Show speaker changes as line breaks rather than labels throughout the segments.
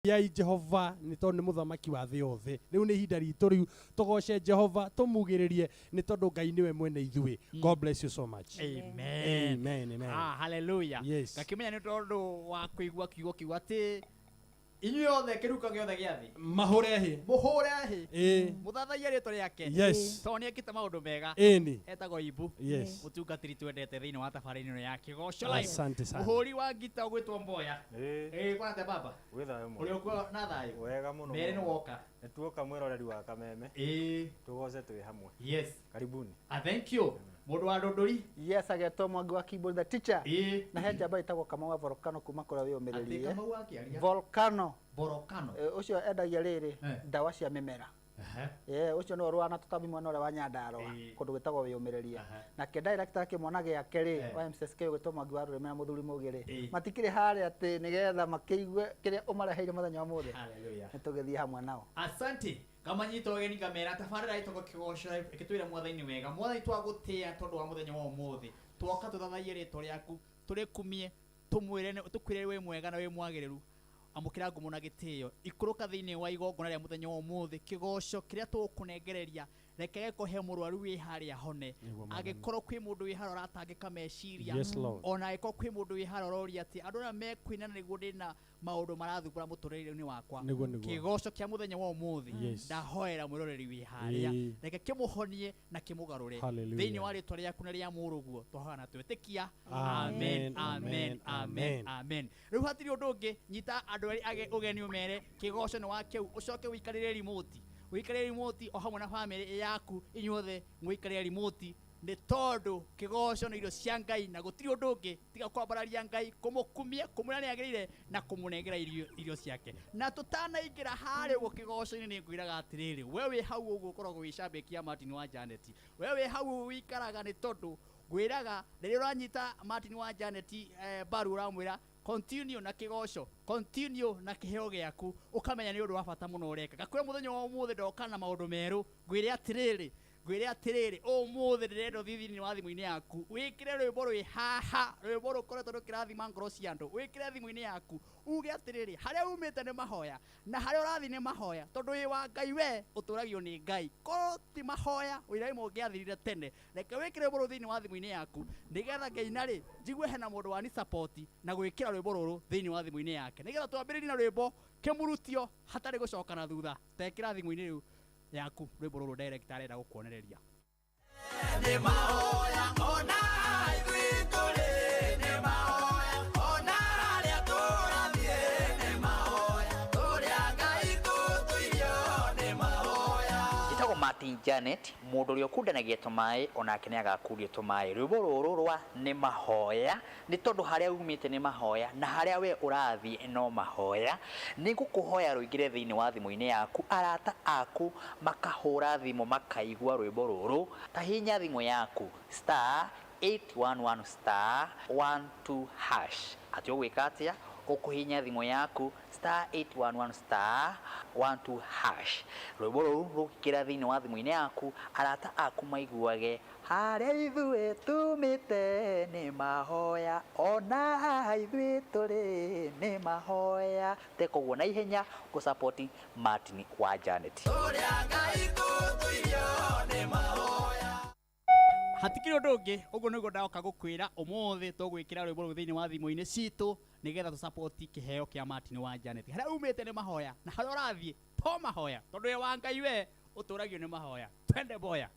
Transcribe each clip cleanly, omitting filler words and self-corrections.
ya Jehova ni tondu muthamaki wa thi yothe riu ni hinda ritu riu tugoce Jehova tumugiririe ni tondu Ngai niwe mwene ithui. God bless you so much.
Amen.
Amen. Amen.
Hallelujah.
Yes.
Gakimenya ni tondu wa kuigua kiugo ati inyuothe kiruka giothe giathi
Mahurehi.
Muthathaia ritwa riake.
Yes.
Toni ekita maundu mega.
Eni.
Etagwo Ibu.
Yes.
Mutungatiri twendete thiini wa tabarĩra ino ya Kĩgoco Live.
Asante sana.
Muhuri wa ngita ugwitwo Mboya. Kwanate baba.
Withayo mu.
Uri uko na thayo.
Wega muno.
Mere ni woka.
Netuoka mwiroreri wa Kameme. Tugoce twi hamwe.
Yes.
Karibuni.
Thank you. Mundu wa ndondori.
Yes, agetwo Mwangi wa keyboard the teacher. Na he njamba itagwo Kamau wa Volcano kuma kuria wiyumiririe.
Kamau akiaria.
Volcano. Ucio endagia riri ndawa cia mimera. Ucio no rwana tutambi mwana ore wa Nyandarua kundu gwitagwo wiyumiririe. Na ke director kimwana giake ri wa MSSK gwitwo Mwangi wa Rurema muthuri mugiri. Matikiri hari ati nigetha makeigue kiria umareheire muthenya wa muthe.
Hallelujah.
Nitugithie hamwe nao.
Asante. Kama nyito geni kamera tabarĩra itoko Kĩgoco Live ikitwira mwathani wega mwathani twagutia tondu wa muthenya wa umuthi twoka tuthathaie ritwa riaku turikumie tumwire tukwire we mwega na we mwagiriru amukira ngumo na gitio ikuruka thiini wa igongona ria muthenya wa umuthi Kĩgoco kiria tukunengereria rekege kuhe murwaru wi haria hone agikorwo kwi mundu wi haro ratangika meciria ona agiko kwi mundu wi haro rori ati andu na mekwinana niguo ndina maundu marathumbura muturire-ini wakwa Kĩgoco kia muthenya wa umuthi ndahoera mwiroreri wi haria reke kimuhonie na kimugarure thiini wa ritwa riaku na ria muruguo twahoana twitikia amen amen amen amen riu hatiri undu ungi nyita andu age ugeni umere Kĩgoco ni wake ucoke wikarire remote o hamwe na family yaku inyuothe mwikaria remote ni tondu Kĩgoco ni irio cia Ngai na gutiri undu ungi tiga kwambararia Ngai kumukumia kumwira ni agirire na kumunengera irio ciake na tutanaingira hari uguo Kĩgoco-ini ni ngwiraga atiriri wewe hau uguo koragwo wishambikia Martin wa Janet wewe hau wikaraga ni tondu ngwiraga riria uranyita Martin wa Janet baru uramwira continue na Kĩgoco continue na kiheo giaku ukamenya ni undu wa bata muno ureka gakwira muthenya wa umuthi ndoka na maundu meru ngwire atiriri umuthi ndirendo thithini wa thimu-ini yaku wikire rwimbo rwi haha rwimbo rukoretwo rukirathima ngoro cia andu wikire thimu-ini yaku uge atiriri haria umite ni mahoya na haria urathi ni mahoya tondu wi wa Ngai we uturagio ni Ngai ko ti mahoya wirai mo ngiathirire tene reke wikire rwimbo thini wa thimu-ini yaku nigetha Ngai ri njigue hena mundu wa ni support na gwikira rwimbo ruru thini wa thimu-ini yake nigetha twambiririe na rwimbo kimurutio hatari gucoka na thutha tekira thimu-ini riu yaku rwimbo ruru director arenda gukuonereria ni mahoya ona ithuĩ ni mahoya ona harĩa tũrathiĩ ni mahoya tũrĩa Ngai tũtuirio ni mahoya itagwo Martin Janet mundu ũrĩa ũkundanagia tũmaĩ onake nĩ agakurio tũmaĩ rwimbo rũrũ rwa ni mahoya ni tondu haria umite ni mahoya na haria we urathi no mahoya ni ngukuhoya ruingire thiini wa thimu-ini yaku arata aku makahura thimu makaigua rwimbo ruru ta hinya thimu yaku *811*12# ati ugwika atia ukuhinya thimu yaku *811*12# rwimbo ruru rukira thiini wa thimu-ini yaku arata aku maiguage haria ithuĩ tumite ni mahoya ona ithuĩ tũrĩ ni mahoya tekoguo na ihenya gusupport Martin wa Janet tũrĩa Ngai tũtuirio ni mahoya hatikiri undu ungi uguo niguo ndaoka gukwira umuthi tugwikira rwimbo rũu thiini wa thimu-ini citu nigetha tusupport kiheo kia Martin wa Janet haria umite ni mahoya na haria urathie to mahoya tondu we wa Ngai we uturagio ni mahoya twende boya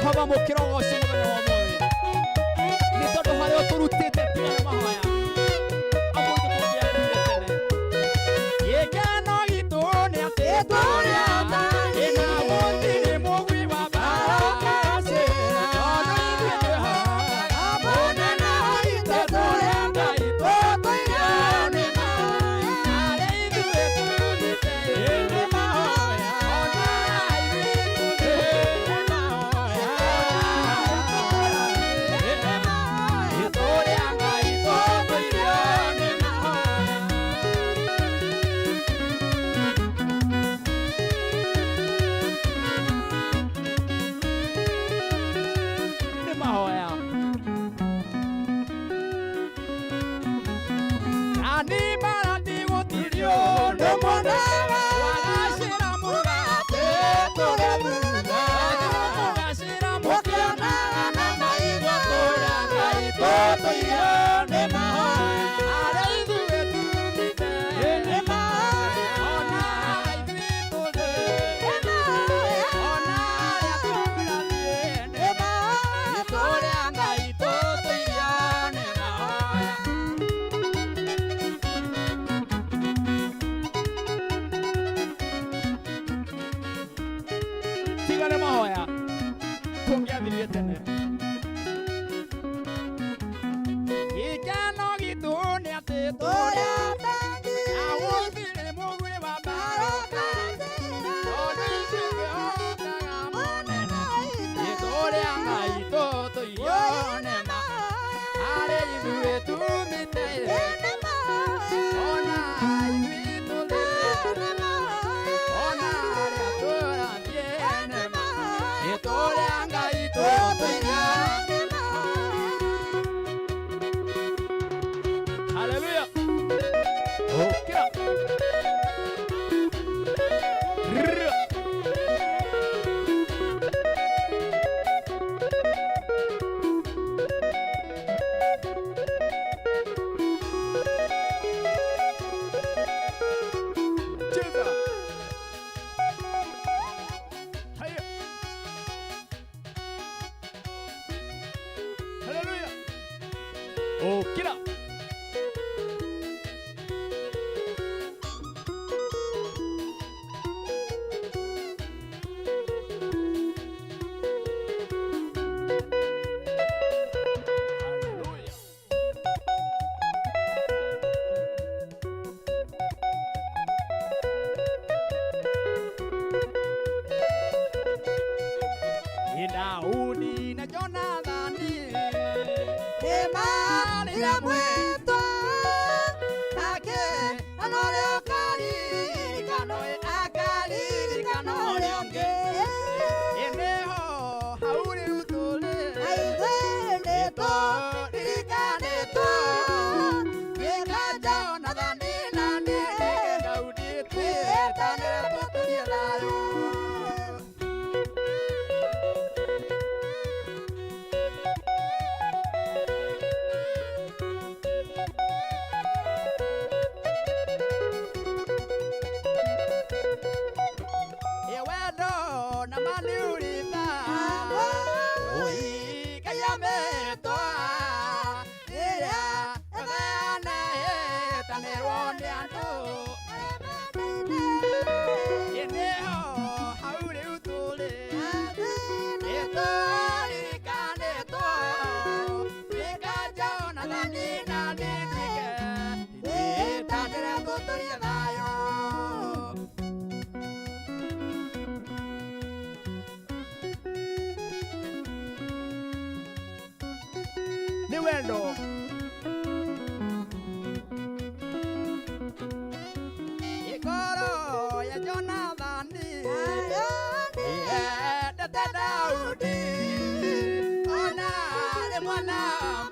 Jehova mukirogoce muthenya wa umuthi ni tondu haria uturutite tigana mahoya amwe tutungianire tene gikeno gitu ni ati turia ina gutiri mugwi wa baraka tondu ithuĩ twĩhokaga mũnene witũ tũrĩa Ngai tũtũire nĩ mahoya harĩa ithuĩ tumĩte nĩ mahoya ona ithuĩ tumĩte mahoya tũrĩa Ngai tũtũire nĩ mahoya nĩ mahoya ani marati gutirio ndũmonaga wagacĩra mũgate tũrĩa thutha mũgacĩra mũkĩonaga na maitho tũrĩa Ngai tũtũire nĩ mahoya harĩa ithuĩ tumĩte nĩ mahoya ona ithuĩ tũrĩ nĩ mahoya ona arĩa tũrathiĩ nĩ mahoya tũrĩa Ngai tũtũire nĩ mahoya tigane mahoya tũngĩathirie tene gĩkeno gitũ nĩ atĩ tũrĩa agũthire mũgwi wa baraka tondũ ithuĩ twĩhokaga mũnene nĩ tũrĩa Ngai tũtũire nĩ mahoya harĩa ithuĩ tumĩte ona ithuĩ tũrĩ ona arĩa tũrathiĩ nĩ mahoya nĩ tũrĩa Ngai tũtũire haleluya okira cheza haya haleluya okira haleluya ni Daudi na Jonathani emanira mwetwa nake anorio karirikano akaririkano rĩongĩ ĩneho hau rĩu tũrĩ nĩtũ ririkanĩtwo gĩka Jonathani na niĩ Daudi twĩtanĩre tũtũrie thayũ ewendo na maniuritha ũikayametwa ĩrĩa ĩganetanĩrwo nĩ andũ ĩnĩho hau rĩu tũrĩ nĩtũririkanĩtwo twĩka Jonathani na niĩ twĩtanĩre tũtũrie thayũ ni wendo ikoro ya Jonathani yendete Daudi ona nĩ mwana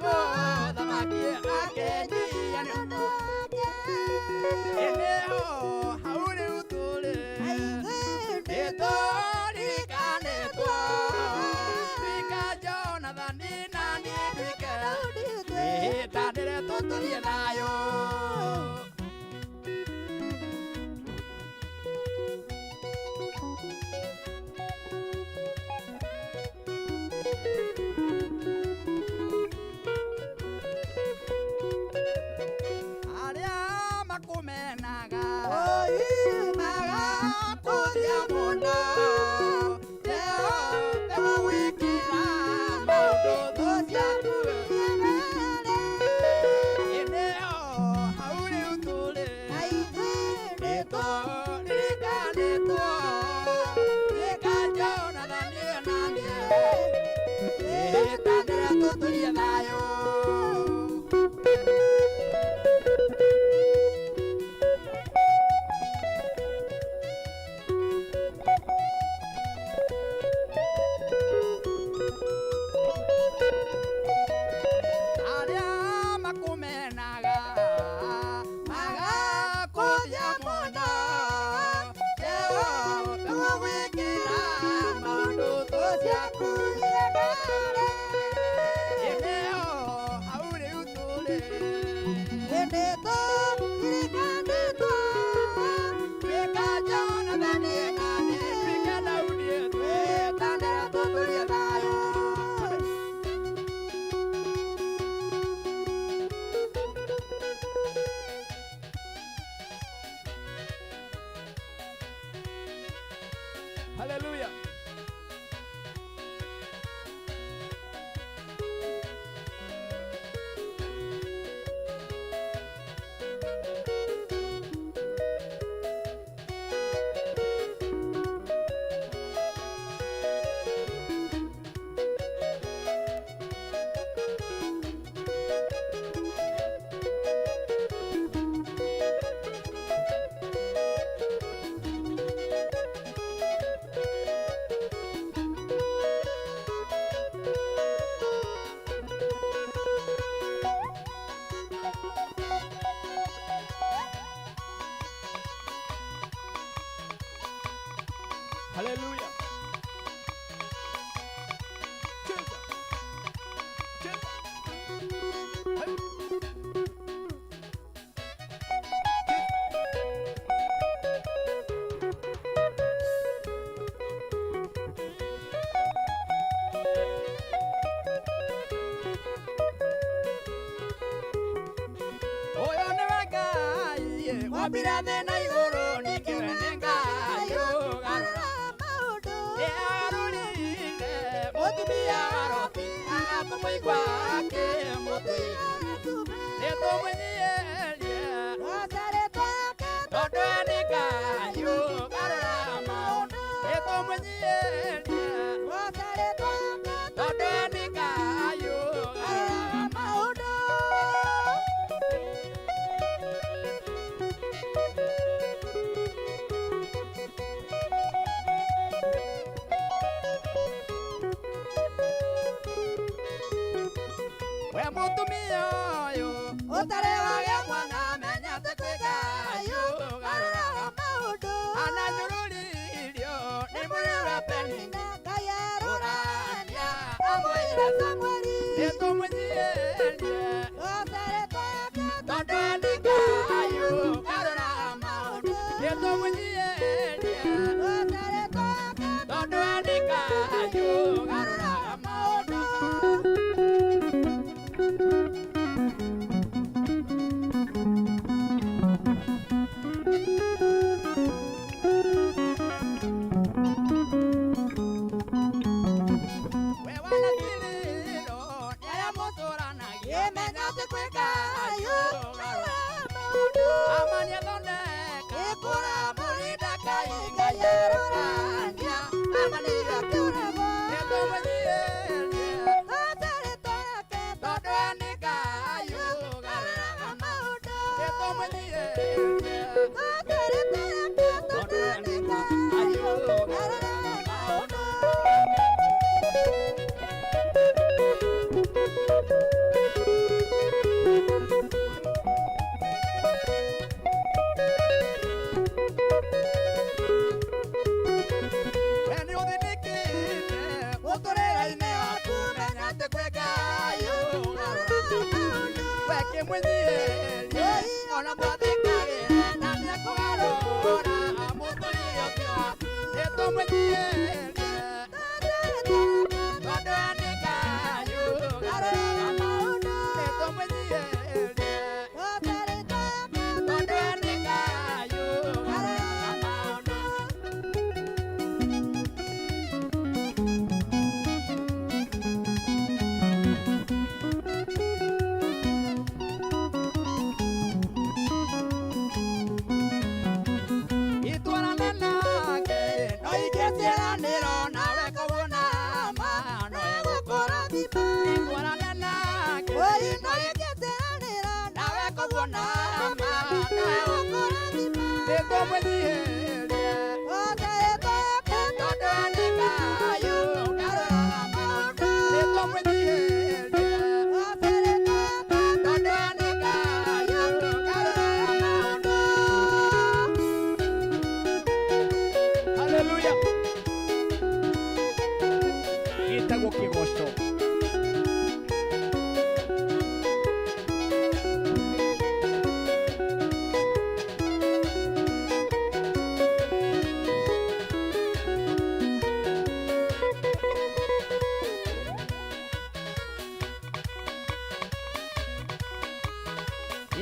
mũthamaki akendia ĩnĩho hau rĩu tũrĩ nĩtũririkanĩtwo twĩka Jonathani na niĩ twĩke Hallelujah. Hallelujah. Oyo ne bagai, wabira de na igoro ni kiwenenga yo garura.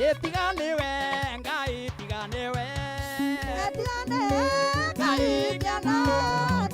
Etiganewe, ngai etiganewe. Etiganewe, ngai etiganewe.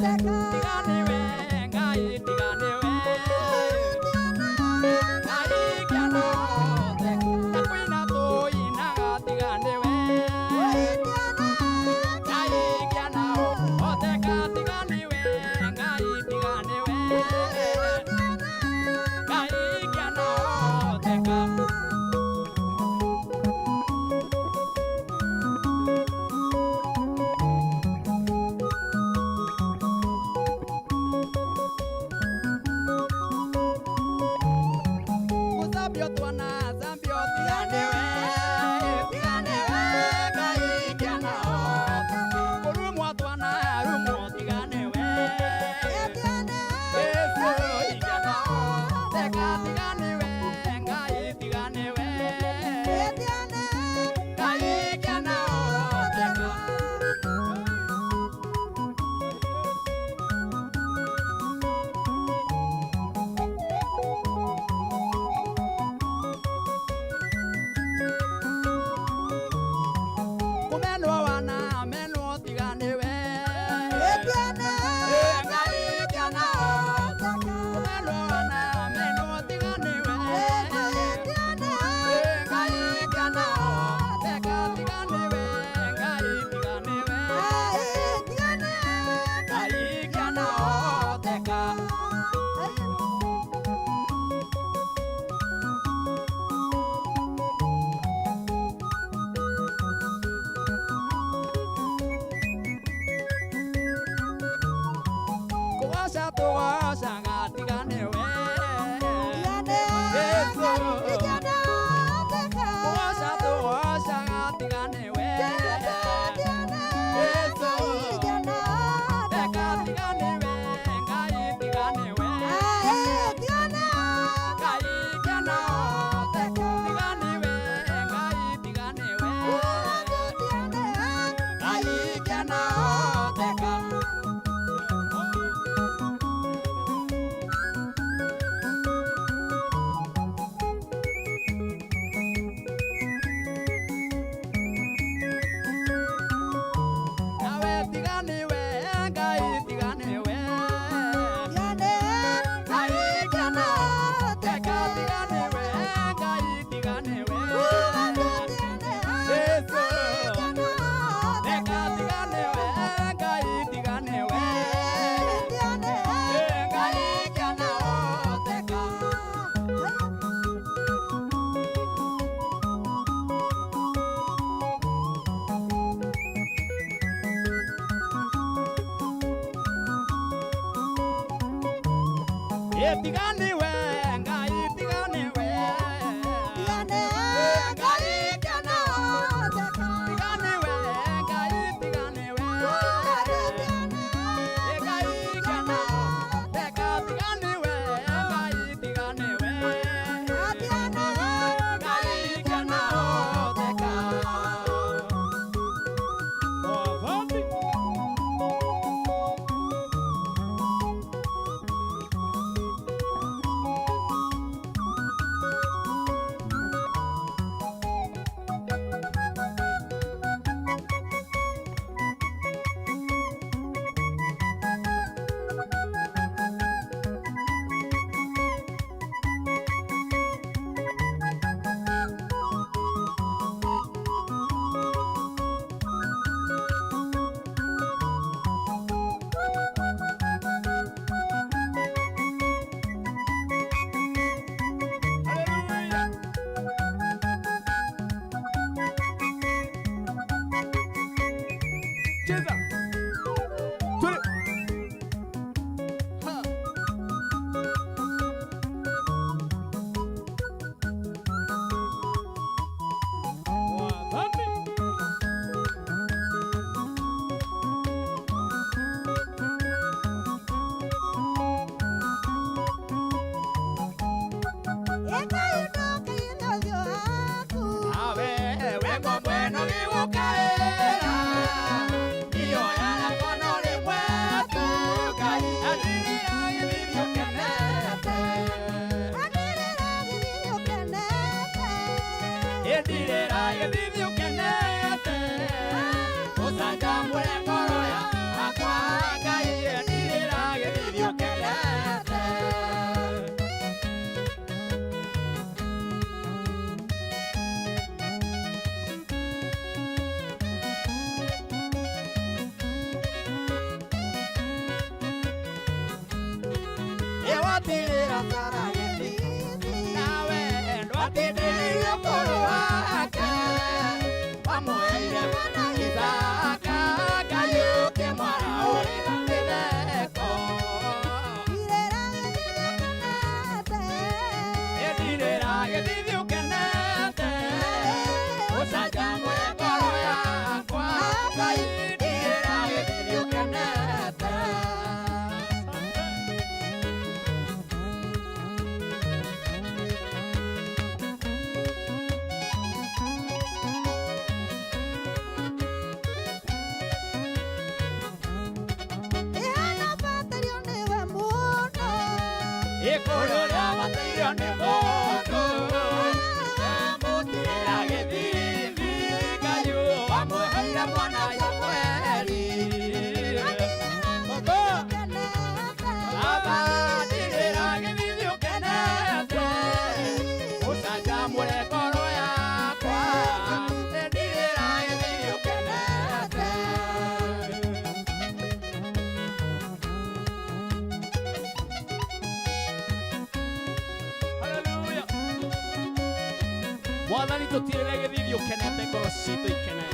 Mwathani tutirege thithio kenete ngoro ciitũ ikene.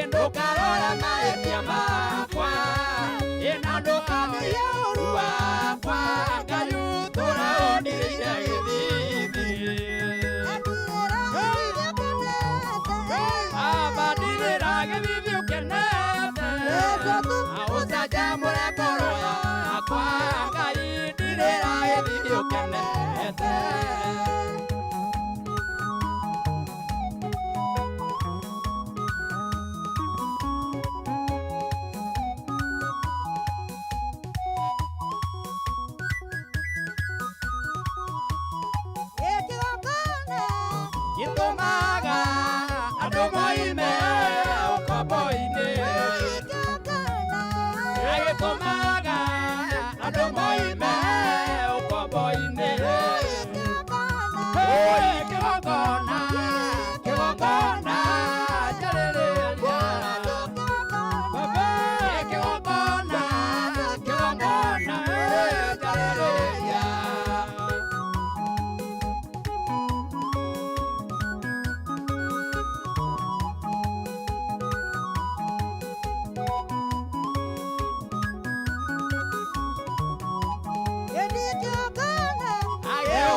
Ndũkarora mahĩtia makwa, na ndũkamenya ũru wakwa, Ngai ũtũũra ũndirĩire gĩthiithi. Aba ndirĩra gĩthiithi ũkenete, ũcanjamũre ngoro yakwa, Ngai ndirĩra gĩthiithi ũkenete.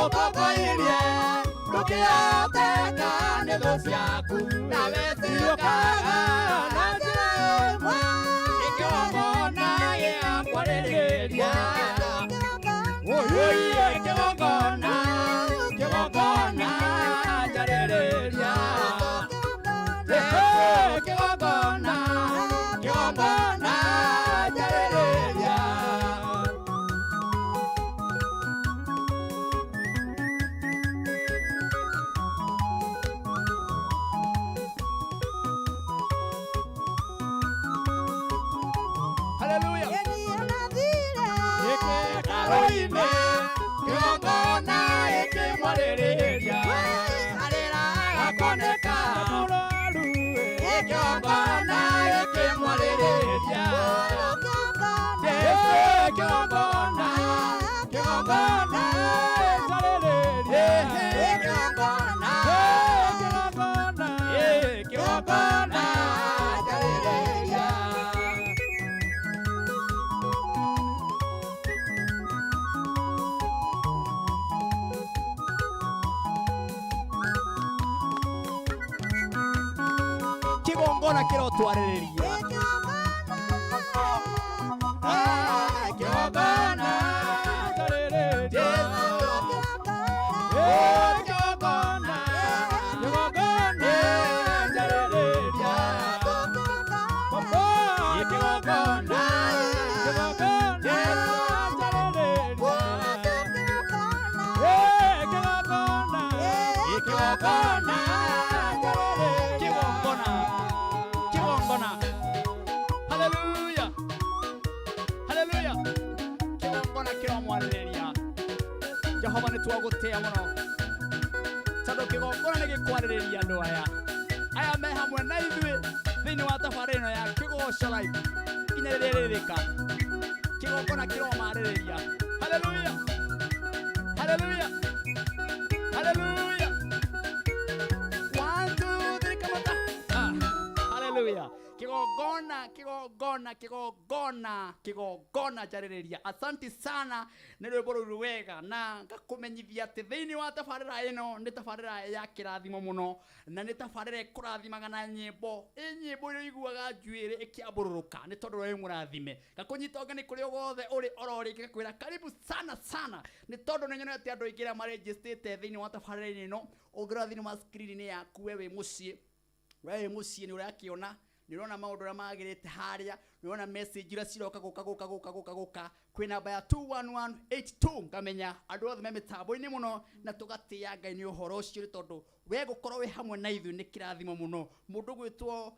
Ukokoirie tukiateka nitho ciaku nawe ciũkaga na njĩra ĩmwe ikĩgongona gĩakwarĩrĩria kĩgongona njarĩrĩria kĩgongona njarĩrĩria. Kĩgongona ĩkĩmwarĩrĩria arĩra akoneka mũrwaru kĩgongona ĩkĩmwarĩrĩria kĩgongona kĩgongona kĩrotwarĩrĩria kĩgongona haleluya haleluya kĩgongona kĩromwarĩrĩria Jehova nĩtwagũtĩa mũno tondũ kĩgongona nĩgĩkwarĩrĩria andũ aya me hamwe na ithuĩ thĩinĩ wa tabarĩra ĩno ya Kĩgoco Live inya rĩrĩa rĩrĩka kĩgongona kĩromarĩrĩria haleluya haleluya haleluya 1 2 3 kamata haleluya kĩgongona njarĩrĩria. Asanti sana nĩ rwĩmbo rũrũ wega na ngakũmenyithia atĩ thĩinĩ wa tabarĩra ĩno nĩ tabarĩra ya kĩrathimo mũno na nĩ tabarĩra ĩkũrathimaga na nyĩmbo nyĩmbo iria iguaga njuĩrĩ ĩkĩambũrũrũka nĩ tondũ we mũrathime ngakũnyita ũgeni kũrĩa guothe ũrĩ ororĩ ngĩkwĩra karibu sana sana nĩ tondũ nĩ nyonete andũ aingĩ arĩa marĩnjĩstĩte thĩinĩ wa tabarĩra ĩno ũngĩrora thĩinĩ wa screen yaku we wĩ mũciĩ nĩ ũrakĩona nĩ ũrona maũndũ ũrĩa magĩrĩte harĩa nĩ ũrona message iria ciroka gũka kwĩ namba ya 21182 ngamenya andũ othe me mĩtambo-inĩ mũno na tũgatĩa Ngai nĩ ũhoro ũcio nĩ tondũ we gũkorwo wĩ hamwe na ithuĩ nĩ kĩrathimo mũno. Mũndũ gwĩtwo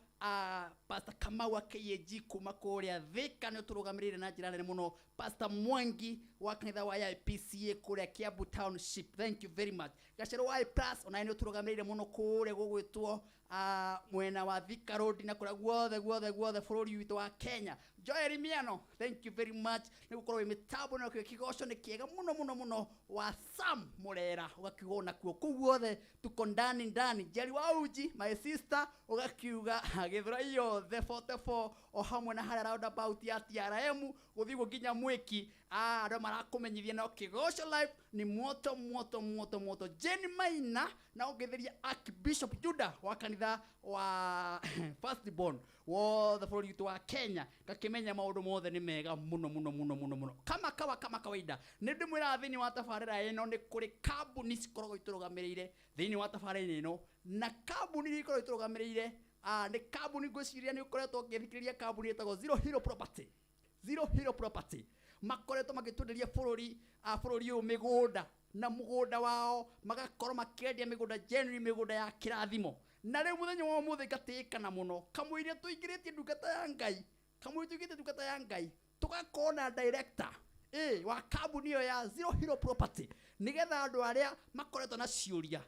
Pastor Kamau KAG kuma kũrĩa Thika nĩ ũtũrũgamĩrĩire na njĩra nene mũno. Pastor Mwangi wa kanitha wa IPCA kũrĩa Kiambu Township, thank you very much. Gacero Y Plus ona nĩ ũtũrũgamĩrĩire mũno kũrĩa gũgwĩtwo mwena wa Thika Road na kũrĩa guothe bũrũri witũ wa Kenya. Joel Miano, thank you very much. Nĩ gũkorwo wĩ mĩtambo na Kĩgoco nĩ kĩega mũno wa Sam Murera ũgakiuga nakuo kũu guothe tuko ndani Jerry wa Uji my sister ũgakiuga Gĩthũrai yothe 44 o hamwe na harĩa roundabout ya TRM gũthiĩ nginya Mwiki andũ marakũmenyithia no Kĩgoco Live ni moto Jenny Maina na ũngĩtheria Archbishop Judah wa kanitha wa Firstborn wothe bũrũri witũ wa Kenya ngakĩmenya maũndũ mothe nĩ mega mũno kama kawaida nĩ ndĩmwĩra thĩinĩ wa tabarĩra ĩno nĩ kũrĩ kambuni cikoragwo itũrũgamĩrĩire thĩinĩ wa tabarĩra ĩno na kambuni iria ikoragwo itũrũgamĩrĩire nĩ kambuni ngwĩciria nĩ ũkoretwo ũgĩthikĩrĩria kambuni ĩtagwo Zero Hero Property makoretwo magĩtwenderia bũrũri ũyũ mĩgũnda na mũgũnda wao magakorwo makĩendia mĩgũnda genuine mĩgũnda ya kĩrathimo na rĩu mũthenya wa ũmũthĩ ngatĩĩkana mũno kamũiria tũingĩrĩtie ndungata ya Ngai tũgakorwo na director wa kambuni ĩyo ya Zero Hero Property nigetha andũ arĩa makoretwo na ciũria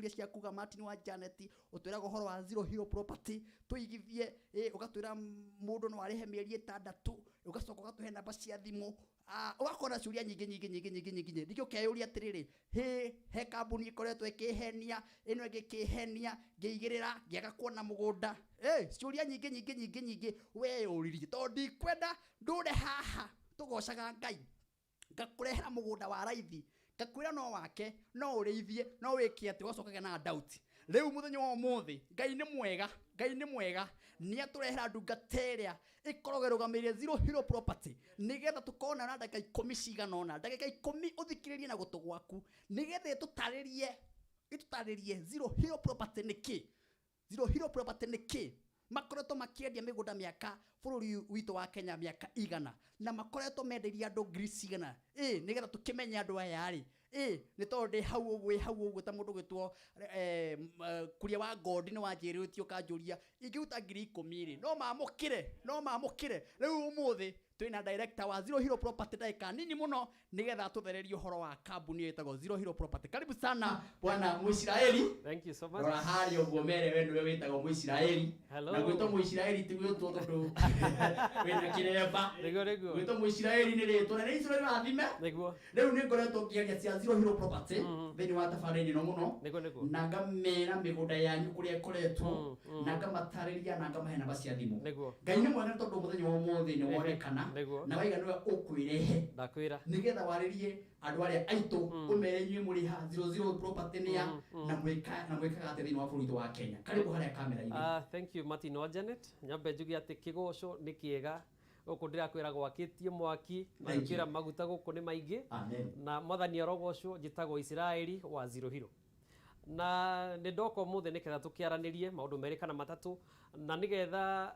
cia kuga Martin wa Janet ũtwĩraga ũhoro wa Zero Hero Property tũigithie ũgatwĩra mũndũ no arĩhe mĩeri 6 ũgacoka ũgatũhe namba cia thimũ ũgakora ciũria nyingĩ ndikio keyũria atĩrĩrĩ he kambuni ĩkoretwo ĩkĩhenia ĩno ĩgĩkĩhenia ngĩigĩrĩra ngĩaga kuona mũgũnda ciũria nyingĩ we ũririe tondũ ndikwenda ndũre haha tũgocaga Ngai ngakurehera mugunda wa raithi ngakwira no wake no ureithie no wiki ati wacokaga na doubt riu muthenya wa umuthi Ngai ni mwega ni aturehera ndungateria ikoroge rugamirie Zero Hero Property nigetha tukona na ndagika 10 ciganona ndagika 10 uthikiririe na gutu gwaku nigetha itutaririe Zero Hero Property niki Zero Hero Property niki makoretwo makiendia migunda miaka bururi witu wa Kenya miaka igana na makoretwo menderia andu ngiri cigana nigetha tukimenya andu aya ri ni tondu hau uguo ta mundu gwitwo kuria wa God ni wanjiritio kanjuria ingiuta ngiri 10 ri no mamukire riu umuthi twina director wa Zero Hero Property daika nini muno nigetha tuthererio horo wa kambuni yetagwo Zero Hero Property. Karibu sana bwana Muisraeli.
Thank you so much.
Rora hari uguo mere we ndiwe witagwo Muisraeli. Na gwitwo Muisraeli ti gwitwo tondu wina kiremba. Gwitwo Muisraeli ni ritwa na Israeli rathime. Riu ni ngoretwo ngiaria cia Zero Hero Property thini wa tabarĩri no muno na ngamera migunda yanyu kuria ikoretwo na ngamatariria na ngamahe namba cia thimu. Ngai ni mwega tondu muthenya wa umuthi ni wonekana na waiga niwe ukwirehe
ndakwira
nigetha waririe andu aria aitu umere inyu muri ha Zero Hero Property ni ya na mwikaga ati thini wa bũrũri wa Kenya. Karibu haria kamera-ini.
Thank you Martin wa Janet nyambe njugi ati kigoco ni kiega guku ndirakwira gwakitie mwaki na kwira maguta guku ni maingi na mwathani arogocwo njitagwo Israeli wa Zero Hero na nä ndoka må thä nä ketha tå kä aranirie maå ndå merä kana matatå na nä getha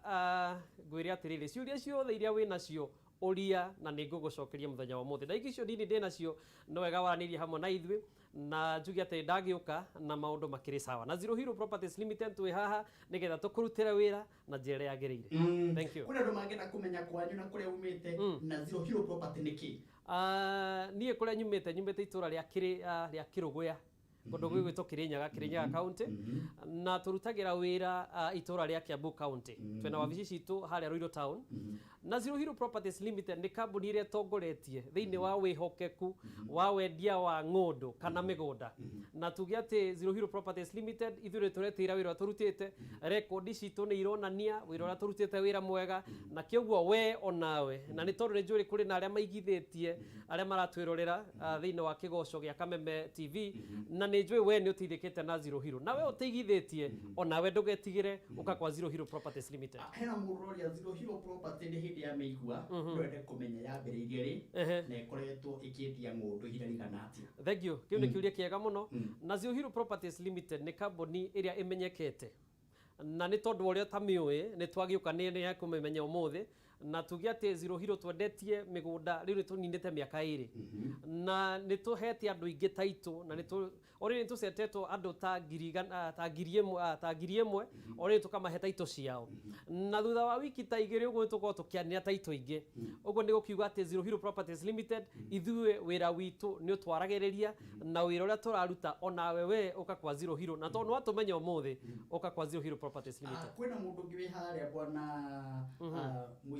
ngwä re atä rä rä ciå ciothe iria wä nacio å ria na nä ngå gå cokeria må thenya wa må thä ndaingä icio nini ndä nacio no wega waranä hamwe na ithuä na njuge atä ndagä å ka na maå ndå makä rä sawa na Zero Hero Properties Limited twä haha nä getha tå kå rutä ra wä ra na njä ra yagä rä ire. Thank you.
Kuna andå mangä kå menya kwanyu na kå rä a umä te na Zero Hero Property nä kä
niä kå rä a nyumä te itå ra rä a kä rå gwä kundu gwi gwitwo Kirinyaga county na turutagira wira itura ria Kiambu county twena wabici citu haria Ruiru town na Zero Hero Properties Limited ni kambuni ire tongoretie thiini wa wihokeku wa wendia wa ng'ondu kana migunda na tuge ati Zero Hero Properties Limited ithure turetira wira turutite record citu ni ironania wira ura turutite wira mwega na kioguo we onawe na ni tondu ni njuri kuri na aria maigithĩtie aria maratwirorera thiini wa kigoco gia Kameme TV na ni njui we ni utithikite na Zero Hero na we uteigithĩtie ona we ndugetigire uka kwa Zero Hero Properties Limited.
Hena muroria Zero Hero Property ni hindi ya meigua ndwende kumenya yambĩrĩirie ri na ikoretwo ikiendia ng'ondu ihinda rigana atia.
Thank you. Kiu ni kiuria kiega muno na Zero Hero Properties Limited ni kambuni iria imenyekete na ni tondu uria tamiui ni twagiuka ni ya kumemenya umuthi na tuge ati Zero Hero twendetie migunda riu tuninite miaka iri na ni tuhete andu ingi taitu na ni tusetetwo andu ta ngiri imwe ori tukamahe taitu ciao na thutha wa wiki ta igiri uguo tuko tukiania taitu ingi uguo ni gukiuga ati Zero Hero Properties Limited ithue wira witu ni utwaragiriria na wira uria turaruta ona we uka kwa Zero Hero na tondu watumenya umuthi uka kwa Zero Hero Properties Limited.
Kwina mundu ngiwe haria bwana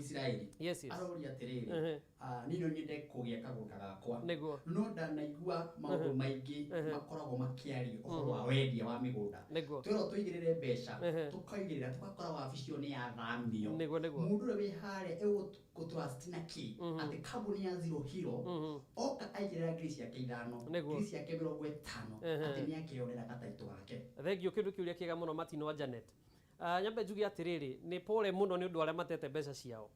Israeli.
Yes.
Aroria atiriri nino nyende kugia kaguka gakwa no ndanaigua maundu maingi makoragwo makiario uhoro wa wendia wa migunda twiro tuigirire mbeca tukaigirira tukakora wabicio ni ya thamio mundu uri wi haria gutrust na ki ati kambuni ya Zero Hero oka aigirira ngiri ciake 5 ngiri ciake 50 ati ni akionera gataitu gake.
Thank you. Kindu kiuria kiega muno Martin wa Janet. Nyambe njugi atiriri ni pole muno ni undu aria matete mbeca ciao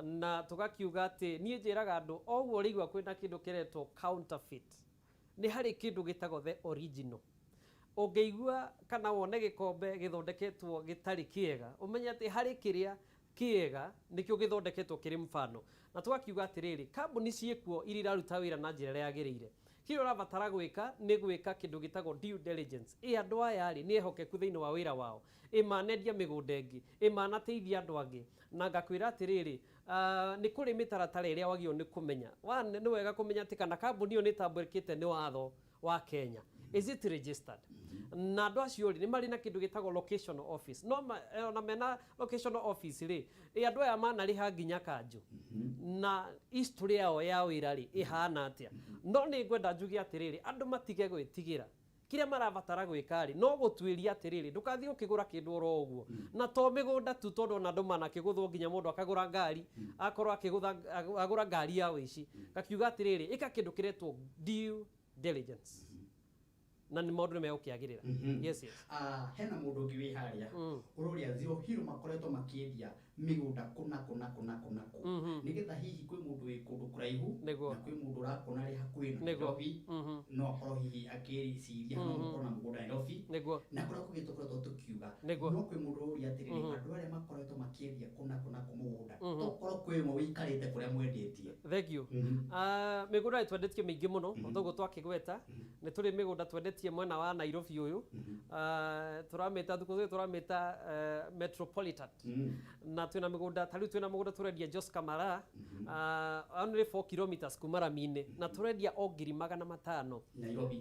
na tugakiuga ati nie njiraga andu oguo rigwa kwina kindu kiretwo counterfeit ni hari kindu gitagwo the original ungeigua kana wone gikombe githondeketwo gitari kiega umenye ati hari kiria kiega nikio githondeketwo kiri mfano na tugakiuga atiriri kambuni ciekuo iriraruta wira na njira ya yagirire kiro rabatara gwika ni gwika kindu gitagwo due diligence andu aya ri ni ehokeku thiini wa wira wao manendia migunda ingi manateithia andu angi na ngakwira atiriri ni kuri mitaratara iria wagio ni kumenya ni wega kumenya ati kana kambuni yo ni tambũrĩkĩte ni watho wa Kenya is it registered na andu acio ni mari na kindu gitagwo location office no na mena location office ri andu aya manariha nginya kanju na history yao ya wira ri ihana atia no ni ngwenda njugi atiriri andu matige gwitigira kiria marabatara gwika ri no gutwiria atiriri ndukathie ukigura kindu ro uguo na to migunda tu tondu na ndu mana kiguthwo nginya mundu akagura ngari akorwo agura ngari ya wici gakiuga atiriri ika kindu kiretwo due diligence na ni maundu megukiagirira yes
hena mundu ngi wi haria uroria Zero Hero makoretwo makiendia migunda kuna nigetha hihi kwi mundu wi kundu kuraihu na kwi mundu urakona ri hakuhi na Nairobi no akorwo hihi akiriciria no gukona mugunda Nairobi na kuria kugitukoretwo tukiuga no kwi mundu uroria atiriri andu aria makoretwo makiendia kuna mugunda tokorwo kwi mo wikarite kuria mwendetie.
Thank you. Migunda itwendetie mingi muno thogo twakigweta ni turi migunda twendetie mwena wa Nairobi uyu turameta thuko turameta metropolitan na twina migunda tariu twina migunda turendia Jos Kamara only 4 kilometers kumara mine na turendia o 500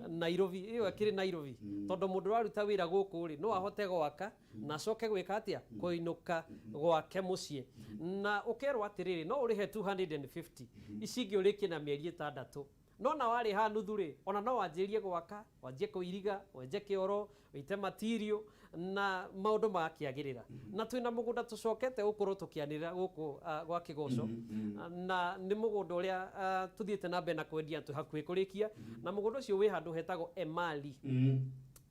Nairobi iyo akiri Nairobi tondu mundu waruta wira guku ri no ahote gwaka na coke gwika atia kuinuka gwake mucie na ukerwa atiriri no urihe 250 icingi uriki na mieri 6 no na wari ha nuthu ri ona no wanjirie gwaka wanjie kuiriga wenje kioro wite material na maundu makiagirira na twina mugunda tucokete ukuru tukianira guku gwa kigoco na ni mugunda uria tuthiete na mbere na kwendia tu hakuhi kurikia na mugunda ucio wi handu hetagwo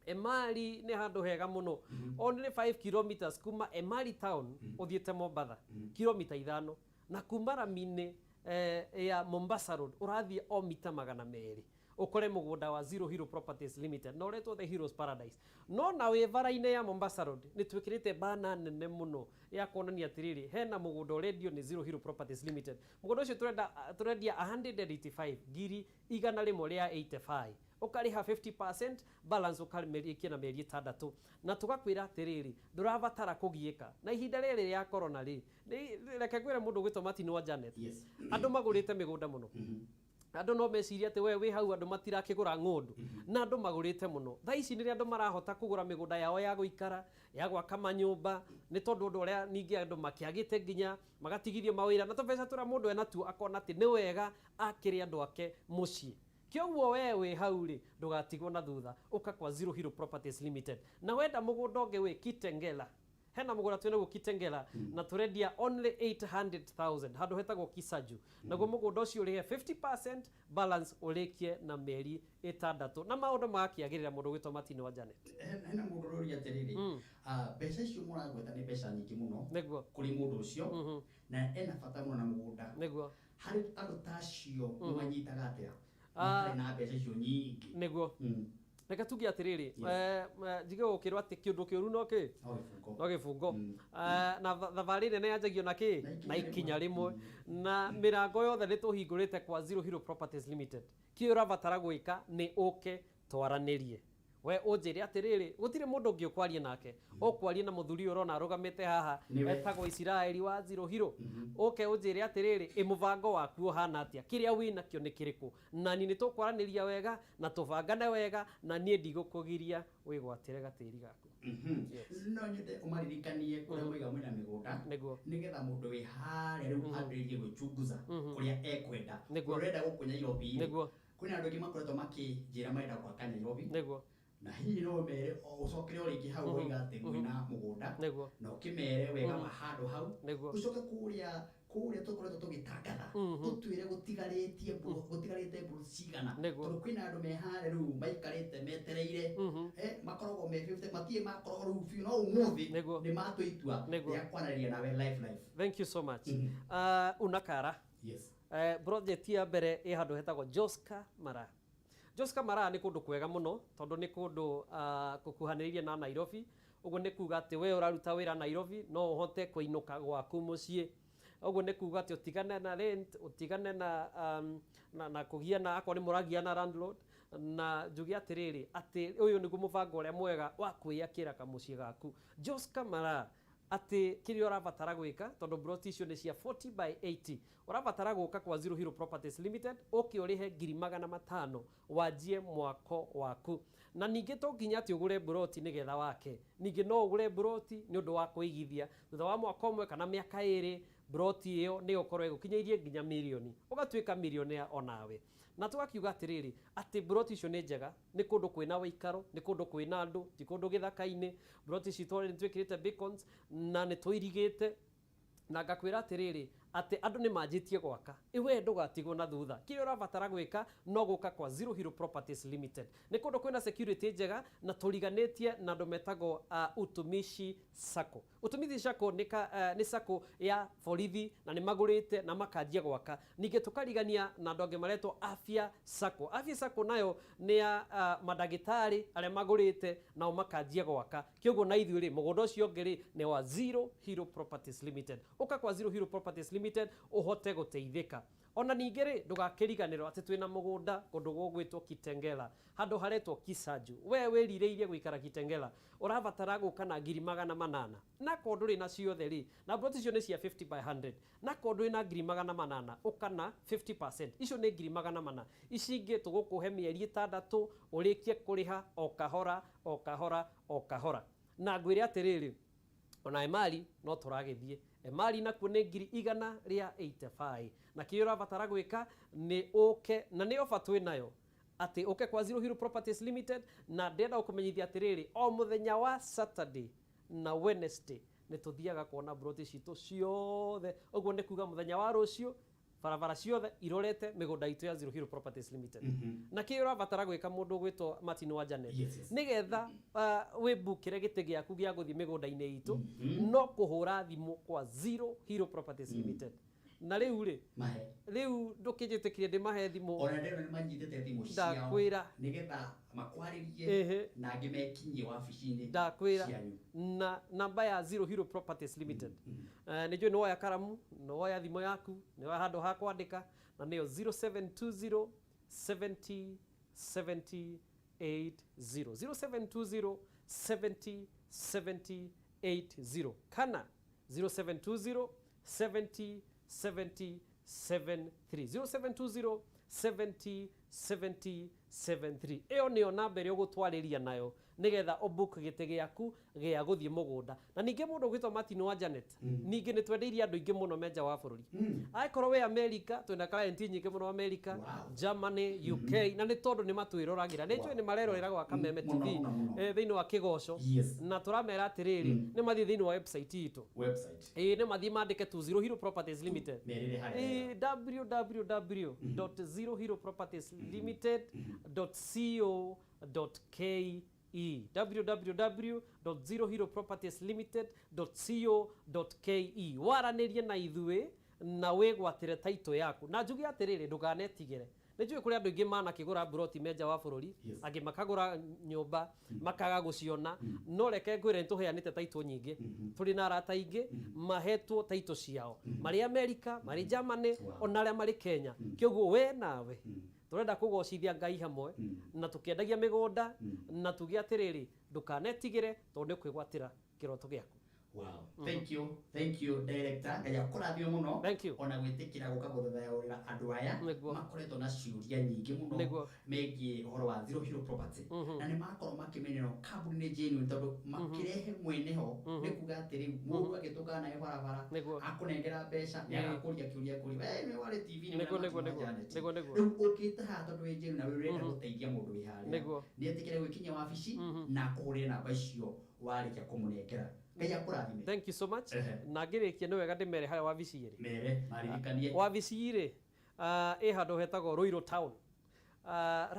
Emali ni handu hega muno only 5 kilometers kuma Emali town uthiete Mombasa kilomita 5 na kumara mine ya Mombasa Road urathie o mita 200 ukore mugunda wa Zero Hero Properties Limited no retwo the Heroes Paradise no na we varaine ya Mombasa Road ni twikirite bana nene muno ya kuonania atiriri hena mugunda urendio ni Zero Hero Properties Limited mugunda ucio turendia 185 ngiri igana rimwe ria 85 ukariha 50% balance ukarikia na mieri 6 na tugakwira atiriri ndurabatara kugieka na ihinda riri ria corona ri reke gwira mundu gwitwo Martin wa Janet andu magurite migunda muno andu no meciria ati we wi hau andu matirakigura ngundu na andu magurite muno tha ici ni andu marahota kugura migunda yao ya guikara ya gwaka manyumba ni tondu andu aria ningi andu makiagite nginya magatigithio mawira na tobesa tura mundu ena tu akona ati ni wega akiri andu ake mucie kioguo wewe hau ri ndugatigwo na thutha uka kwa Zero Hero Properties Limited na wenda mugunda ungi wi Kitengela hena mugunda twina gu Kitengela na turendia only 800,000 handu hetagwo Kisaju naguo mugunda ucio urihe 50% balance urikie na mieri 6 na maundu makiagirira mundu gwitwo Martin wa Janet
hena mundu uroria atiriri mbeca icio muragweta ni mbeca nyingi muno kuri mundu ucio na ena bata muno na mugunda
niguo
hari andu tacio manyitaga atia na mbeca icio nyingi
niguo reka tuge atiriri jige ukirwa ati kiundu kiuru no ki no gifungo na thavari nene yanjagio na ki na ikinya rimwe na mirango yothe ni tuhingurite kwa Zero Hero Properties Limited kiura batara gwika ni uke twaranirie we unjire atiriri gutire mundu ungi ukwaria nake ukwaria na muthuri urona arugamite haha etagwo Israeli wa Zero Hero uke unjire atiriri imuvango waku uhana atia kiria wina kio ni kiriku na ni tukwaraniria wega na tubangane wega na nie ndigukugiria wigwatire gatiri gaku
no nyende umaririkanie kuria mwiga mwina migunda nigetha mundu wi haria riu ambiririe gwichunguza kuria ekwenda urenda gukunya Nairobi kwina andu angi makoretwo makinjira marenda gwaka Nairobi na hihi no mere ucokere uringi hau wiga ati mwina mugunda na ukimere wega mahandu hau ucoke kuria tukoretwo tugitangatha utwire gutigarite mburu cigana tondu kwina andu mehare riu maikarite metereire makoragwo me 50 matie makoragwo riu biu no umuthi ni matuitua ya kwanaria nawe live.
Thank you so much. Unakara project ya mbere handu hetagwo Jos Kamara ni kundu kwega muno tondu ni kundu kukuhaniririe na Nairobi uguo ni kuga ati we uraruta wira Nairobi no uhote kuinuka gwaku mucie uguo ni kuga ati utigane na rent utigane na kugia na akwa ni muragia na landlord na njugi atiriri ati uyu niguo mubango uria mwega wa kwiyakira kamucie gaku Jos Kamara ati kirio urabatara gwika tondu broti icio ni cia 40 by 80 urabatara guka kwa Zero Hero Properties Limited ukiurihe 500,000 wajie mwako waku na ningi to nginya ati ugure broti nigetha wake ningi no ugure broti ni undu wa kuigithia thutha wa mwaka umwe kana miaka 2 broti iyo ni ukorwo igukinyairie nginya milioni ugatuika milionea onawe na tugakiuga atiriri ati broti icio ni njega ni kundu kwina waikaro ni kundu kwina andu ti kundu githaka-ini broti ici twore ni twikirite beacons na ni tuirigite na ngakwira atiriri ati andu ni manjitie gwaka iwe ndugatigwo na thutha kile urabatara gwika no guka kwa Zero Hero Properties Limited ni kundu kwina security njega na turiganetie na andu metago utumishi sako ni sako ya borithi na ni magurite na makanjia gwaka ninge tukarigania na andu ange maretwo afya sako nayo ni ya madagitari aria magurite na o makanjia gwaka kioguo na ithuĩ ri mugondo ucio ngeri ni wa Zero Hero Properties Limited uka kwa Zero Hero Properties Limited uhote guteithika ona ningĩ rĩ ndugakĩriganĩrwo atĩ twĩna mũgũnda kũndũ gũgwĩtwo Kitengela handũ haretwo Kisaju we wĩrirĩirie gũikara Kitengela ũrabatara gũka na 800,000 na kondũ rĩ na ciothe rĩ na plot icio nĩ cia 50 by 100 na kondũ ĩna 800,000 ũkana 50% icio nĩ 800,000 ici ingĩ tũgũkũhe mĩeri 6 ũrĩkie kũrĩha o kahora na ngwĩre atĩrĩrĩ ona emali no tũragĩthiĩ emali nakuo nĩ 185 na kile ũrabatara gwĩka nĩ ũke na nĩ ofa twĩnayo ati ũke kwa Zero Hero Properties Limited na ndenda ũkũmenyithia atĩrĩrĩ o mũthenya wa Saturday na Wednesday nĩ tũthiaga kuona broti citũ ciothe ũguo nĩ kuga mũthenya wa rũciũ barabara ciothe irorete mĩgũnda itũ ya Zero Hero Properties Limited na kile ũrabatara gwĩka mũndũ gwĩtwo Martin wa Janet nĩgetha wĩbukĩre gĩtĩ gĩaku gĩa gũthiĩ mĩgũnda-inĩ itũ no kũhũra thimũ kwa Zero Hero Properties Limited na rĩu ndũkĩnjĩtĩkĩrie ndĩmahe thimũ
ona ndĩrona nĩ manyitĩte thimũ ciao ndakwĩra nĩgetha makwarĩrie na ngĩmekinyie wabici-inĩ
ndakwĩra na namba ya Zero Hero Properties Limited nĩnjũĩ nĩ woya karamu nĩ woya thimũ yaku nĩ woya handũ ha kwandĩka na nĩyo 0720 70 70 80 0720 70 70 80 kana 0720 70 70 73 0720 70 70 73 ĩyo nĩyo namba ĩrĩa ũgũtwarĩria nayo nĩgetha ũbook gĩtĩ gĩaku gĩa gũthiĩ mũgũnda na ningĩ mũndũ ũgwĩtwo Martin wa Janet ningĩ nĩ twendeirie andũ aingĩ mũno menja wa bũrũri angĩkorwo wĩ America twĩna client nyingĩ mũno America Germany UK na nĩ tondũ nĩ matwĩroragĩra nĩ njũĩ nĩ marerorera gwa Kameme TV thĩinĩ wa kĩgoco na tũramera atĩrĩrĩ nĩ mathiĩ thĩinĩ wa website itũ nĩ mathiĩ mandĩke tu Zero Hero Properties Limited www.zeroheropropertieslimited.co.ke www.zeroheropropertieslimited.co.ke waranĩrie na ithuĩ na wĩgwatĩre taito yaku na njuge atĩrĩrĩ ndũganetigĩre nĩnjũĩ kũrĩ andũ aingĩ manakĩgũra broti menja wa bũrũri angĩ makagũra nyũmba makaga gũciona no reke ngwĩre nĩtũheanĩte taito nyingĩ tũrĩ na arata aingĩ mahetwo taito ciao marĩ America marĩ Germany ona arĩa marĩ Kenya kĩoguo we nawe turenda kugocithia Ngai hamwe na tukiendagia migunda na tuge atiriri ndukanetigire tondu kwigwatira kiroto giaku.
Wow. Thank you director. Ngai akurathio muno. Ona gwitikira guka guthayaurira andu aya makoretwo na ciuria nyingi muno megie uhoro wa Zero Hero Property na ni makorwo makimenyerwo kambuni ni genuine tondu makirehe mweneho ni kuga atiri mundu agituka nayo barabara akunengera mbeca ni agakuria kiuria kuri we ni wale TV ni nego ukita ha tondu we genuine na we renda guteithia mundu wi hari ni etikire gwikinya wabici na kuhurira namba icio warikia kumunengera.
Thank you so much. Na ngirikia ni wega ndimere haria wabici iri.
Mere maririkanie.
Wabici iri handu hetagwo Ruiru Town.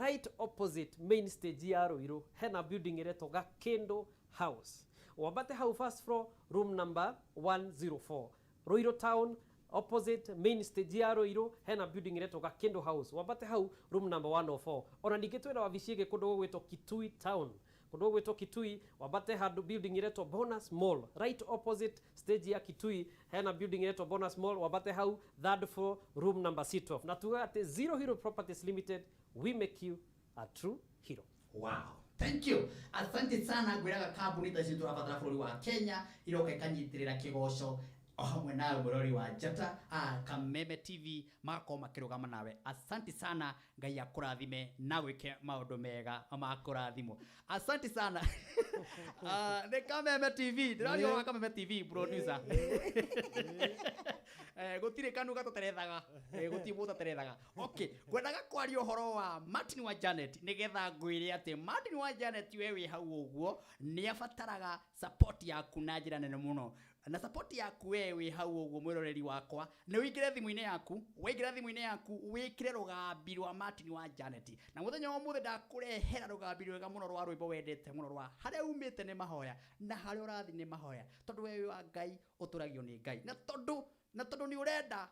Right opposite main stage ya Ruiru hena building iretwo Gakendo House. Wambate hau first floor room number 104. Ruiru Town opposite main stage ya Ruiru hena building iretwo Gakendo House. Wambate hau room number 104. Ona ningĩ twĩna wabici ĩngĩ kũndũ gwĩtwo Kitui Town. Kũndũ gwĩtwo Kitui wambate handũ building iretwo Bonus Mall right opposite stage ya Kitui hena building iretwo Bonus Mall wambate hau third floor room number C12 na tuga ati Zero Hero Properties Limited we make you a true hero.
Wow. Thank you. Asante sana gwiraga kambuni ta citu abatara bũrũri wa Kenya iroka ikanyitirĩra kĩgoco hamwe nawe murori wa Njata Kameme TV mako makirugama nawe. Asante sana, Ngai akurathime na gwike maundu mega makurathimo. Asante sana. The Kameme TV, ndio wa Kameme TV producer. Gutire kanu gato terethaga, guti muta terethaga. Okay, kwendaga kwari uhoro wa Martin wa Janet nigetha ngwire ati Martin wa Janet wewe hau uguo ni afataraga support yaku na njira nene muno. Na support yaku wewe hau uguo mwiroreri wakwa ni wikire thimu-ini yaku wikire rugambi rwa Martin wa Janet. Na muthenya wa muthe ndakurehera rugambi rwega muno rwa rwimbo wendete muno rwa haria umite ni mahoya na haria urathi ni mahoya, tondu wewe wa Ngai uturagio ni Ngai. Na tondu ni urenda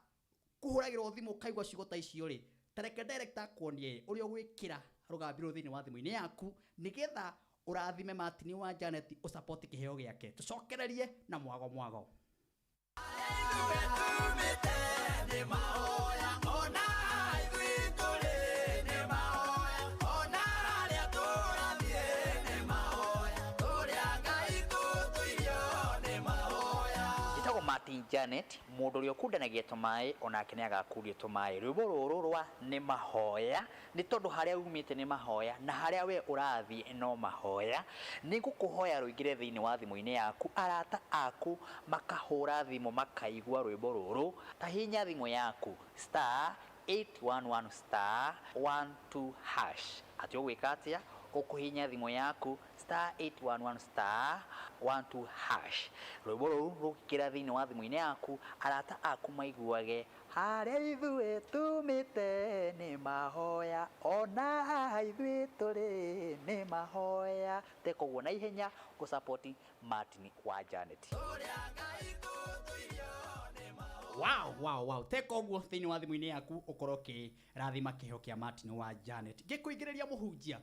kuhuragirwo thimu kaigwa cigo ta icio ri, tareke director kuonie uri gwikira rugambi ru thini wa thimu-ini yaku nigetha urathime Martin wa Janet o support kiheo giake. Tucokererie na mwago.
Martin Janet mundu uri ukundanagia tumai onake ni agakuria tumai. Rwimbo ruru rwa ni mahoya ni tondu haria umite ni mahoya na haria we urathi no mahoya. Ni ngukuhoya ruigire thiini wa thimu-ini yaku, arata aku makahura thimu makaigua rwimbo ruru. Tahinya thimu yaku *811*12#. ati ugwika atia? Ukuhinya thimu yaku *811*12#. Rwimbo ruru rukira thiini wa thimu-ini yaku, arata aku maiguage haria ithue tumite ni mahoya, ona ithue turi ni mahoya. Tekoguo na ihenya ku support Martin wa Janet.
Wow. Tekoguo thiini wa thimu-ini yaku ukoroke rathima kiheo kia Martin wa Janet. Ngikuingiriria muhunjia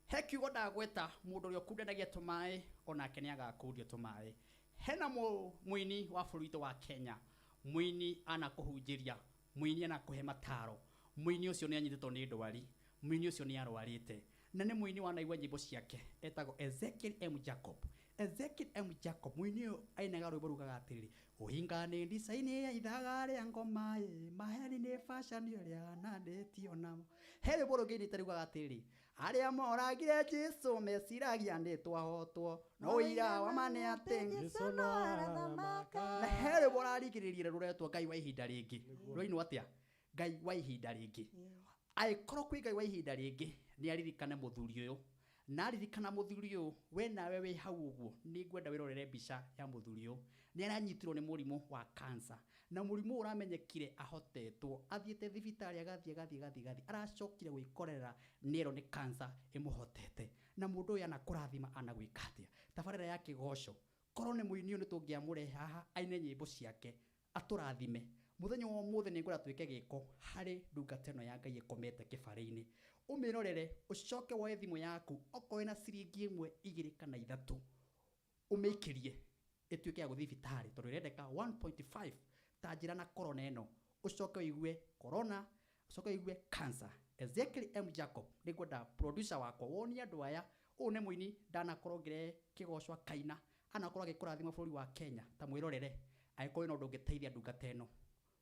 he kiugo ndagweta mundu uri ukundanagia tumai onake ni agakundia tumai. Hena muini wa bururi wa Kenya, muini anakuhunjiria, muini anakuhe mataro. Muini ucio ni anyititwo ni ndwari, muini ucio ni arwarite, na ni muini wanaigua nyimbo ciake etagwo Ezekiel M Jacob. Muini ainaga rwimbo rugaga atiriri: uhinga ni ndicaini ya ithaga ria ngoma maheni ni fashion ria nandetio namo. He rwimbo rungi ni tarugaga atiriri: aria moragire Jesu mesiragia ndi twahotwo no ira wa mane atengi sonora. Na he rwimbo rarigiririe ruretwo Ngai wa ihinda ringi. Rwino atia? Ngai wa ihinda ringi. Aikorwo kwi Ngai wa ihinda ringi ni aririkane muthuri uyu. Na aririkana muthuri uyu, we nawe wi hau uguo ni ngwenda wirorere mbica ya muthuri uyu. Ni aranyitirwo ni murimu wa cancer, na murimu uramenyekire ahotetwo, athiete thibitari agathie aracokire gwikorera nero ni cancer imuhotete. Na mundu uyu anakurathima anagwika atia? Tabarira ya kigosho korwo ni muini ni tungiamure haha aine nyimbo ciake aturathime. Muthenya wa muthe ni ngwenda twike giko hari ndungateno ya Ngai ikomete kibari-ini. Umirorere, ucoke woe thimu yaku okoe na ciringi 1 2 kana 3 umikirie ituike ya guthi thibitari tondu irendeka 1.5 ta njira na corona eno. Ucoke uigue corona, ucoke uigue cancer. Ezekiel M Jacob ni ngwenda producer wakwa wonia andu aya une muini ndanakorwo ngire kigocwa kaina anakorwo agikurathima bururi wa Kenya. Ta mwirorere aikorwo no ndungiteithia ndungateno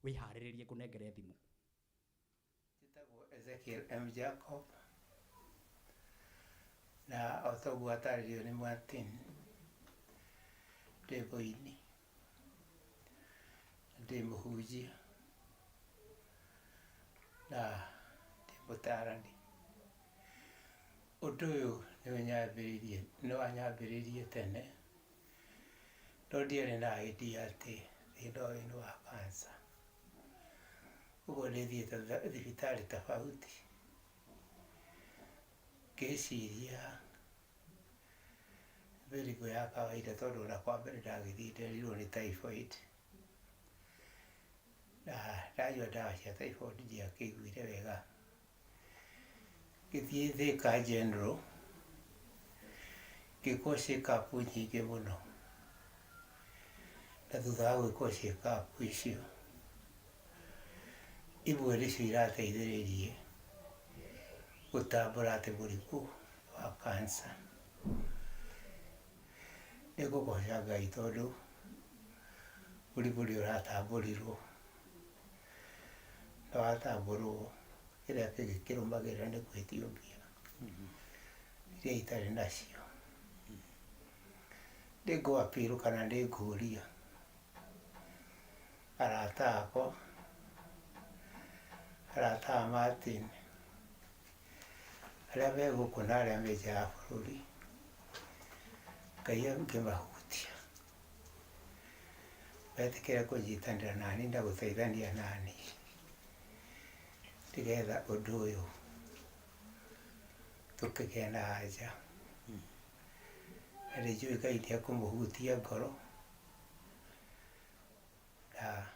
wihariririe kunengere thimu.
Ezekiel M Jacob na otogu ataririo ni Martin Devoini ndi muhunjia na ndi mutarani. Undu uyu ni wanyambiririe tene, no ndiarĩ na idea ati thĩna ũyũ nĩ wa cancer. Uguo nĩ thiĩte thibitarĩ tofauti ngĩciria mĩrimũ ya kawaida, tondũ ona kwa mbere ndagĩthiĩ nderirwo nĩ typhoid, na ndanyua ndawa cia typhoid ndiakĩiguire wega. Ngĩthiĩ Thika General ngĩkwo check-up nyingĩ mũno, na thutha wa gwĩkwo check-up icio imwe nĩcio irateithĩrĩirie gũtambũra atĩ mũrimũ wa cancer. Nĩ ngũgoca Ngai tondũ buri ũratambũrirwo na watambũrwo kĩrĩa kĩngĩ kĩrũmagĩrĩra nĩ gwĩtio mbia iria itarĩ nacio. Ndĩ ngũ-appeal kana ndĩ ngũria arata akwa, arata a Martin, arĩa me gũkũ na arĩa me nja ya bũrũri, Ngai angĩmahutia metĩkĩre kũnyitanĩra nani na gũteithania nani nĩgetha ũndũ ũyũ tũkĩgĩa na anja. Na nĩnjũĩ Ngai nĩekũmũhutia ngoro na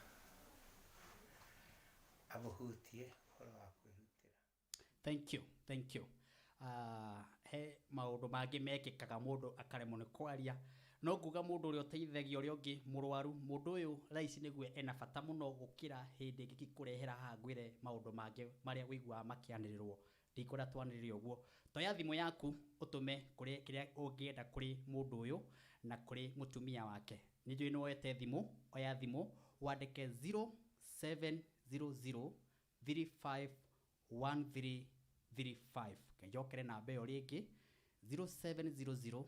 amũhutie ũhoro wa kwĩrutĩra.
Thank you. He maũndũ mangĩ mekĩkaga mũndũ akaremwo nĩ kwaria, no nguga mũndũ ũrĩa ũteithagia ũrĩa ũngĩ mũrwaru, mũndũ ũyũ raici nĩguo ena bata mũno gũkĩra hĩndĩ ĩngĩ kũrehera haha ngwĩre maũndũ mangĩ marĩa wĩiguaga makĩanĩrĩrwo. Ndikũrĩa twanĩrĩre ũguo, toya thimũ yaku ũtũme kũrĩ kĩrĩa ũngĩenda kũrĩ mũndũ ũyũ na kũrĩ mũtumia wake. Nĩ njũĩ nĩ woete thimũ, oya thimũ wandĩke 0700 351335. Njokere namba ĩyo rĩngĩ 0700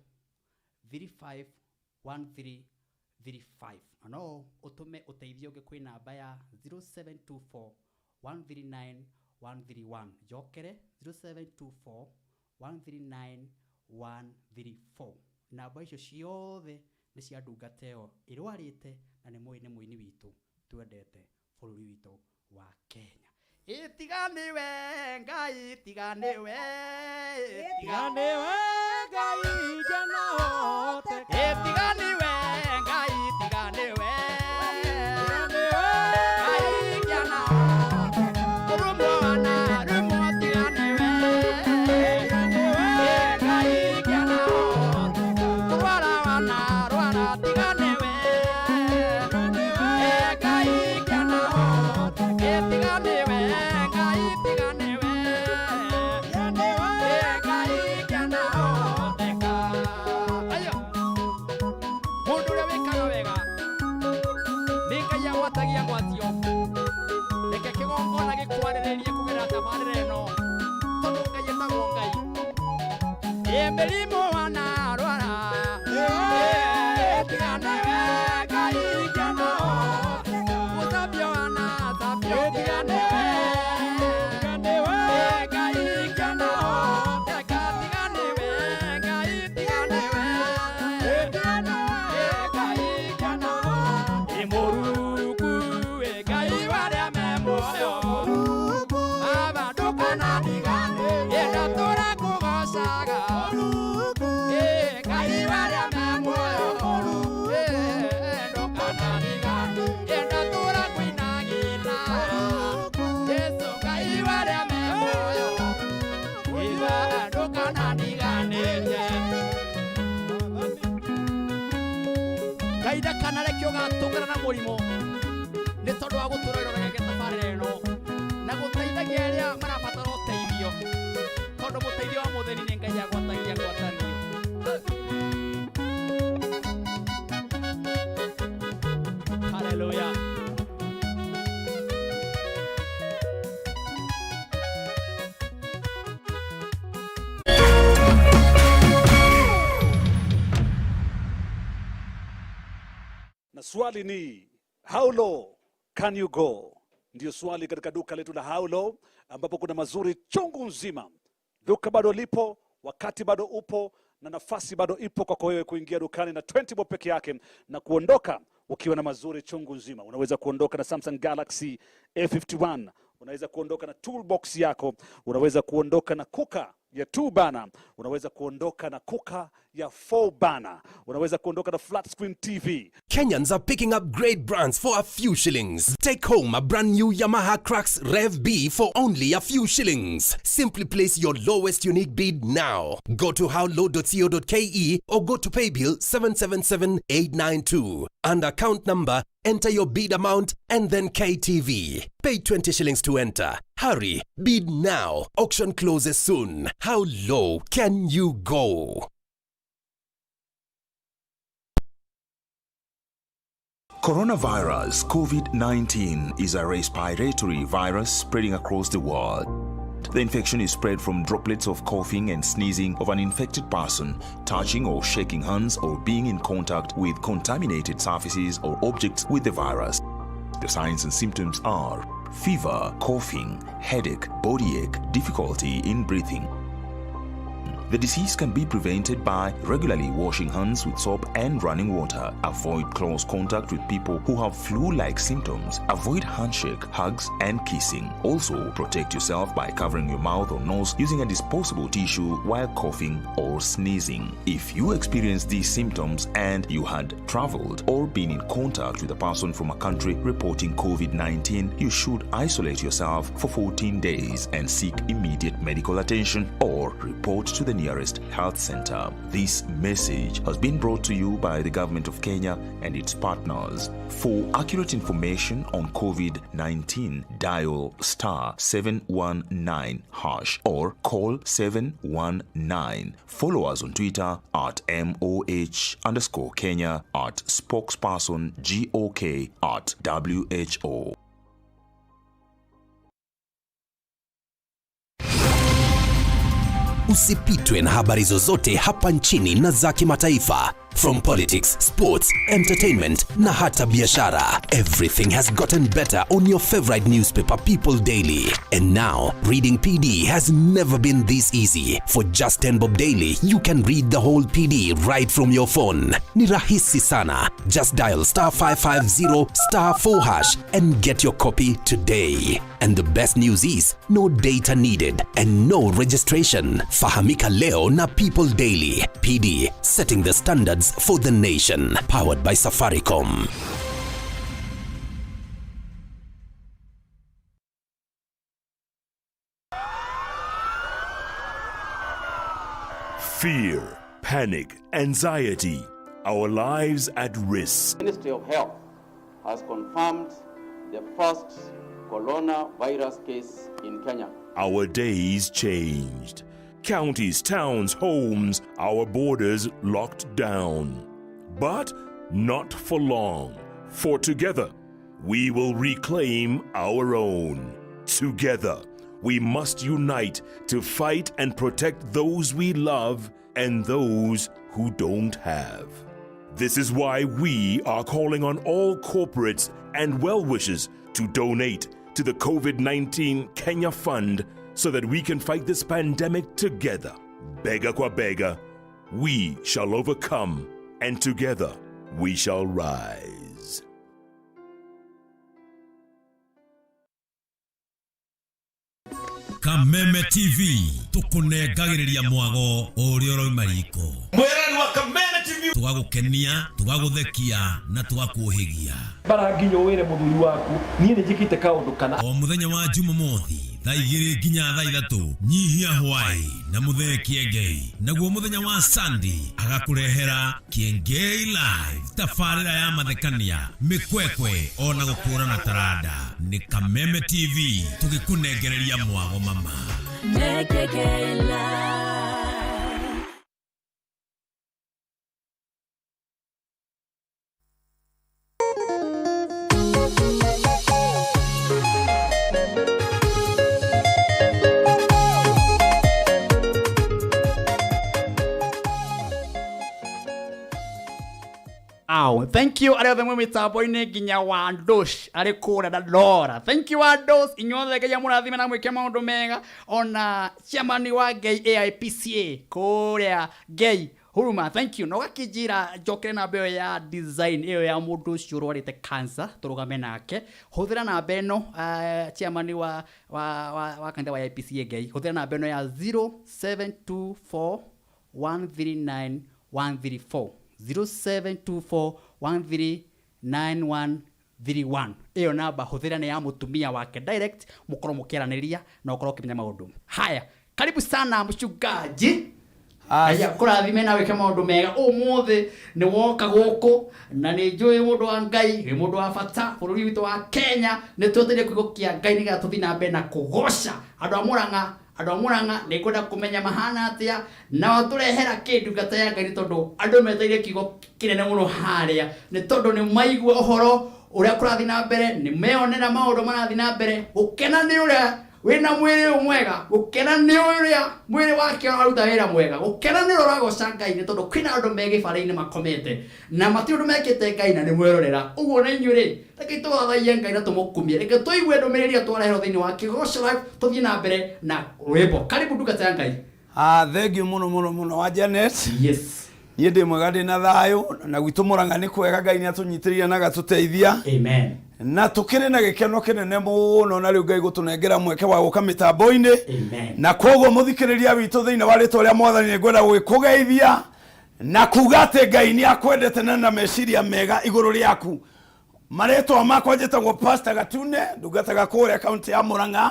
351335. No ũtũme ũteithio ũngĩ kwĩ namba ya 0724 139 131. Njokere 0724 139 134. Namba icio ciothe nĩ cia ndungata ĩyo ĩrwarĩte na nĩ mũini witũ twendete bũrũri witũ wa Kenya. Itiganiwe Ngai, itiganiwe Ngai jana hote, itiganiwe Ngai, itiganiwe Ngai jana rumwana itiganiwe Ngai jana rwara itiganiwe Ngai jana itiganiwe Melimu wana rwara itiganiwe Ngai jana usabyo wana sabyo itiganiwe Ngai jana itiganiwe Ngai itiganiwe Ngai jana imuruku Ngai wale memoyo abadukana digane yenda tora kugosaga Kaida kanare kyo gatũngana na mũrimũ nĩ tondũ wa gũtũra irorege tabarĩra ĩno na gũteithagia arĩa marabatara ũteithio, tondũ mũteithio wa mũtheri nĩ Ngai agwatagia ngwatanio. Hallelujah.
Na swali ni how low can you go? Ndio swali katika duka letu la How Low, ambapo kuna mazuri chungu nzima. Duka bado lipo, wakati bado upo, na nafasi bado ipo kwa wewe kuingia dukani na 20 bob peke yake na kuondoka ukiwa na mazuri chungu nzima. Unaweza kuondoka na Samsung Galaxy A51, unaweza kuondoka na toolbox yako, unaweza kuondoka na kuka ya 2 burner, unaweza kuondoka na kuka ya 4 burner, unaweza kuondoka na flat screen TV.
Kenyans are picking up great brands for a few shillings. Take home a brand new Yamaha Crux Rev B for only a few shillings. Simply place your lowest unique bid now. Go to howlow.co.ke or go to paybill 777892. And account number, enter your bid amount and then KTV. Pay 20 shillings to enter. Hurry, bid now. Auction closes soon. How low can you go?
Coronavirus COVID-19 is a respiratory virus spreading across the world. The infection is spread from droplets of coughing and sneezing of an infected person, touching or shaking hands or being in contact with contaminated surfaces or objects with the virus. The signs and symptoms are fever, coughing, headache, body ache, difficulty in breathing. The disease can be prevented by regularly washing hands with soap and running water. Avoid close contact with people who have flu-like symptoms. Avoid handshake, hugs, and kissing. Also, protect yourself by covering your mouth or nose using a disposable tissue while coughing or sneezing. If you experience these symptoms and you had traveled or been in contact with a person from a country reporting COVID-19, you should isolate yourself for 14 days and seek immediate medical attention or report to the nearest health center. This message has been brought to you by the government of Kenya and its partners. For accurate information on COVID-19, dial *719# or call 719. Follow us on Twitter at MOH_Kenya, at spokesperson GOK, at WHO.
Usipitwe na habari zozote hapa nchini na za kimataifa. From politics, sports, entertainment na hata biashara. Everything has gotten better on your favorite newspaper, People Daily. And now, reading PD has never been this easy. For just 10 bob daily, you can read the whole PD right from your phone. Ni rahisi sana. Just dial *550*4# and get your copy today. And the best news is, no data needed and no registration. Fahamika leo na People Daily. PD, setting the standards for the nation. Powered by Safaricom.
Fear, panic, anxiety, our lives at risk.
The Ministry of Health has confirmed the first coronavirus case in Kenya.
Our days changed. Counties, towns, homes, our borders locked down. But not for long. For together, we will reclaim our own. Together, we must unite to fight and protect those we love and those who don't have. This is why we are calling on all corporates and well-wishers to donate to the COVID-19 Kenya Fund so that we can fight this pandemic together. Bega kwa bega, we shall overcome, and together we shall rise.
Kameme TV, tukunengagiriria mwago uri oroimariko. Mwerani wa Kameme TV, tugagukenia, tugaguthekia na tugakuhigia.
Baranginyo wire muthuri waku, nie ni njikite kaundu kana.
O muthenya wa Jumamothi, thaa 2 nginya thaa 3, nyihia hwai na muthee Kiengei. Naguo muthenya wa Sunday, agakurehera Kiengei Live, tafarira ya mathekania, mikwekwe ona gukurana tarada. Ni Kameme TV, tugikunengereria mwago mama. Kiengei Live.
Thank you ariothe mwe mitambo-ini nginya wa ndosh ari kura na Dora. Thank you Andos inyothe nginya murathime na mwike maundu mega ona chairman wa Gay AIPCA kuria Gay Huruma. Thank you no gakijira njokere na mbeo ya design iyo ya mundu ucio rwarite cancer turugame nake huthira na beno chairman wa kanitha wa AIPCA Gay huthira na beno ya 0724 139 134 0724139131. Iyo namba huthira ni ya mutumia wake direct mukoro mukiranĩria na ukoro kimenya maundu haya. Karibu sana mchungaji. Aya kurathime na weke maundu mega umuthi ni woka guku na ni njui mundu wa Ngai ni mundu wa bata bururi witu wa Kenya ni tweteire kuigokia Ngai ni gatũthi na mbere na kugosha andu a Murang'a andu amuranga ni kwenda kumenya mahana atia na waturehera kindu ngata ya Ngai tondu andu meteire kigo kinene muno haria ni tondu ni maigua uhoro uria kurathi na mbere ni meonera maundu marathi na mbere gukena ni uria wina mwiri mwega gukena ni uria mwiri wake aruta wira mwega gukena ni uragoca Ngai ni tondu kwina andu megibara-ini makomete na matiu andu mekite Ngai na ni mwerorera uguo na inyuĩ ri reke twathaie Ngai na tumukumie reke tuigue ndumiriri twareherwo thiini wa Kigoco Live tuthie na mbere na rwimbo karibu ndungata ya Ngai.
Thank you muno wa Janet.
Yes.
Niĩ ndĩ mwega ndĩ na thayũ na gwitũ Mũrang'a nĩ kwega Ngai nĩ atũnyitĩrĩire na gatũteithia.
Amen.
Na tukĩrĩ na gĩkeno kĩnene mũno na rĩu Ngai gũtũnengera mweke wa gũka mĩtambo-inĩ.
Amen.
Na koguo mũthikĩrĩria witũ thĩinĩ wa rĩtwa rĩa Mwathani nĩ ngwenda gũgĩkũgeithia na kuga atĩ Ngai nĩ akwendete na meciria mega igũrũ rĩaku. Marĩtwa makwa njĩtagwo Pastor Gatune ndungataga kũrĩa kaunti ya Mũrang'a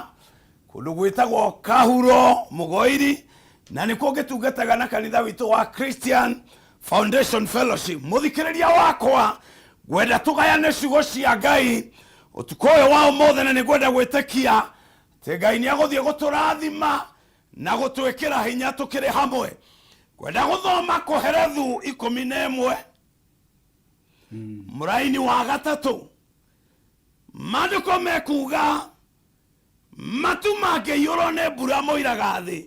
kũndũ gwĩtagwo Kahuro Mũgoiri na nĩkuo ngĩtungataga na kanitha witũ wa Christian Foundation Fellowship. Mũthikĩrĩria wakwa gwenda tũgayane ciugo cia Ngai ũtukũ ũyũ wa ũmũthĩ na nĩngwenda gwĩtĩkia atĩ Ngai nĩ agũthiĩ gũtũrathima na gũtwĩkĩra hinya tũkĩrĩ hamwe. Gwenda gũthoma Koherethu 11 mũraini wa 3 maandĩko mekuga matu mangĩiyũrwo nĩ mbura moiraga thĩ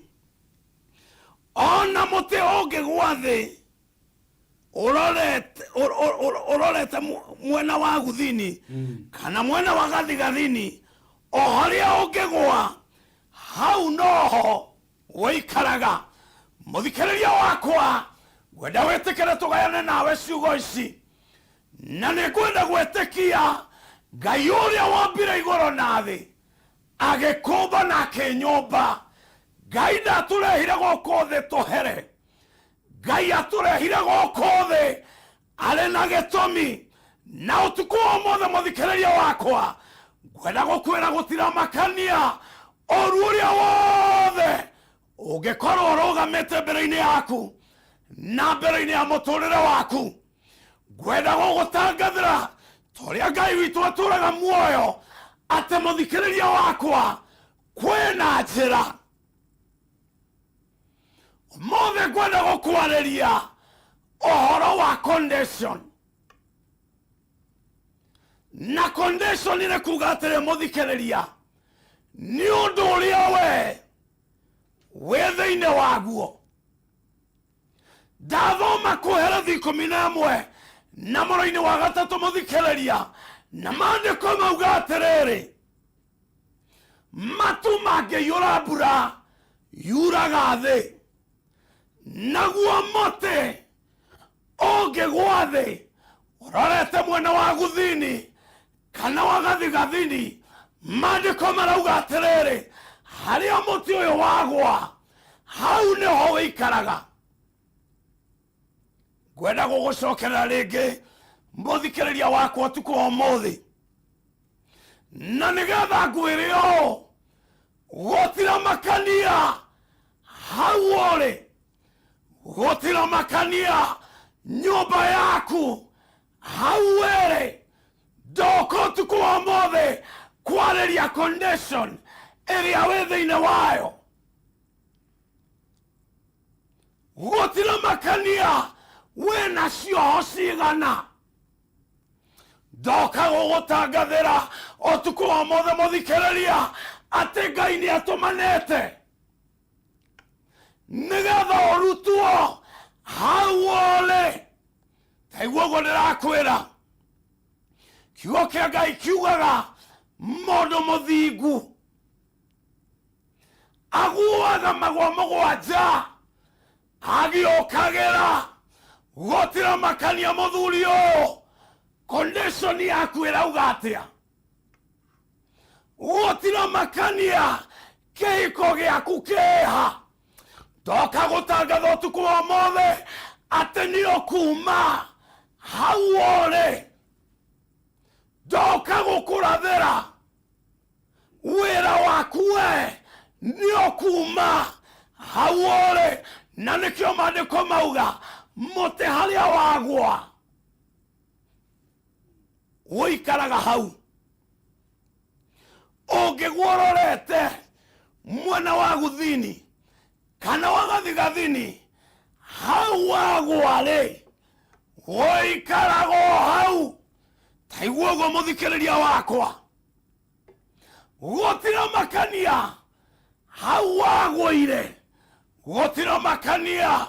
ona mũtĩ ũngĩgwa thĩ urorete mwena wa guthini kana mwena wa gathigathini o harĩa ũngĩgwa hau noho wĩikaraga. Mũthikĩrĩria wakwa ngwenda wĩtĩkĩre tũgayane nawe ciugo ici na nĩ ngwenda gwĩtĩkia Ngai ũrĩa wombire igũrũ na thĩ agĩkũmba na akĩnyũmba. Ngai ndatũrehire gũkũ thĩ tũhere, Ngai atũrehire gũkũ thĩ arĩ na gĩtũmi. Na ũtukũ ũmũthĩ mũthikĩrĩria wakwa ngwenda gũkwĩra gũtiramakania ũru ũrĩa wothe ũngĩkorwo ũrũgamĩte mbere-inĩ yaku na mbere-inĩ ya mũtũrĩre waku. Ngwenda gũgũtangathĩra torĩa Ngai witũ atũraga muoyo atĩ mũthikĩrĩria wakwa kwĩna njĩra. Ũmũthĩ ngwenda gũkwarĩria ũhoro wa condition. Na condition nĩ kuga atĩrĩ mũthikĩrĩria nĩ ũndũ ũrĩa we wĩ thĩinĩ waguo. Ndathoma Koherethu 11 na mũraini wa 3 mũthikĩrĩria na maandĩko mauga atĩrĩrĩ matu mangĩiyũra mbura yuraga thĩ naguo mũtĩ ũngĩgwa thĩ ũrorete mwena wa guthini kana wa gathigathini maandĩko marauga atĩrĩrĩ harĩa mũtĩ ũyũ wagwa hau nĩho wĩikaraga. Ngwenda gũgũcokerera rĩngĩ mũthikĩrĩria wakwa ũtukũ wa ũmũthĩ na nĩgetha ngwĩre ũũ gũtiramakania hau ũrĩ, gũtiramakania nyũmba yaku hau ĩrĩ. Ndoka ũtukũ wa ũmũthĩ kwarĩria condition ĩrĩa wĩ thĩinĩ wayo. Gũtiramakania wĩna cioho cigana. Ndoka gũgũtangathĩra ũtukũ wa ũmũthĩ mũthikĩrĩria atĩ Ngai nĩ atũmanĩte nĩgetha ũrutwo hau ũrĩ. Taiguo ũguo ndĩrakwĩra kiugo kĩa Ngai kiugaga mũndũ mũthingu aguaga magũa mũgwanja agĩũkagĩra. Gũtiramakania mũthuri ũyũ condition yaku ĩrauga atĩa. Gũtiramakania kĩhiko gĩaku kĩha. Ndoka gũtangatha ũtukũ wa ũmũthĩ atĩ nĩ ũkuma hau ũrĩ. Ndoka gũkũrathĩra wĩra waku we nĩ ũkuma hau ũrĩ. Na nĩkĩo maandĩko mauga mũtĩ harĩa wagwa wĩikaraga hau. Ũngĩgwa ũrorete mwena wa guthini kana wa gathigathini hau wagware woikarago hau taiguogo muthikiriria wakwa gutira makania hau wagwire gutira makania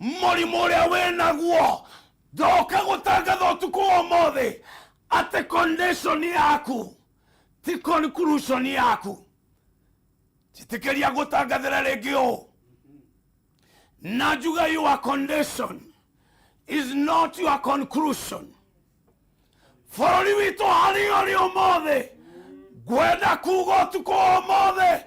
murimu uria winaguo ndoka gutangatha utuku omothe ate condition yaku ti conclusion yaku titikiria gutangathira ringi u na njuga your condition is not your conclusion. Bũrũri witũ harĩa ũrĩ ũmũthĩ ngwenda kuga ũtukũ ũmũthĩ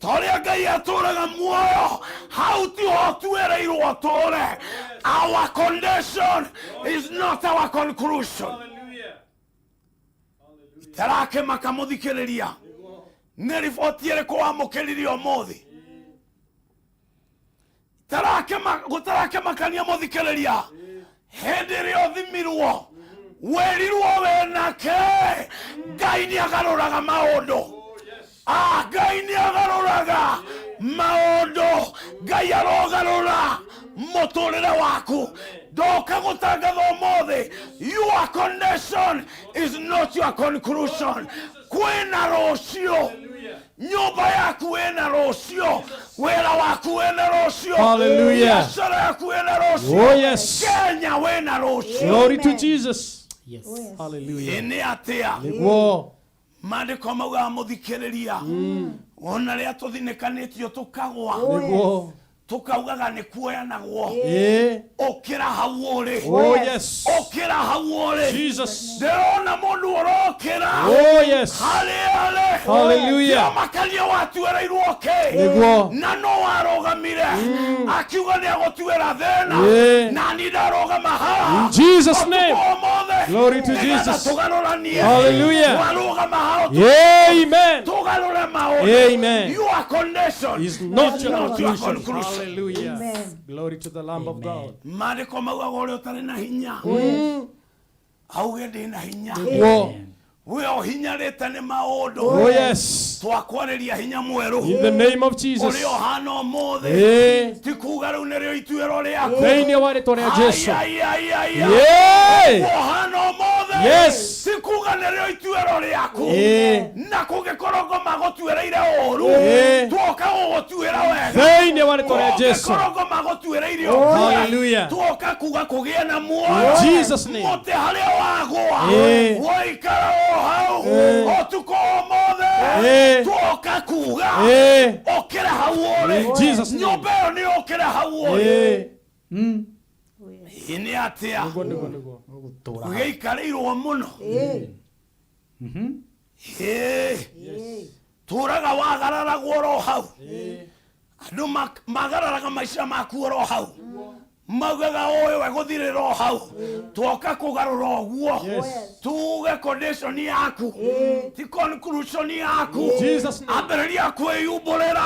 torĩa Ngai atũraga muoyo hau tiho tuĩrĩirwo tũre. Our condition is not our conclusion. Itarakĩmaka mũthikĩrĩria nĩ riboti ĩrĩkũ wamũkĩrire ũmũthĩ? Gũtarakĩmakania mũthikĩrĩria hĩndĩ ĩrĩa ũthimirwo werirwo wenake Ngai nĩagarũraga maũndũ. Ngai nĩagarũraga maũndũ. Ngai arogarũra mũtũrĩre waku. Ndoka gũtangatha ũmũthĩ your condition is not your conclusion. Kwĩna rũciũ. Nyumba yaku ĩna rũciũ. Wĩra waku wĩna rũciũ.
Hallelujah.
Biacara yaku ĩna rũciũ.
Oh yes.
Kenya wĩna rũciũ.
Glory to Jesus.
Yes.
Hallelujah.
Nĩ atĩa?
Nĩguo.
Mandĩko maugaga mũthikĩrĩria ona rĩrĩa tũthinĩkanĩtio tũkagwa
Nĩguo.
tukaugaga nĩ kuoyanagwo ũkĩra hau ũrĩ. Ũkĩra hau ũrĩ. Ndĩrona mũndũ ũrokĩra harĩa arĩ. Makania watuĩrĩirwo kĩ na no warũgamire akiuga nĩ agũtuĩra thĩna na nĩ ndarũgama haha.
In Jesus' name. Glory to Jesus. Hallelujah. Amen. Amen.
Your condition
is not your conclusion. Hallelujah. Amen. Glory to the Lamb of God.
Mariko maugaga ũrĩa ũtarĩ na hinya auge ndĩ na hinya. We ohinyarĩte nĩ maũndũ.
Oh yes.
Twakwarĩria hinya mwerũ.
In the name of Jesus.
Ũrĩa ũhana ũmũthĩ. Ti kuga rĩu nĩrĩo ituĩro rĩaku.
Thĩinĩ wa rĩĩtwa rĩa Jesu.
Ũhana ũmũthĩ.
Yes.
Ti kuga nĩrĩo ituĩro rĩaku. Na kũngĩkorwo ngoma gũtuĩrĩire ũũru tuoka gũgũtuĩra wega.
Thĩinĩ wa rĩĩtwa rĩa Jesu.
Kũngĩkorwo ngoma gũtuĩrĩire ũũru.
Hallelujah.
Tuoka kuga kũgĩa na muoyo.
Jesus name.
Mũtĩ harĩa wagũa. Woikara hau otuko omothe tuoka kuga okera hau ũrĩ. Nyũmba ĩyo nĩ okera hau ũrĩ. Nĩ atĩa gĩikarĩirwo mũno. Tũraga wagararagwo oro hau. Andũ magararaga maica maku oro hau. Maugaga ũyũ egũthirĩra o hau. Tuoka kũgarũra ũguo. Tuge condition yaku ti conclusion yaku. Ambĩrĩria kwĩyumbũrĩra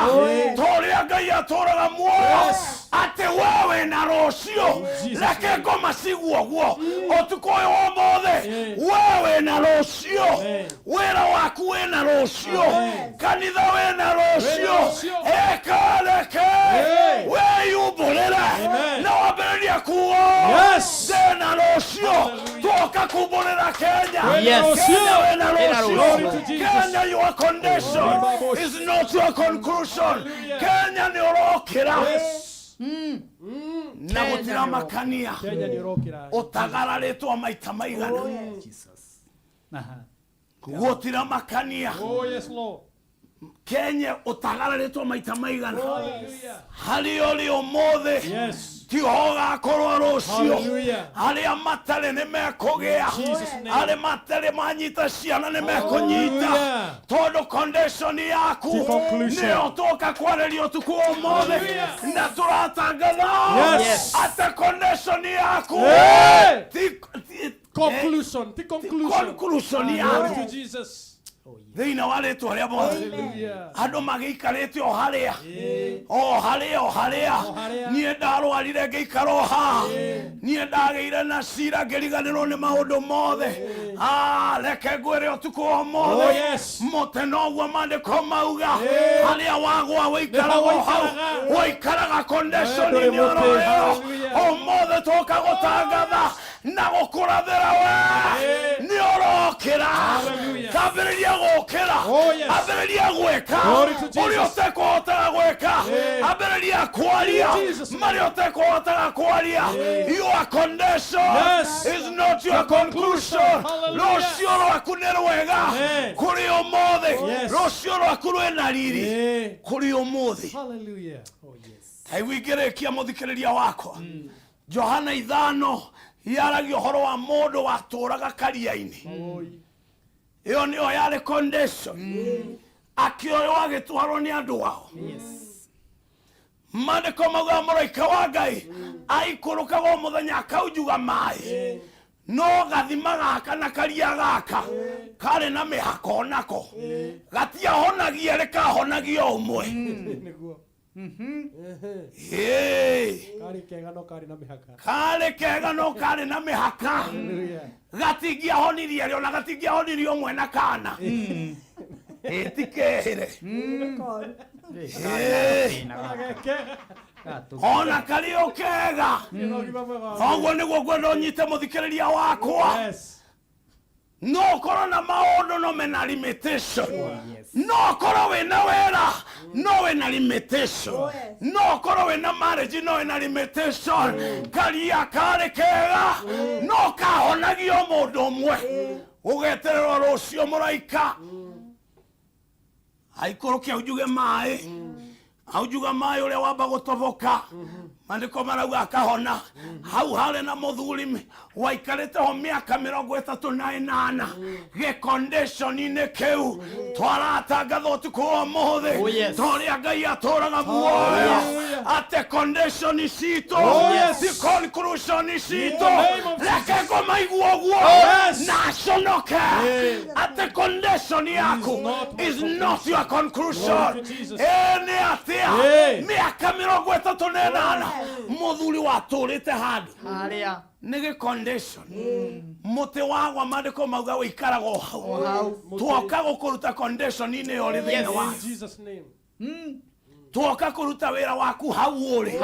torĩa Ngai atũraga muoyo atĩ we wĩna rũciũ. Reke ngoma cigwo ũguo ũtukũ ũyũ ũmũthĩ. We wĩna rũciũ. Wĩra waku wĩna rũciũ. Kanitha wĩna rũciũ. Reke wĩyumbũrĩre na wambĩrĩria kuo ndĩna rũciũ. Tuoka kumbũrĩra Kenya. Kenya wĩna rũciũ. Kenya your condition is not your conclusion. Kenya nĩ ũrokĩra na gũtira makania ũtagararĩtwo maita maigana. Gũtira makania Kenya ũtagararĩtwo maita maigana. Harĩa ũrĩ ũmũthĩ tiho ũgakorwo rũciũ. Arĩa matarĩ nĩ mekũgĩa. Arĩa matarĩ manyita ciana nĩ mekũnyita. Tondũ condition yaku nĩyo tũka kwarĩria ũtukũ ũmũthĩ na tũratangatha atĩ condition yaku
conclusion.
conclusion yaku Thina wale tu haria mothe andu magiikarite o haria o haria nie ndarwarire ngeikara o ha nie ndageire na cira ngiriganirwo ni maundu mothe reke ngwire utuku o mothe muteno guo mandiko mauga haria wagwa wikaraga o hau wikaraga condition-ini oroyo o mothe toka gutangatha na gukurathira we ni orokira kabiriria gukira abiriria gweka uria utekuhotaga gweka abiriria kwaria maria utekuhotaga kwaria your condition is not your conclusion rucio rwaku ni rwega kuri umuthi rucio rwaku rwina riri kuri umuthi taigwingirikia muthikiriria wakwa Johana 5 yaragia horo wa mundu waturaga karia-ini iyo niyo yari condition akioyo agitwarwo ni andu wao mandiko mauga mũraika wa Ngai aikũrũkaga mũthenya akaujuga maĩ no gathima gaka na karia gaka kare na mĩhaka nako gatiahonagia rĩkahonagio ũmwe
Kari kega no kari na mihaka.
Kari kega no kari na mihaka. Gatingia honirie rĩo na gatingia honirio mwena kana. Etikere. Ona kari okega. Ogwo nĩguo ngwenda ũnyite mũthikĩrĩria wakwa. No corona maono no mena limitation. No corona we na wera. No we na limitation. No corona we na marriage no we na limitation. Karia kare kega. No kahonagio mundu umwe. Ugetererwo rucio mũraika. Aikũrũkia ujuge maĩ. Aujuga maĩ ũrĩa wamba gũtoboka. Mandiko marauga akahona hau hale na muthuri waikarite ho miaka 38 ge condition ine keu twaratangatha utuku wa muthi toria Ngai atũraga muoyo ate condition cito the conclusion cito reke ngomaigua guo naconoke ate condition yaku is not your conclusion ene atia miaka 38 muthuri watũrĩte handũ haria nige condition muti wagwa mandiko mauga wikaraga o hau twoka gukuruta condition ine yori thĩinĩ wa
Jesus name
twoka kuruta wira waku hau uri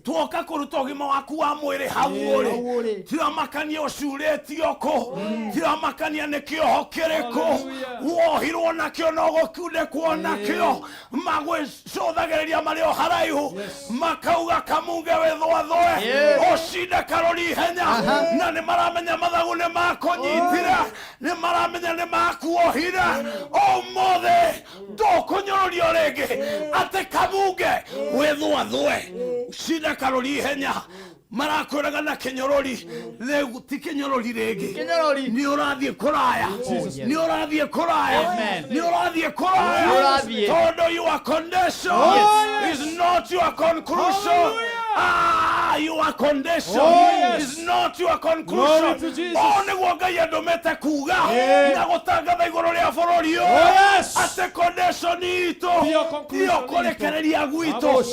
twoka kuruta ugima waku wa mwiri hau uri tira makania ucuretio ko tira makania nikio hokireko wohirwo nakio no gokunde kuona kio magwicũthagĩrĩria marĩ o haraihu makauga kamunge wĩthwathwe ũcinde karori ihenya na nĩ maramenya mathagu nĩ makũnyitire nĩ maramenya nĩ makuohire ũmũthĩ ndũkũnyũrũrio rĩngĩ atĩ kamunge wĩthwathwe ũcinde karori ihenya marakwĩraga na kĩnyorori rĩu ti kĩnyorori rĩngĩ nĩ ũrathiĩ kũraya nĩ ũrathiĩ kũraya nĩ ũrathiĩ kũraya tondũ your condition is not your conclusion your condition is not your conclusion nĩguo Ngai andũmĩte kuga na gũtangatha igũrũ rĩa bũrũri ũyũ atĩ condition itũ tiyo kũrekereria gwitũ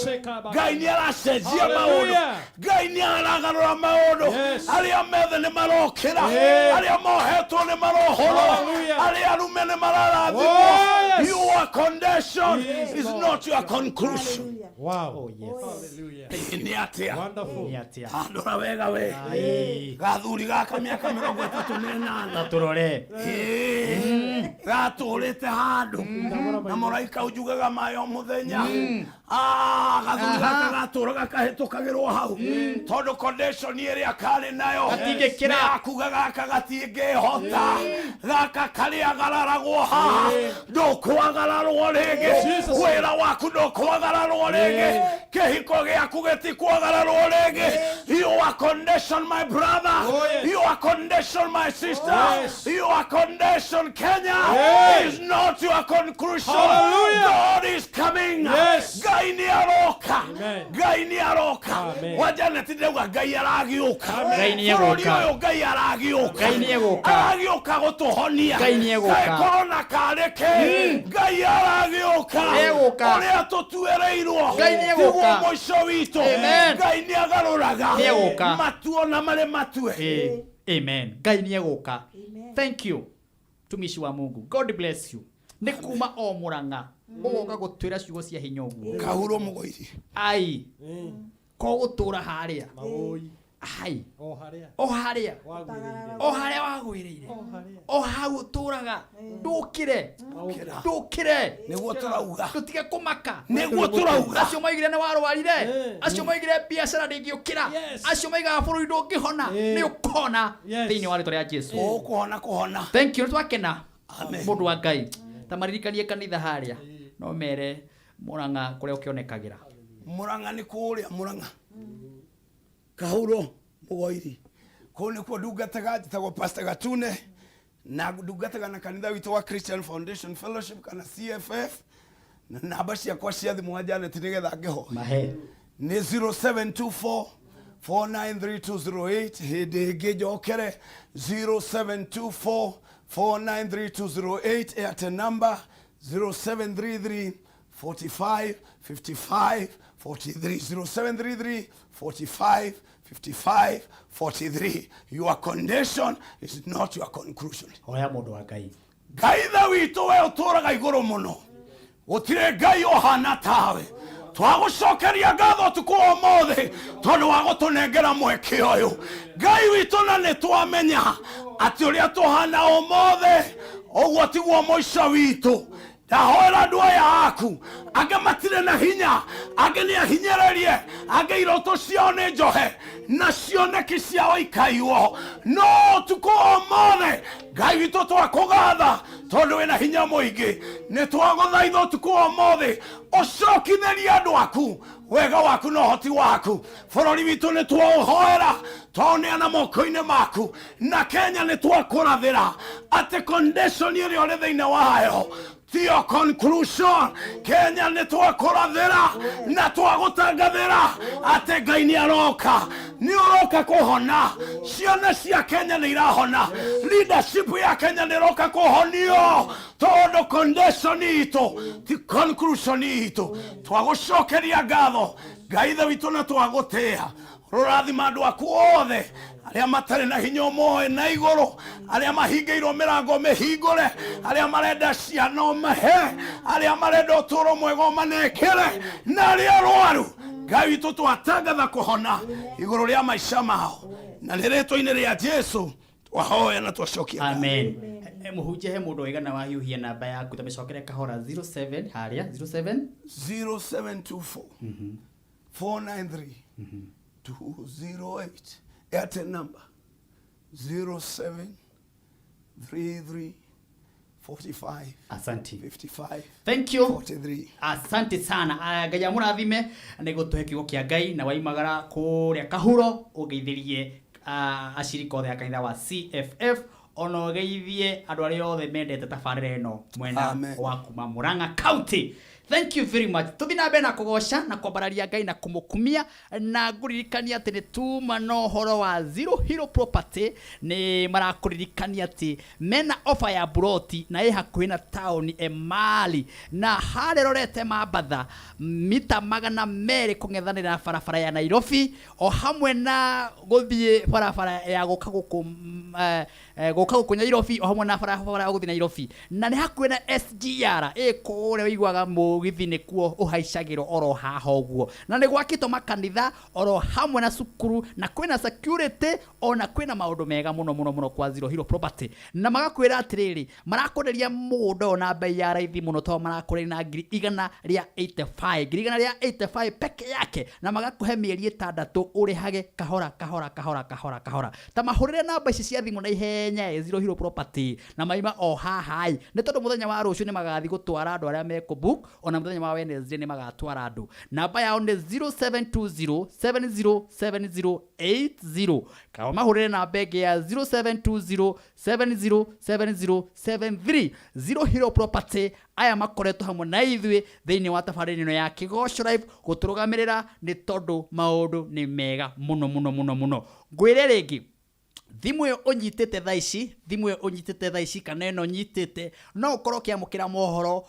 Ngai nĩ aracenjia maũndũ Ngai nĩ aragarũra maũndũ arĩa methe nĩ marokĩra arĩa mohetwo nĩ marohorwo arĩa arume nĩ mararathimwo your condition is not your conclusion.
Wow. Hallelujah.
Ni atia.
Wonderful.
Ni atia.
Andora wega we. Gathuri gaka miaka 38
na turore.
Gatũrĩte handũ na mũraika ujugaga mayo muthenya. Gathuri gaka gatũraga kahĩtũkagĩrwo hau tondũ condition ĩrĩa karĩ nayo
gatingĩkĩra
akuga gaka gatingĩhota gaka karĩa gararagwo haha ndũkwagararwo rĩngĩ wĩra waku ndũkwagararwo rĩngĩ kĩhiko gĩaku gĩtikwagararwo rĩngĩ your condition my brother your condition my sister your condition Kenya is not your conclusion. God is coming. Ngai nĩ aroka Ngai nĩ aroka wajaneti ndauga Ngai aragiũka bũrũri ũyũ Ngai aragiũka aragĩũka gũtũ kuhonia
Ngai nĩegũka.
korona kareke Ngai aragĩũka ũrĩa tũtuĩrĩirwo
Ngai nĩegũka.
tiguo mũico witũ Ngai nĩagarũraga
Nĩegũka.
matuona marĩ matue
Amen. Ngai nĩegũka. Thank you. Tumishi wa Mungu. God bless you. Nĩ kuma o Mũrang'a ũgoka gũtwĩra ciugo cia hinya ũguo.
Kahuro mũgoithi.
Ai. Ko gũtũra harĩa. Ai. O harĩa wagwĩrĩire. O hau ũtũraga. Ndũkĩre
nĩguo tũrauga
tũtige kũmaka
nĩguo tũrauga
acio moigire nĩ warwarire acio moigire biacara ndĩngĩũkĩra acio moigaga bũrũri ndũngĩhona nĩ ũkũhona thĩinĩ wa rĩtwa rĩa Jesũ
ũkũhona.
Thank you twakena mũndũ wa Ngai ta maririkanie kanitha harĩa no mere Mũrang'a kũrĩa ũkĩonekagĩra
Mũrang'a nĩ kũrĩa Mũrang'a Kahuro mũgoithi kũu nĩkuo ndungataga njĩtagwo Pastor Gatune na ndungataga na kanitha witũ wa Christian Foundation Fellowship kana CFF na namba ciakwa cia thimũ wa Janet nĩgetha ngĩho nĩ 0724 493 208 hĩndĩ ĩngĩ njokere 0724 493 Airtel number 0733 45 55 43 0733 45 55 43. Your condition is not your conclusion.
Oya mũndũ wa Ngai
Ngai witũ we ũtũraga igũrũ mũno gũtirĩ Ngai ũhana tawe twagũcokeria ngatho tukũ ũmũthĩ tondũ wa gũtũnengera mweke ũyũ Ngai witũ na nĩ twamenya atĩ ũrĩa tũhana ũmũthĩ ũguo tiguo mũico witũ ndahoera andũ aya aku angĩ matirĩ na hinya angĩ nĩ ahinyĩrĩrie angĩ iroto ciao nĩ njohe na cioneki ciao ikaiwo no tukũ ũmũthĩ Ngai witũ twakũgatha tondũ wĩna hinya mũingĩ nĩ twagũthaitha tukũ ũmũthĩ ũcokithĩrie andũ aku wega waku na ũhoti waku bũrũri witũ nĩ twaũhoera twaũneana moko-inĩ maku na Kenya nĩ twakũrathĩra atĩ condition ĩrĩa ũrĩ thĩinĩ wayo Tio conclusion Kenya nĩ twakũrathĩra na twagũtangathĩra atĩ Ngai nĩ aroka nĩ ũroka kũhona ciana cia Kenya nĩ irahona leadership ya Kenya nĩ ĩroka kũhonio tondũ condition itũ ti conclusion itũ twagũcokeria ngatho Ngai witũ na twagũtĩĩa rũrathima andũ aku othe arĩa matarĩ na hinya ũmoe na igũrũ arĩa mahingĩirwo mĩrango mĩhingũre arĩa marenda ciana mahe arĩa marenda ũtũũro mwega ũmanekere na arĩa arwaru Ngai witũ twatangatha kũhona igũrũ rĩa maica mao na rĩrĩtwa-inĩ rĩa Jesũ twahoya na twacokia
amen mũhunjia he mũndũ waigana wahiũhia namba yaku ta mĩcokere kahora 07 harĩa
0724 493 208 Airtel number 0733 45
asante
55
thank you
43
asante sana Ngai amũrathime nĩ gũtũhe kiugo kĩa Ngai na waimagara kũrĩa Kahuro ũgeithĩrie ashirika othe a kanitha wa CFF ona ũgeithie andũ arĩa othe mendete tabarĩra ĩno mwena wa kuma Mũrang'a County. Thank you very much. Tuthina bena kugosha na kwambararia Ngai na kumukumia na nguririkania ati ni tuma no horo wa Zero Hero Property ni marakuririkania ati mena offer ya broti na ĩ hakuhĩ na town Emali na harĩ rorete Mambatha mita 200 kũng'ethanĩra barabara ya Nairobi o hamwe na gũthiĩ barabara ya gũka gũkũ Nairobi o hamwe na barabara ya gũthiĩ Nairobi na nĩ hakuhĩ na SGR kũrĩa wĩiguaga mũgithi kuo ũhaicagĩrwo oro haha ũguo na nĩ gwakĩtwo makanitha oro hamwe na cukuru na kwĩna security ona kwĩna maũndũ mega mũno kwa Zero Hero Property na magakwĩra atĩrĩrĩ marakũrĩria mũgũnda ona bei ya raithi mũno to marakũrĩria na 185 peke yake na magakũhe mĩeri 6 ũrĩhage kahora ta mahũrĩre namba ici cia thimũ na ihenya Zero Hero Property na maima o haha nĩ tondũ mũthenya wa rũciũ nĩ magathi gũtwara andũ arĩa meko book ona mũthenya wa Wednesday nĩ magatwara andũ namba yao nĩ 0720707080 kana mahũrĩre namba ĩngĩ ya 0720707073 Zero Hero Property aya makoretwo hamwe na ithuĩ thĩinĩ wa tabarĩra ĩno ya Kĩgoco Live gũtũrũgamĩrĩra nĩ tondũ maũndũ nĩ mega mũno ngwĩre rĩngĩ thimu yo unyitite thaici thimu yo unyitite thaici kana ino nyitite no ukorwo kiamukira mohoro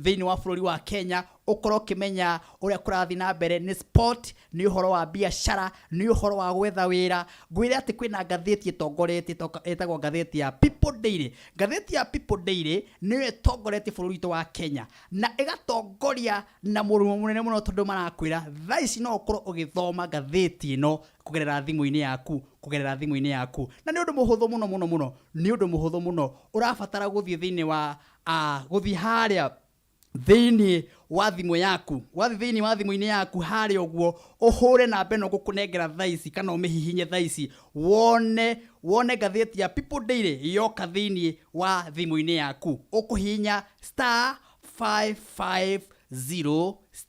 thiini wa bururi wa Kenya ukorwo kimenya uria kurathi na mbere ni sport ni uhoro wa biashara ni uhoro wa gwetha wira ngwire ati kwina ngatheti itongoretie etagwo ngatheti ya People Daily. Ngatheti ya People Daily niyo itongoretie bururi witu wa Kenya na igatongoria na murumo munene muno tondu marakwira thaici no ukorwo ugithoma ngatheti ino kugerera thimu-ini yaku na ni undu muhuthu muno ni undu muhuthu muno urabatara guthie thiini wa guthie haria thiini wa thimu yaku wathi thiini wa thimu-ini yaku haria uguo uhure na beno gukunengera thaici kana umihihinye thaici wone ngatheti ya People Daily yoka thiini wa thimu-ini yaku ukuhinya *550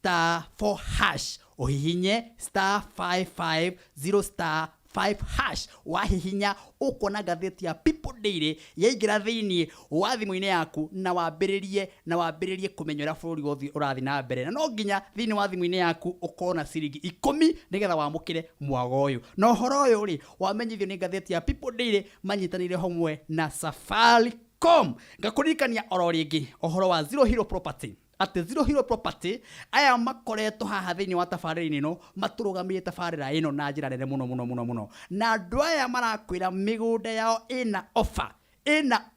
*4# uhihinye *550 *5# wahihinya ukona ngatheti ya People Daily yaingira thiini wa thimu-ini yaku na wambiririe kumenya uria bururi urathi na mbere na no nginya thiini wa thimu-ini yaku ukona ciringi 10 nigetha wamukire mwago uyu na uhoro uyu ri wamenyithio ni ngatheti ya People Daily manyitanire homwe na Safaricom. Ngakuririkania oro ringi uhoro wa Zero Hero Property ati Zero Hero Property aya makoretwo haha thiini wa tabarĩra ino maturugamire tabarĩra ino na njĩra nene muno na andũ aya marakwĩra mĩgũnda yao ina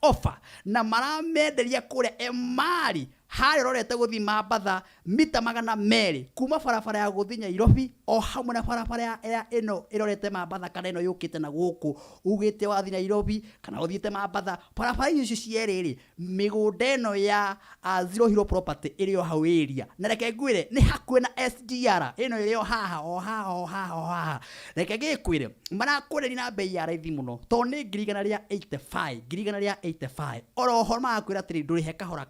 offer na maramenderia kũrĩa Emari harĩa rorete guthi Mambatha mita 200 kuma barabara ya guthi Nairobi o hamwe na barabara ya ino irorete Mambatha kana ino yukite na guku ugite wathi Nairobi kana uthiite Mambatha barabara icio cierĩ migunda ino ya Zero Hero Property irio hau area na reke ngwire ni hakuhe na SGR ino irio haha reke ngikwire marakwĩrĩria na bei ya raithi muno to ni ngirigana rĩa 85 oroho marakwĩra atĩrĩ ndũrĩhe kahora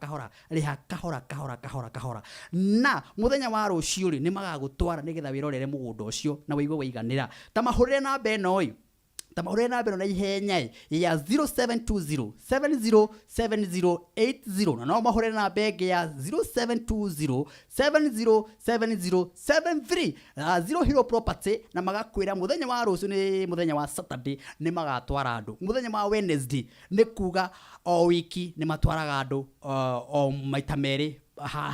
kahora na muthenya wa rucio ri ni magagutwara nigetha wirorere mugunda ucio na wigue waiganira tamahurire na beno na ihenya ya 0720 707080 na no mahurire na bege ya 0720 707073 Zero Hero Property na magakwira muthenya wa rucio ni muthenya wa Saturday ni magatwara andu muthenya wa Wednesday ni kuga o wiki ni matwaraga andu o maita meri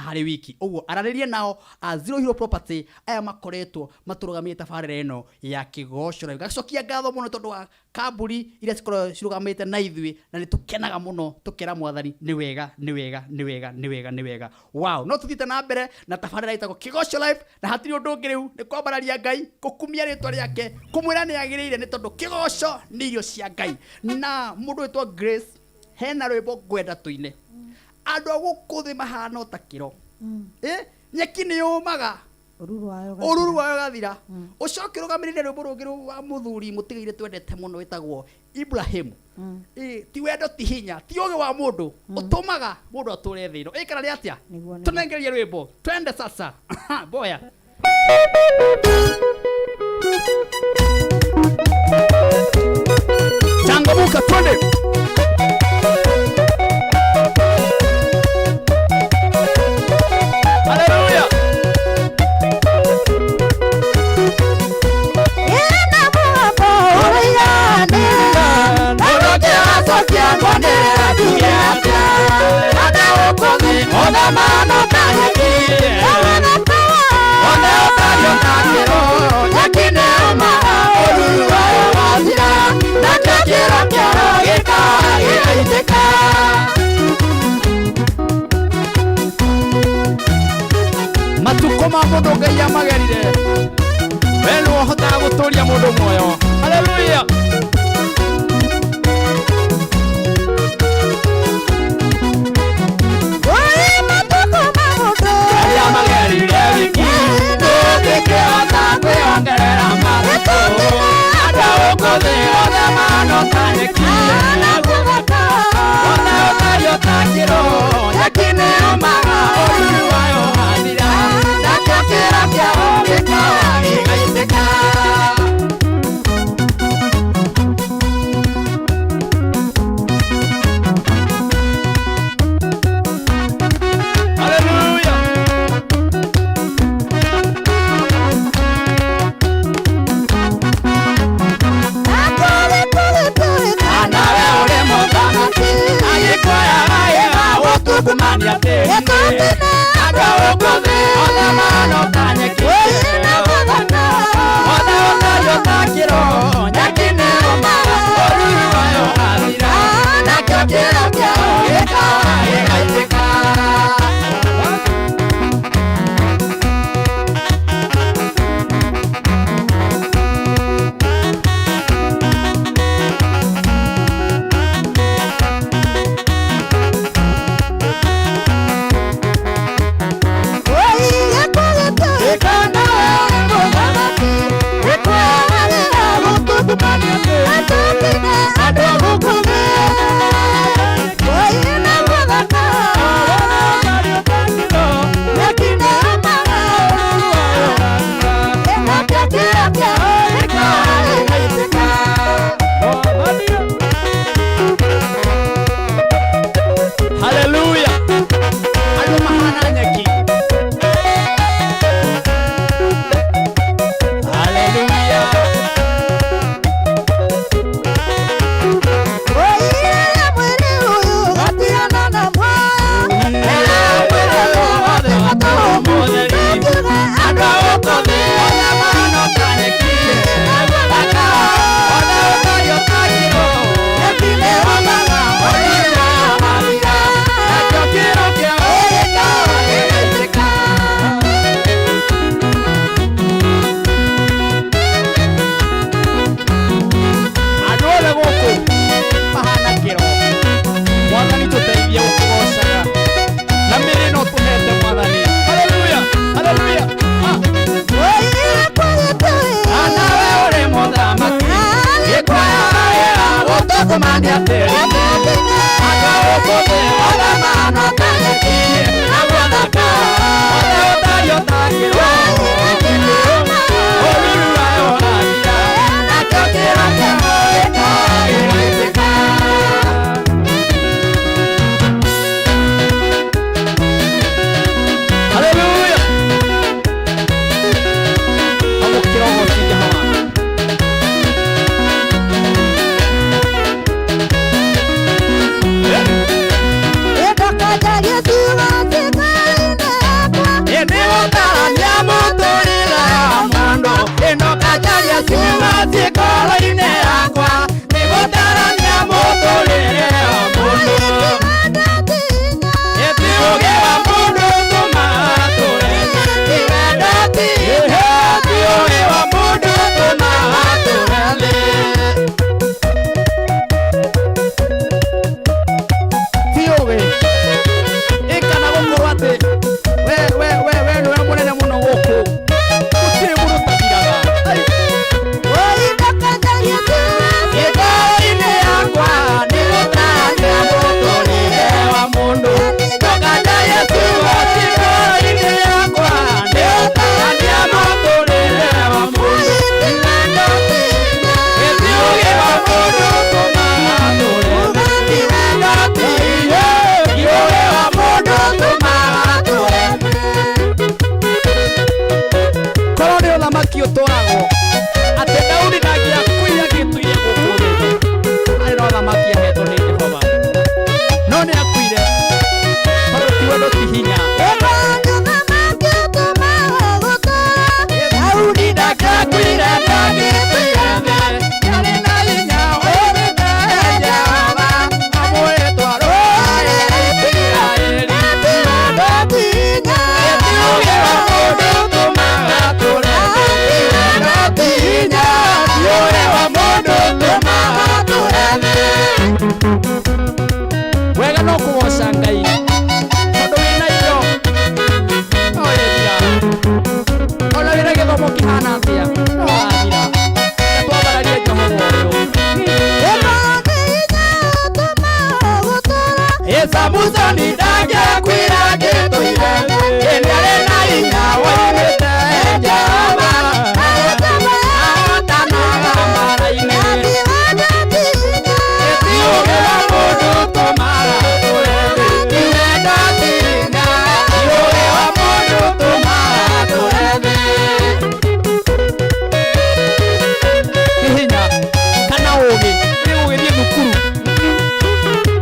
hari wiki uguo araririe nao Zero Hero Property aya makoretwo maturugamie tabarĩra ino ya kigocora gacokia ngatho muno tondu wa kamburi iria cirugamite na ithui na nitukenaga muno tukera mwathani ni wega wow no tuthite na mbere na tabarĩra itako kigoco live na hatiri undu ungi riu ni kwambararia Ngai gukumia ritwa riake kumwira ni agirire ni tondu kigoco ni irio cia Ngai na mundu witwa Grace hena rwimbo ngwenda tuine andu agukuthi mahana utakiro nyeki ni yumaga ururu wayo gathira ucoke rugamirire rwimbo rungi wa muthuri mutigaire twendete muno witagwo Ibrahim ti wendo ti hinya ti uge wa mundu utumaga mundu ature thino kana ri atia tunengerie rwimbo twende sasa boya changamuka twende matuko ma mundu Ngai amagerire we no hotaga guturia mundu muoyo haleluya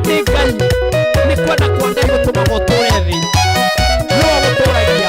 Ni kwenda kuangalia gutuma gutore thi no guturagia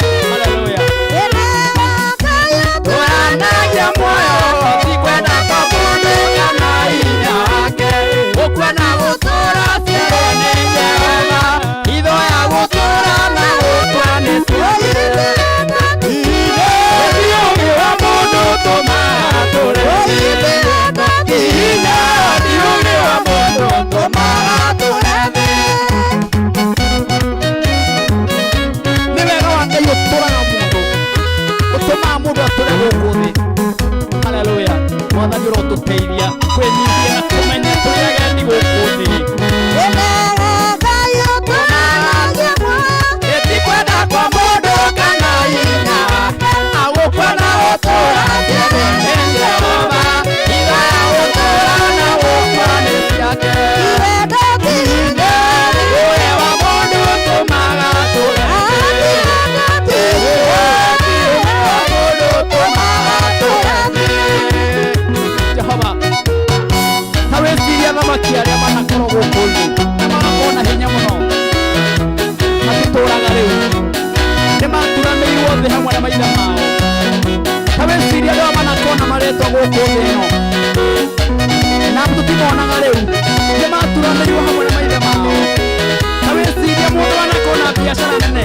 biacara nene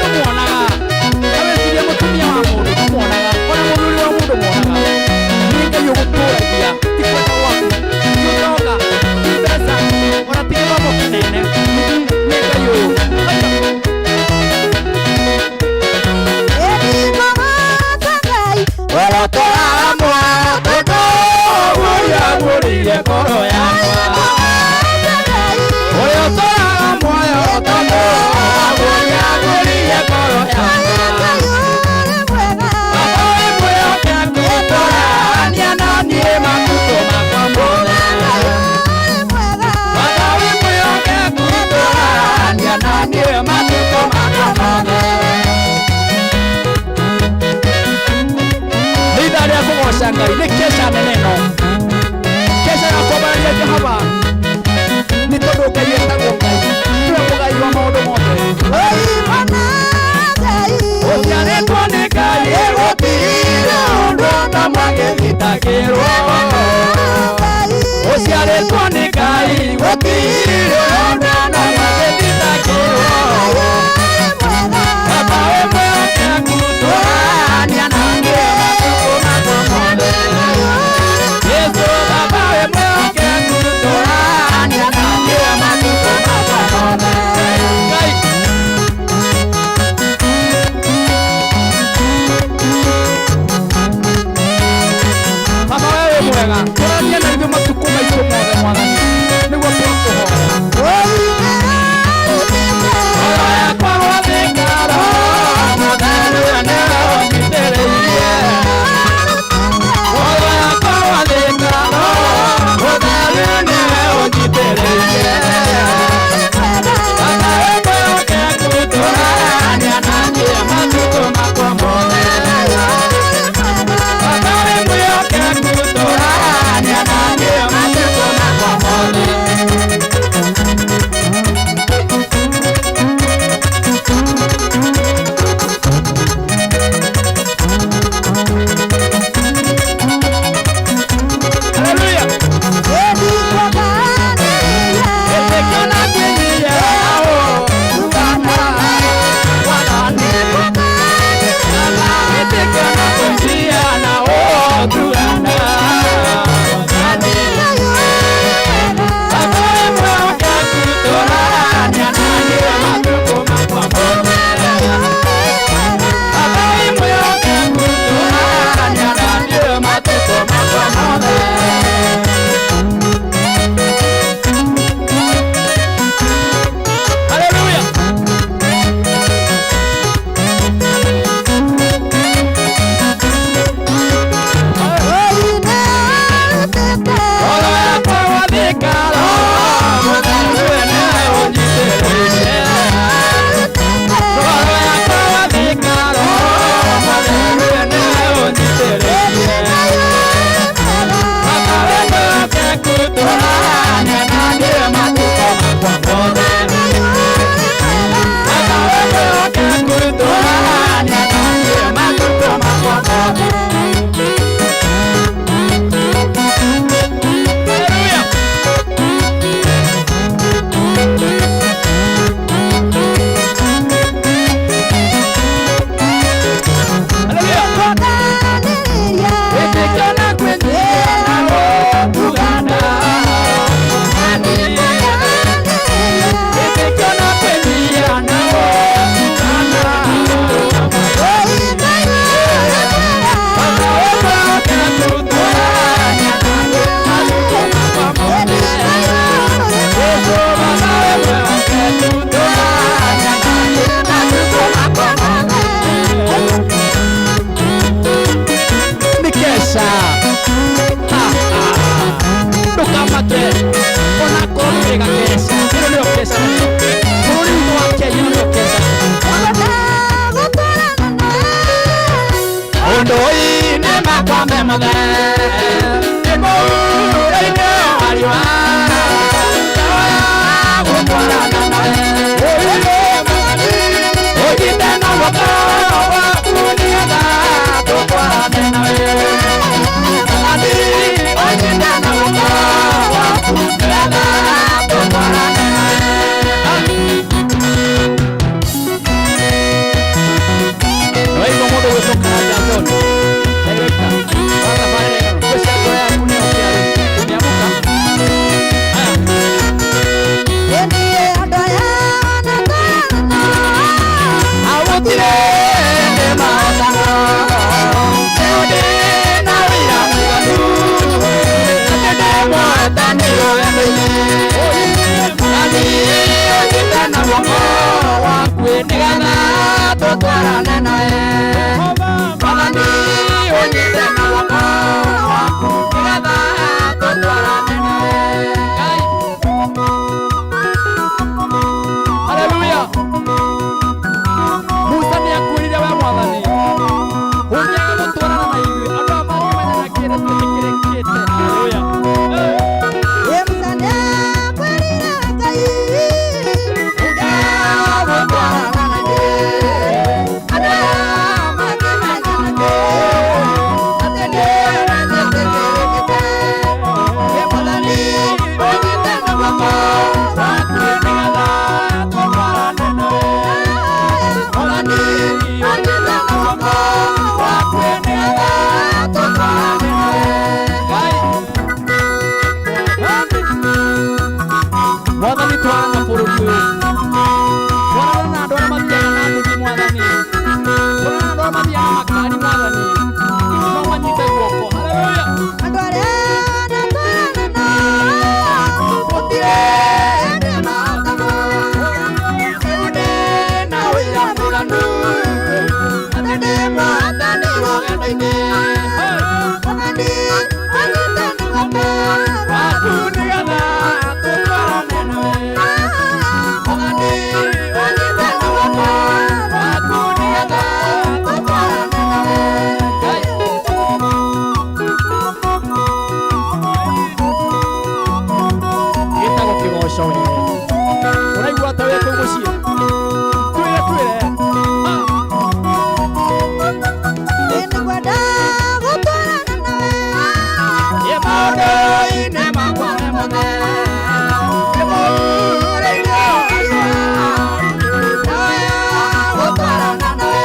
tumuonaga areciria mutumia wa mundu tumuonaga ona mundu wa mundu muonaga ninge yuguturagia tikwenda gwaku yutoka pesa ona tigamo kinene ninge yu koro yakwa oyo toraga muoyo tondo agũria koro yakwa baba wĩ mwĩhoke kũtũrania na niĩ matukũ makwa mothe baba wĩ mwĩhoke kũtũrania na niĩ matukũ makwa mothe nĩ ithaa rĩa kũgoca Ngai nĩ kesha nene no kesha ya kuombania Jehova nĩ tondũ Ngai etagwo Ngai nĩwe mũgai wa maũndũ mothe ũciarĩtwo nĩ Ngai gũtirĩ ũndũ na magĩthitagĩrwo ũciarĩtwo nĩ Ngai gũtirĩ ũndũ na magĩthitagĩrwo baba wĩ mwĩhoke kũtũrania na niĩ matukũ makwa mothe Yesu baba wĩ mwĩhoke kũtũrania na niĩ matukũ makwa mothe Ngai baba wĩ mwega tũrania na ithuĩ matukũ maitũ mothe mwathani nĩguo twakũhoya
tutwarane nawe Mwathani unyite na guoko gwaku nigetha tutwarane nawe Haleluya Musa niakwirire we Mwathani unyaga gutwarana na ithuĩ andũ a mangĩ manyanyakĩre twĩtĩkĩrĩkĩte Haleluya Mwathani twarana bũrũri ũyũ twarana na andũ arĩa mathiaga na nduthi Mwathani twarana na andũ arĩa mathiaga na makari Mwathani no manyite guoko Haleluya andũ arĩa natwarana nao gũtirĩ hĩndĩ makagwo ĩũndĩ na ũira mũiganu atĩ ndĩ Mwathani rũgendo-inĩ Mwathani anyite na guoko waku nĩgetha tutwarane nawe Mwathani anyite na guoko waku nĩgetha tutwarane nawe gĩtagwo kĩgoco we ũraigua ta wĩ kũu mũciĩ twĩre nĩngwenda gũtwarana nawe maũndũ-inĩ makwa we mothe nĩmũrĩire nawe gũtwarana nawe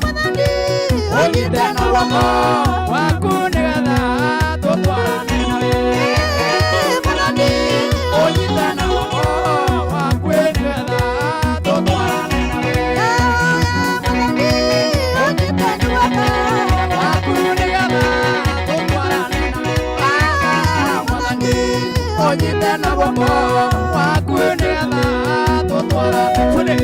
Mwathani anyite na guoko waku nĩgetha tutwarane nawe Mwathani anyite na guoko waku nĩgetha tutwarane nawe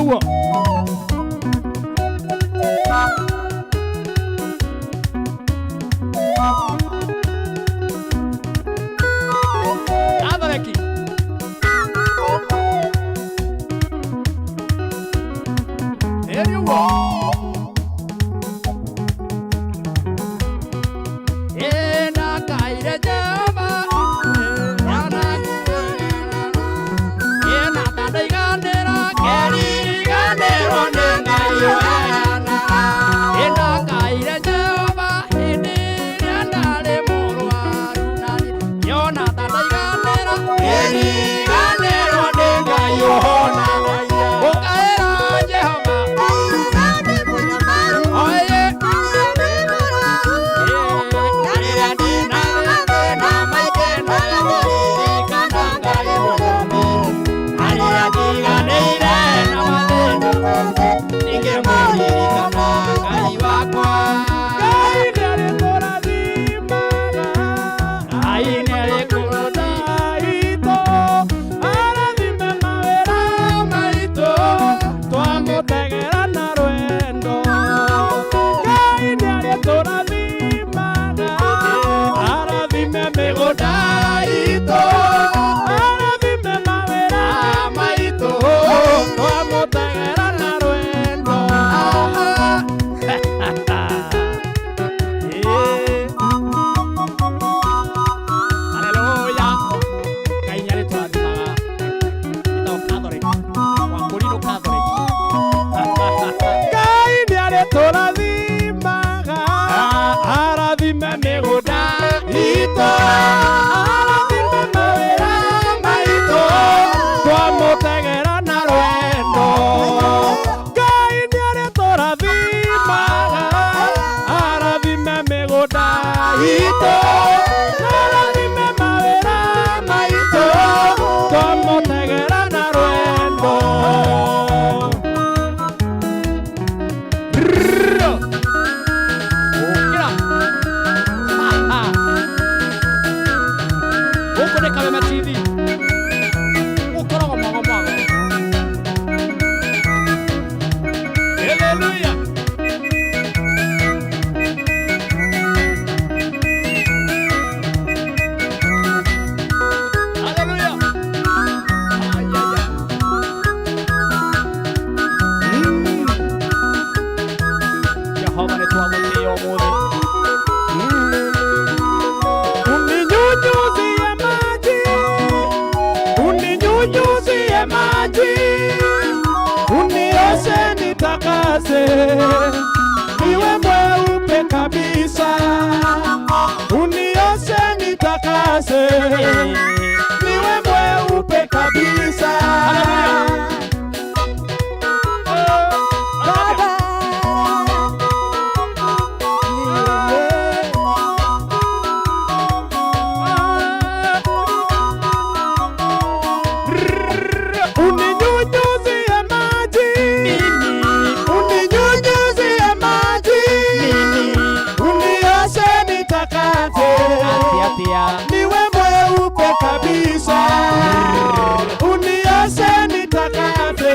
uguo Adoreki Eri uguo Ena kaire Jehova Ena tandaiganira keriganiro nengayo Ena kaire Jehova hiniria ndari murwaru nani Yona tandaiganira keriganiro nengayo Ukaera Jehova Oye Kameme TV. Ukorogo mwago mwago. Hallelujah. Hallelujah. Ay, ay, ay. Jehova ni tuamutie umuthi. Uninyunyuzie maji, unioshe nitakase, niwe mweupe kabisa. Unioshe nitakase, niwe mweupe kabisa. Niwe mweupe kabisa, unioshe nitakase,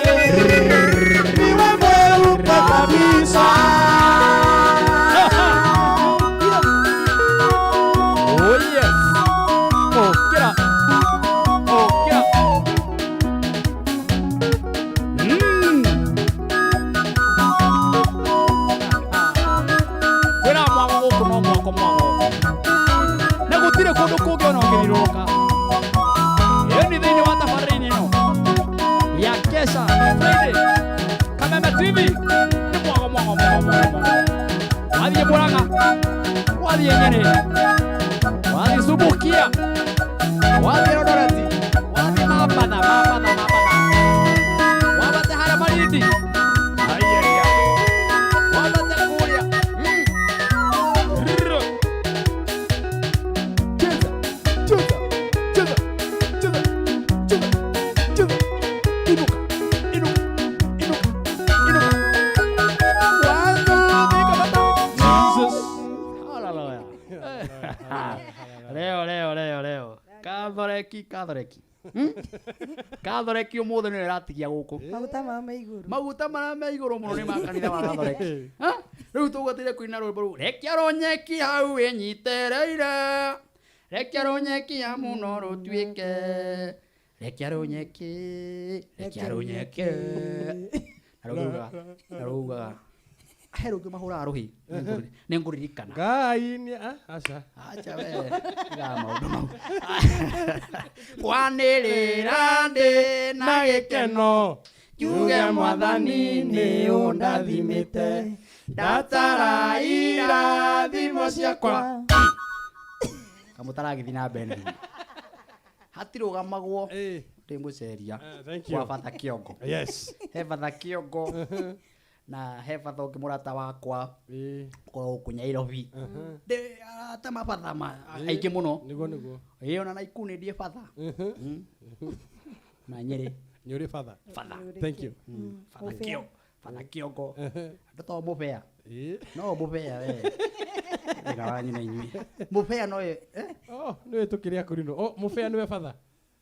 niwe mweupe kabisa. Oh yes, oh get up, oh get up. Wena mwango kuno mwango mwango. Negutire kundu kungi ona ngiriruka. Iyo ni thini wa tafarini no ya kesha Friday. Kameme TV ni mwago mwago mwago mwago. Wathie Murang'a, wathie Nyeri, wathie Subukia, wathie Rororeti, wathie Mabada. Wabate haria Malindi. Ayaya. Wabate kuria. Leo. Kadoreki. Gathoreki umuthi ni ratigia guku
Maguta ma meiguru.
Maguta mara meiguru muno ni makanitha wa Gathoreki. Riu tugotire kuina rwimbo ru rekia ronyeki hau enyitereire. Rekia ronyeki ya muno rutuike. Rekia ronyeki. Rekia ronyeki. Aruga. Hero ke mahura rohi. Nenguririkana.
Ngai ni acha.
Acha we. Ga maundu mau. Kwanirira ndi na gikeno. Juge mwathani ni undathimite. Ndatara irathimo ciakwa. Kamutaragithi na mbere. Hatirugamagwo. Ndimuceria. Kwa Fatha Kiongo.
Yes.
He Fatha Kiongo. Na he Fatha ungi murata wakwa. Korwo ku Nairobi. De ata mabatha aingĩ mũno.
Niguo.
Ona na ikuni ndie Fatha. Na Nyeri.
Nĩ ũrĩ Fatha.
Fatha.
Thank you.
Fatha Kiongo. Ndoto mubea. No mubea we. Ega wanyu na inyui. Mubea no
Oh, nĩ tũkĩrĩa kũrino. Oh, mubea nĩwe Fatha.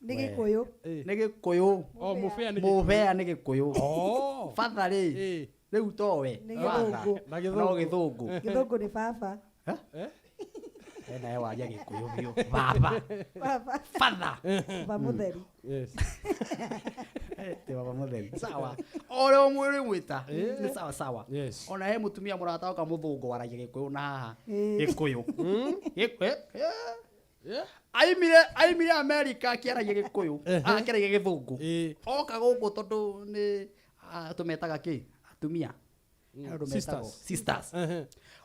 Nĩ Gĩkũyũ.
Nĩ Gĩkũyũ.
Oh, mubea nĩ
Mubea nĩ Gĩkũyũ.
Oh.
Fatha rĩ. Rĩu towe.
Nĩ Gĩthũngũ.
Na Gĩthũngũ.
No Gĩthũngũ.
Gĩthũngũ nĩ baba.
Ena ya waria Gĩkũyũ biũ. Baba.
Baba.
Fatha.
Baba mũtheri.
Yes.
Te baba mũtheri. Sawa. Ore omwiri mwita. Ni sawa sawa.
Yes.
Ona he mutumia murata oka mũthũngũ waragia Gĩkũyũ na haha. Gĩkũyũ. Aimire America akiaragia Gĩkũyũ. Akiaragia Gĩthũngũ. Oka gũkũ tondu ni tumetaga ki atumia. Sisters.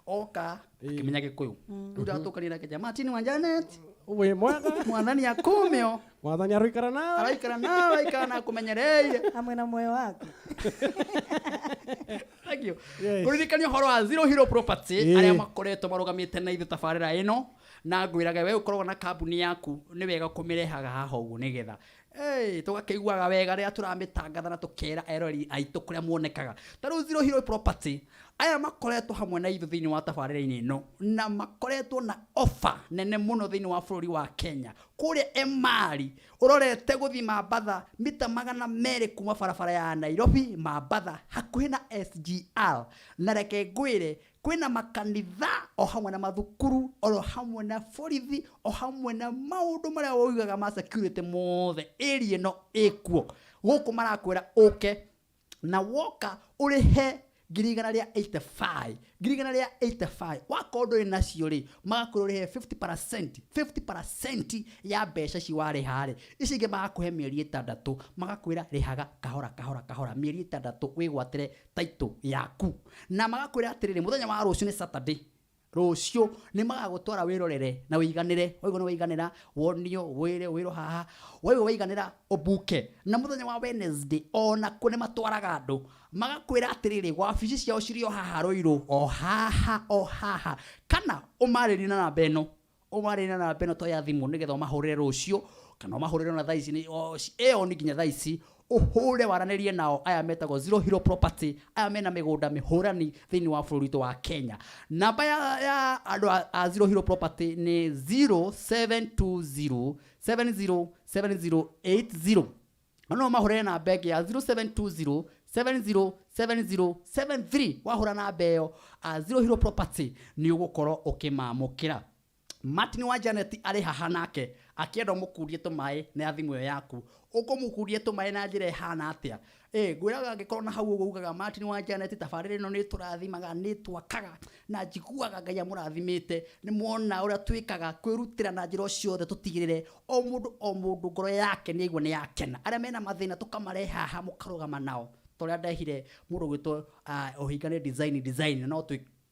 Oka akimenya Gĩkũyũ. Rĩu ndatukania nake jamaa Martin wa Janet.
We mwega.
Mwathani akumeo.
Mwathani aroikara nawe.
Araikara nawe aikana kumenyereire.
Hamwe na moyo wake.
Thank you. Kuririkania horo wa Zero Hero Property aria makoretwo marugamite na ithu tabarira ino na ngwiraga we ukorwo na kambuni yaku ni wega kumirehaga haha ugu nigetha tugakeiguaga wega ria turamitangatha na tukera erori aitu kuria muonekaga taru Zero Hero Property aya makoretwo hamwe na ithu thiini wa tabarira-ini ino na makoretwo na offer nene muno thiini wa bururi wa Kenya kuria Emari urorete guthi Mambatha mita 200 kuma barabara ya Nairobi Mambatha hakuhi na SGR na reke ngwire kwina makanitha o hamwe na mathukuru o hamwe na borithi o hamwe na maundu maria woigaga ma security mothe area no ekuo guku marakwira uke na woka urihe girigana ria 85 wakondo inacio ri magakururihe 50% ya mbeca ciware hare icinge magakuhe mieri 6 magakwira rihaga kahora mieri 6 wigwatire title yaku na magakwira atiriri muthenya wa rucio ni Saturday rucio ni magagutwara wirorere na wiganire oigo ni wiganira wonio wiro haha oigo wiganira obuke na muthenya wa Wednesday ona kune matwaraga andu magakwira atiriri gwa wabici ciao cirio haha roiro o haha kana umaririna na beno to ya thimu nigetha mahurire rucio kana mahurire na thaici ni eo ni ginya thaici uhure waranirie nao aya metagwo Zero Hero Property aya mena migunda mihurani thiini wa bururi wa Kenya namba ya andu a Zero Hero Property ni 0720 707080 no mahurire na beg ya 0720 707073 wahura na beo a Zero Hero Property ni ugukorwo ukimamukira Martin wa Janet ari haha nake akienda mukurie tumae na thimu yaku ukumukurie tumae na njire hana atia ngwiraga ngikorwo na hau ugugaga Martin wa Janet tabarire no ni turathimaga ni twakaga na njiguaga Ngai amurathimite ni muona uria twikaga kwirutira na njiro ciothe tutigirire o mundu ngoro yake ni igwe ni yakena aria mena mathina tukamareha haha mukarugama nao toria ndehire mundu gwitwo ohingane design no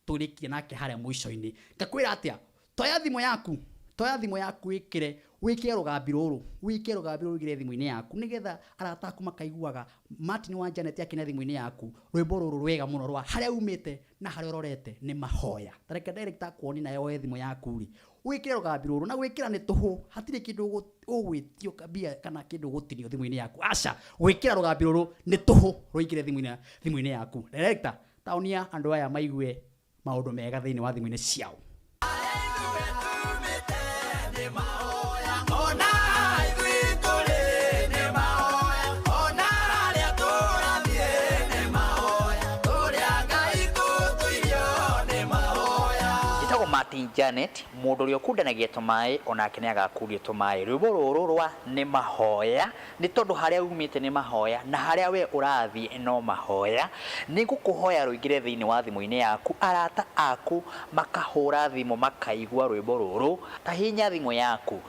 turikie nake haria mwisho-ini ngakwira atia toya thimu yaku wikire rugambi ruru igire thimu-ini yaku nigetha arata aku makaiguaga Martin wa Janet akina thimu-ini yaku rwimbo ruru rwega muno rwa haria umite na haria urorete ni mahoya tareke director kuoni na yo thimu yaku ri wikire rugambi ruru na gwikira ni tuhu hatire kindu ugwitio kabia kana kindu gutinio thimu-ini yaku aca gwikira rugambi ruru ni tuhu ruigire thimu-ini yaku director taunia andu aya maigue maundu mega thiini wa thimu-ini ciao
Martin Janet mundu uri okundanagia tumae onake niagakurio tumae rwimbo ruru rwa ni mahoya ni tondu haria umite ni mahoya na haria we urathi no mahoya ni ngukuhoya ruingire thiini wa thimu-ini yaku arata aku makahura thimu makaigua rwimbo ruru ta hinya thimu yaku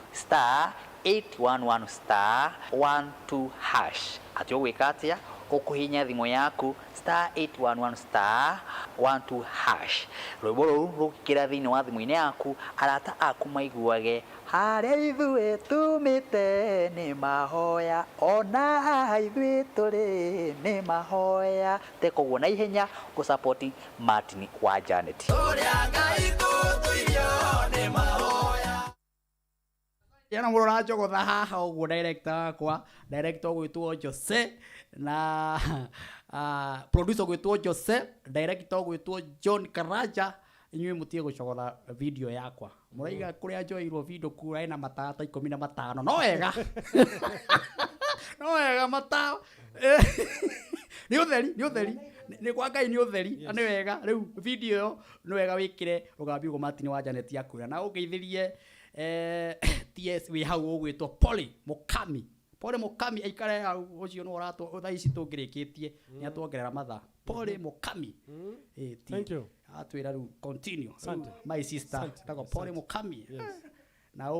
*811 *12# ati ogwika atia ukuhinya thimu yaku *811 *12# rwimbo ruru rukira thiini wa thimu-ini yaku arata aku maiguage haria ithue tumite ni mahoya ona ithue turi ni mahoya tekoguo na ihenya ku support Martin wa Janet
yana murora njogotha haha uguo director gwitwo Jose na producer gwitwo Jose director gwitwo John Karaja inywe mutie gucogotha video yakwa muraiga kuria njoirwo video kura ina matata 15 no wega no wega mata ni utheri ni kwa Ngai ni utheri ni wega riu video yo ni wega wikire ugambi ugo Martin wa Janet yakura na ugeithirie TS we hau ugwitwo Poli Mukami aikare hau ucio no rato thaa ici tungirikitie ni atwongerera matha Poli Mukami
thank you
atwira ru continue my sister tako Poli Mukami na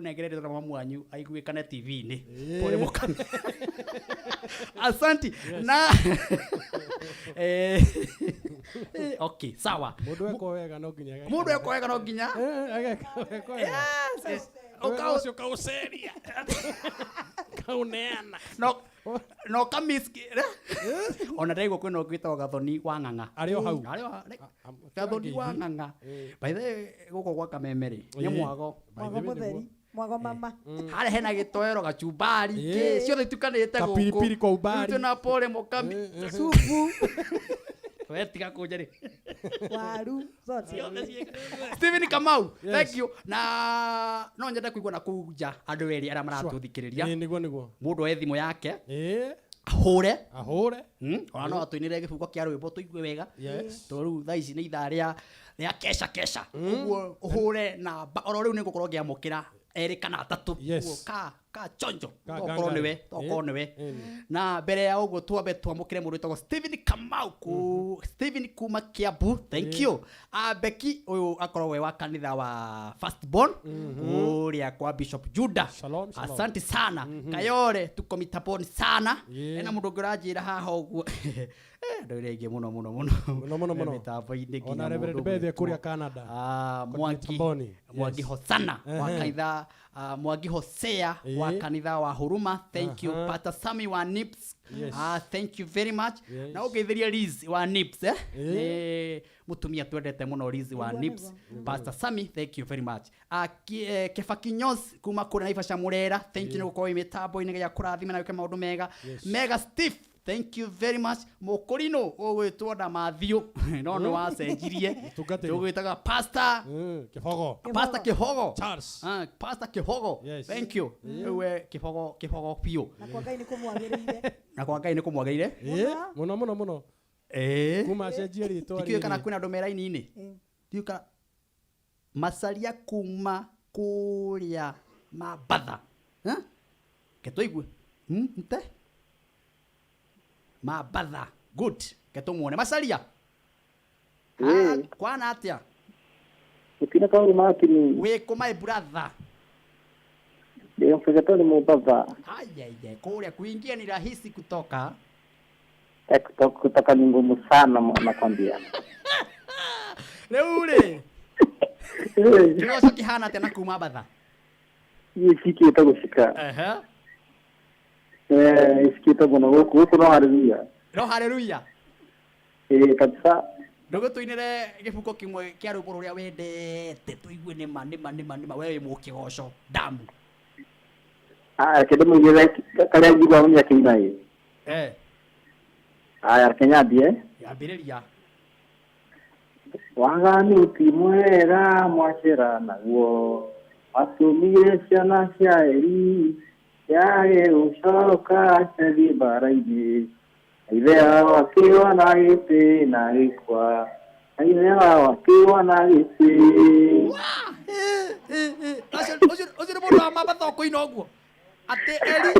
negerere ndo mamu wanyu aiguikane TV ni Poli Mukami asanti na okay sawa
mundu eko wega no nginya
ukausio kauseria kauneana no kamiski ona ndaigo kwino gwitwa gathoni wa nganga
ario hau
gathoni wa nganga by the guko gwa Kameme ri ni mwago
mutheri mwago mama
hare hena gitoero gachumbari ciothe tukanite guko
kapiripiri kwa ubari
tuna Poli Mukami supu wetiga kunjari
waru zote
Steven Kamau thank you na no nyenda kuigua na kuja andu eri ara maratuthikiriria
niguo
mundu e thimu yake ahure ona no atuinire gibuko kia rwimbo tuigue wega toru thaa ici ni ithaa ria kesha uguo uhure na oro riu ningukorwo ngiamukira eri kana atatu ka chonjo toko niwe na mbere ya uguo twambe twamukire mundu witagwo Steven Kamau Steven kuma Kiambu thank you Beki uyu akorwo we wa kanitha wa Firstborn uria kwa Bishop Judah asante sana Kayore tuko mitaboni sana ena mundu ngirajira haha uguo ndoirege muno mitaboini
ona Reverend Bethe kuria Canada
Mwangi Hosana wa kanitha Mwangi Hosea wa kanitha wa Huruma thank you Pastor Sami wa Nips thank you very much na ugeithiria Liz wa Nips mutumia twendete muno Liz wa Nips Pastor Sami thank you very much Kefakinyos kuma kura Naivasha Murera thank you nigukorwo imitambo-ini ya kurathima na gwika maundu mega Mega Steve thank you very much Mokorino ogwitwo Damathiu no wacenjirie tugwitaga Pastor Kihogo
Charles
Pastor Kihogo thank you ewe Kihogo pio
na kwa Ngai
ni kumwageire
muno kuma cenjie ritwa
ri kana kwina ndumera-ini tiuka masaria kuma kuria mabatha ketwigue nte mabatha good ketumuone masaria kwana atia
ukina kauri makini
we kuma brother
ndio mfegato ni mbaba
ayeye kuria kuingia ni rahisi kutoka
kutoka ni ngumu sana nakwambia
leule Kioso kihana tena kuma batha
yifiki itagushika isikita bona huko no haleluya kabisa
ndogo tuinire gibuko kimwe kia rwimbo ruria wendete tuigue ni ma wewe mukigoco damu
kede mwingine kale jigwa mnya kinai Kenya bie
yambiriria
wagani timwera mwachera naguo atumire ciana cia eri yae ucoka cethi mbara-inĩ ithe wao akiwa na gĩtĩ na gĩkwa Ainera wakiwa na gisi.
Ocio nĩ mũndũ wa mathoko-inĩ ũguo. Atĩ Eli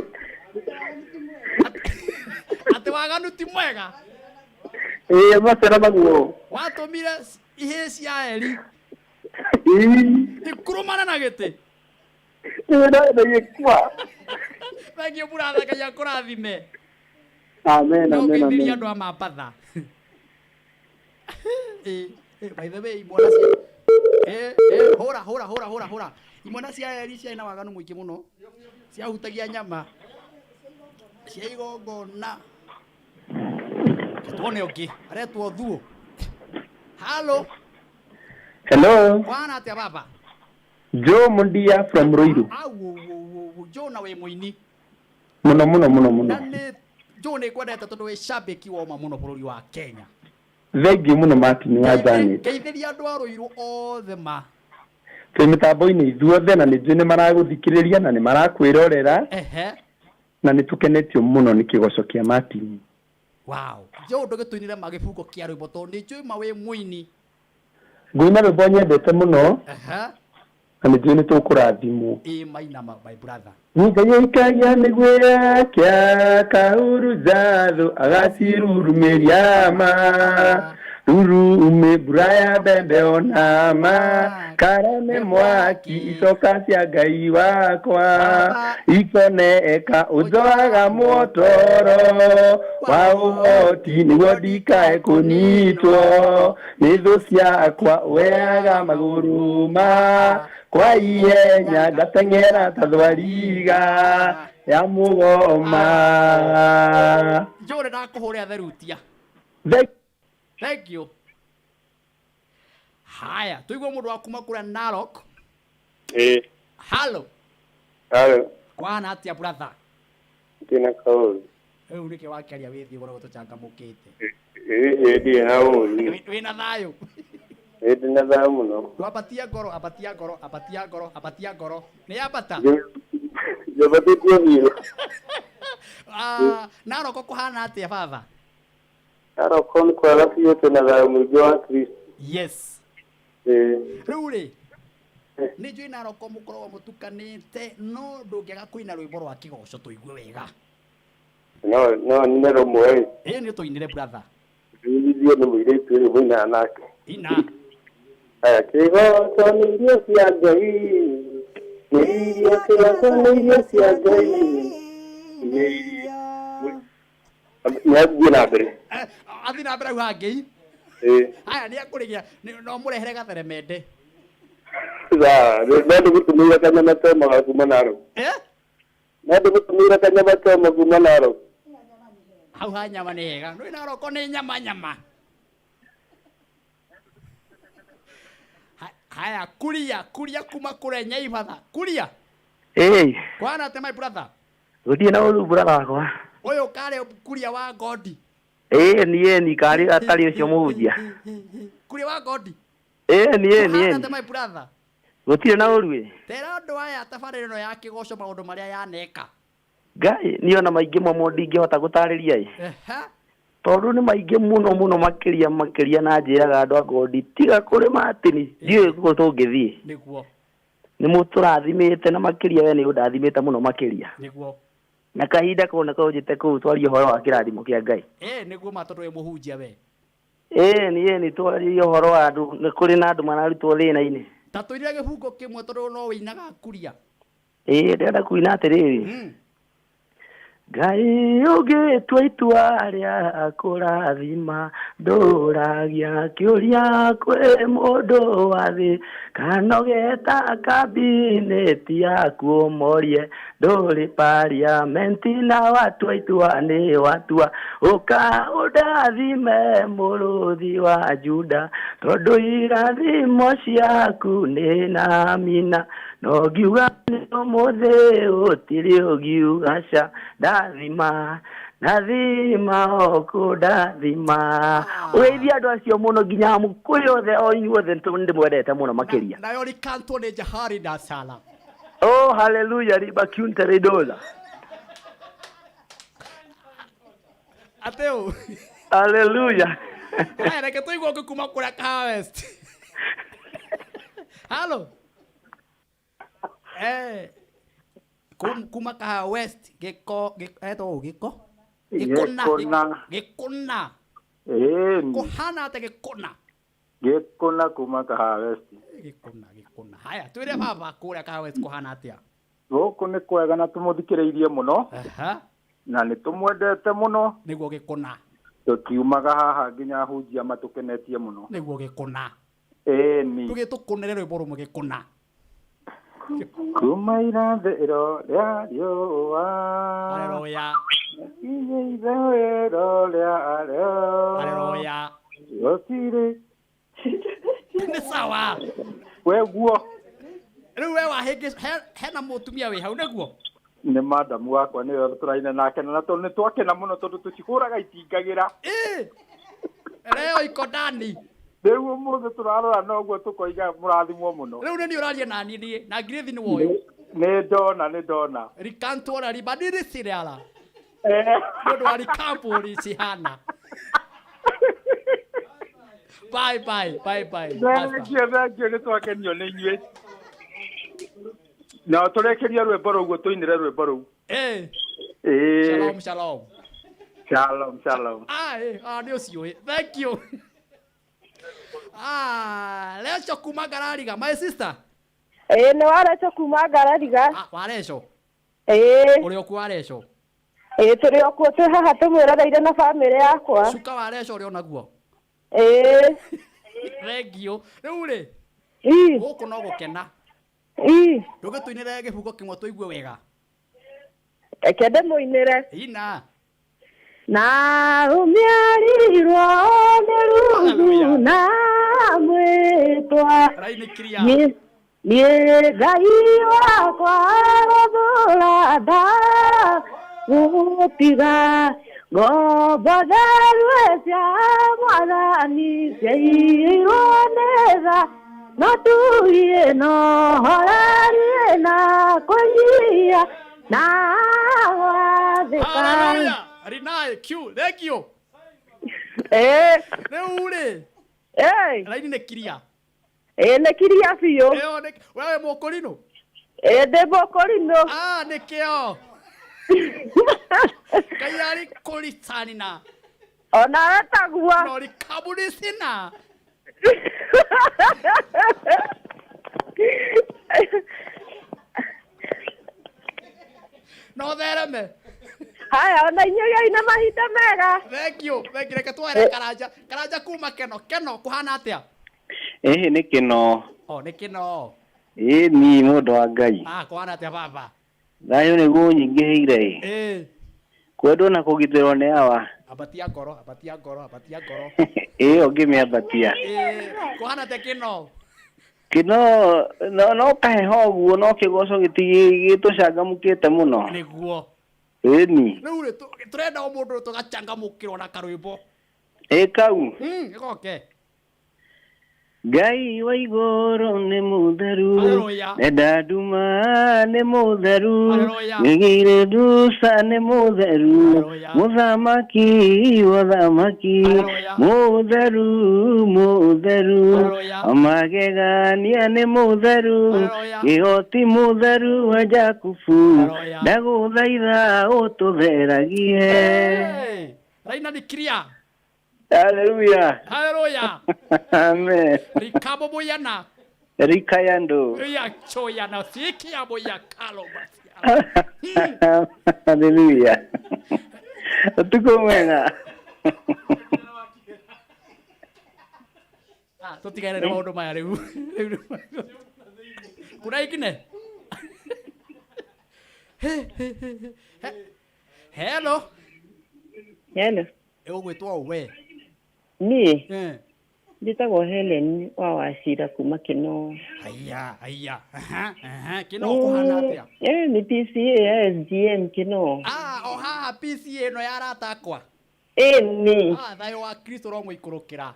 atĩ waganu ti mwega.
Macera maguo.
Watũmire ihĩ cia Eli. Ikurumana na gĩtĩ. Thank you brother, Ngai akũrathime.
Amen, amen, amen.
Nĩ andũ a mabatha. By the way, mwana cia hora. Imwana cia Eli cia ina waganu mũingĩ mũno. Cia hutagia nyama. Cia igongona. Tuone ũngĩ. Aretwo thuo. Hello.
Hello.
Bwana atia baba.
Joe Mundia from Ruiru.
Joe na we muini.
Muno.
Na nĩ Joe nĩ kwendete tondũ wĩ shabiki wa ma mũno bũrũri wa Kenya.
Thank you muno Martin wa Janet.
Geithĩria andũ a Ruiru othe ma.
Twĩ mĩtambo-inĩ ithuothe na nĩnjũĩ nĩ maragũthikĩrĩria na nĩ marakwĩrorera. Na nĩ tũkenetio mũno nĩ kĩgoco kĩa Martin.
Wow. Joe ndũgĩtũinire magĩbungo kĩa rwĩmbo tondũ nĩ njũĩ ma wĩ muini.
Ngũina rwĩmbo nyendete mũno. Na nĩnjũĩ nĩ tũkũrathimwo.
Mainama my brother.
Nĩngaikagia mĩguĩ yake kahuruzatho agacirurumĩria ma. Rurume buraya bembe onama karame mwaki icoka cia Ngai wakwa ikoneka uzoaga motoro wa ũhoti nĩguo ndikae kũnyitwo nĩ thũ ciakwa weaga magũrũ ma kwa ihenya ngateng'era ta thwariga ya mũgoma.
Joe ndakũhũrĩra therutia. Thank you. Haya, tuigwe mũndũ wa kuma kũrĩa Narok. Hello. Kwana atia brother.
Tina kaũru.
Rĩu nĩkĩ wakĩaria wĩthii ũgũra gũtũcangamũkĩte.
Ndĩ na ũru.
Wĩna thayũ.
Ndĩ na thayũ mũno.
Apatia ngoro. Nĩ yambata.
Jabatĩtie biũ.
Narok kũhana atĩa baba?
Narok nĩ kwega biũ twĩna thayũ mũingĩ wa Kristo.
Yes. Rĩu rĩ, nĩ njũĩ Narok mũkoragwo mũtukanĩte no ndũngĩaga kũina rwĩmbo rwa kĩgoco tũigue wega.
No nĩ rũmwe.
Nĩ tũinire brother.
Nĩithio nĩ mũirĩtu ũyũ mũinaga nake.
Ina.
Kĩgoco nĩ irio cia Ngai. Kĩgoco nĩ irio cia Ngai. Nĩathiĩ na mbere.
Athiĩ na mbere hau hangĩ. Aya nĩ akũrĩgia no mũrehere gatheremende.
No ndĩgũtũmĩire kanyama tomaga kuma Narok. No ndĩgũtũmĩire kanyama toma kuma Narok.
Hau ha nyama nĩ hega. Nĩ Narok nĩ nyama. Haya kuria kuma kũrĩa Nyaibatha. Kuria. Kwana atĩ my brother.
Gũtirĩ na ũru brother wakwa.
Ũyũ karĩ kuria wa Godi.
Niĩ karĩ atarĩ ũcio mũhunjia.
Kuria wa Godi.
Niĩ.
My brother.
Gũtirĩ na ũru.
Tera andũ aya tabarĩra ĩno ya kĩgoco maũndũ marĩa yaneka.
Ngai niĩ ona maingĩ mamwe ndingĩhota gũtarĩria tondũ nĩ maingĩ mũno makĩria na njĩraga andũ a Godi tiga kũrĩ Martin ndiũĩ kũrĩa tũngĩthiĩ.
Nĩguo.
Nĩ mũtũrathimĩte na makĩria we nĩ ũndathimĩte mũno makĩria.
Nĩguo.
Na kahinda kau nĩko njĩte kũu twarie ũhoro wa kĩrathimo kĩa Ngai.
Nĩguo ma tondũ wĩ mũhunjia we.
Niĩ twarie ũhoro wa andũ nĩ kũrĩ na andũ mararutwo thĩna-inĩ.
Ta tũire gĩbungo kĩmwe tondũ no wĩinaga kuria.
Ndĩrenda kuina atĩrĩrĩ. Ngai ũgĩtua itua rĩa kũrathima ndũragia kĩũria kwĩ mũndũ wa thĩ kanogeta kabineti yaku ũmorie ndũrĩ pariamenti na watua itua nĩ watua ũka ũndathime mũrũthi wa Juda tondũ irathimo ciaku nĩ na mina no ngiuga nĩ ũmũthĩ ũtirĩ ũngiuga ca ndathima okũndathima ũgeithia andũ acio mũno nginya mũkũyũ othe o inyuothe ndĩmwendete mũno makĩria
nayo rikantwo nĩ Jahari na Sala.
Haleluya ribakunte ridola
ateo
haleluya
Haya, reke tuigwe kuma kura ka West. Halo. Kuma ka West giko gikona. Kohana te gikona.
Gikona kuma ka West.
Gikona. Haya, twire baba kura ka West kohana atia.
Goko nĩ kwega na tũmũthikĩrĩirie mũno. Na nĩ tũmwendete mũno.
Nĩguo gĩkũna.
Tũkiumaga haha nginya hunjia matũkenetie mũno.
Nĩguo gĩkũna.
Ĩni.
Tũgĩtũkũnĩre rwĩmbo rũmwe gĩkũna.
Kuma irathĩro rĩa riũa.
Haleluya.
Irathĩro rĩa riũa.
Haleluya.
Gũtirĩ.
Nĩ sawa.
We guo.
Rĩu we hena mũtumia wĩ hau nĩguo?
Nĩ madamu wakwa nĩwe tũraina nake na tondũ nĩ twakena mũno tondũ tũcihũraga itingagĩra.
Leo iko ndani.
Rĩu ũmũthĩ tũrarora na ũguo tũkoiga mũrathimwo mũno.
Rĩu nĩ ũraria na niĩ na ngirithi nĩ woyo.
Nĩ ndona.
Rikantora ribadili siriala. Ndio walikampo lisihana. Bye.
Thank you nĩ twakenio nĩ inyuĩ. Na tũrekeria rwĩmbo rũu tũinĩre rwĩmbo rũu. Shalom.
Nĩ ũciũĩ. Thank you. Lecho kuma Garariga, my sister.
Nĩ warecho kuma Garariga.
Warecho. Ũrĩ okuo warecho.
Tũrĩ okuo twĩ haha tũmwĩroreire na bamĩrĩ yakwa.
Cuka warecho ũrĩ onaguo. Thank you. Rĩu rĩ. Gũkũ no gũkena. Ndũgĩtũinĩre gĩbugo kĩmwe tũigue wega.
Reke ndĩmũinĩre.
Ina.
Na rumiarirwo nĩ rungu na mwĩtwa. Niĩ Ngai wakwa gũthũra ndagũtiga. Ngombo therũ cia Mwathani ciaiyirwo nĩ tha. No tuye no horarie na kũnyia na wathĩka.
Hallelujah. Arinae Q. Thank you. Rĩu rĩ. Raini nĩ kiria.
Nĩ kiria biũ.
Wewe mũkũrinũ?
Ndĩ mũkũrinũ.
Nĩkĩo. Ngai arĩ kũritanina.
Ona wetagua.
No rikaburisina. No thereme.
Haya, ona inyuĩ ina mahinda mega.
Thank you. Reke twere Karanja kuma Keno kũhana atĩa?
Nĩ Keno.
Nĩ Keno.
Ni mũndũ wa Ngai.
Kũhana atĩa baba?
Thayũ nĩguo nyingĩhĩire. Kwendwo na kũgitĩrwo nĩ awa.
Abatia ngoro.
Ũngĩmĩambatia.
Kũhana atĩa Keno?
Keno no kaheho ũguo no kĩgoco gĩtũcangamũkĩte mũno.
Nĩguo.
Ĩni.
Rĩu rĩ tũrenda o mũndũ tũgacangamũkĩrwo na karwĩmbo.
Kau.
Gĩgoke.
Ngai wa igũrũ nĩ mũtheru, nenda nduma nĩ mũtheru, ngĩgĩire nduca nĩ mũtheru, mũthamaki wa thamaki, mũtheru, magegania nĩ mũtheru, kĩhoti mũtheru wa Jakubu, ndagũthaitha ũtũtheragie.
Raina nĩ kiria.
Hallelujah.
Amen. Rikabo boyana.
Rikayando.
Ya choyana sikia boya kalo basi.
Hallelujah. Tuko mwena.
Tutigaire na maundu maya riu. Kuna ikine. Hello. Gwĩtwo we.
Niĩ njĩtagwo Helen wa Wacira kuma Keno.
Aya. Keno kũhana atĩa?
Nĩ PCA ya SGM Keno.
O haha PCA ĩno ya arata akwa.
Ĩni.
Thayũ wa Kristo ũromũikũrũkĩra.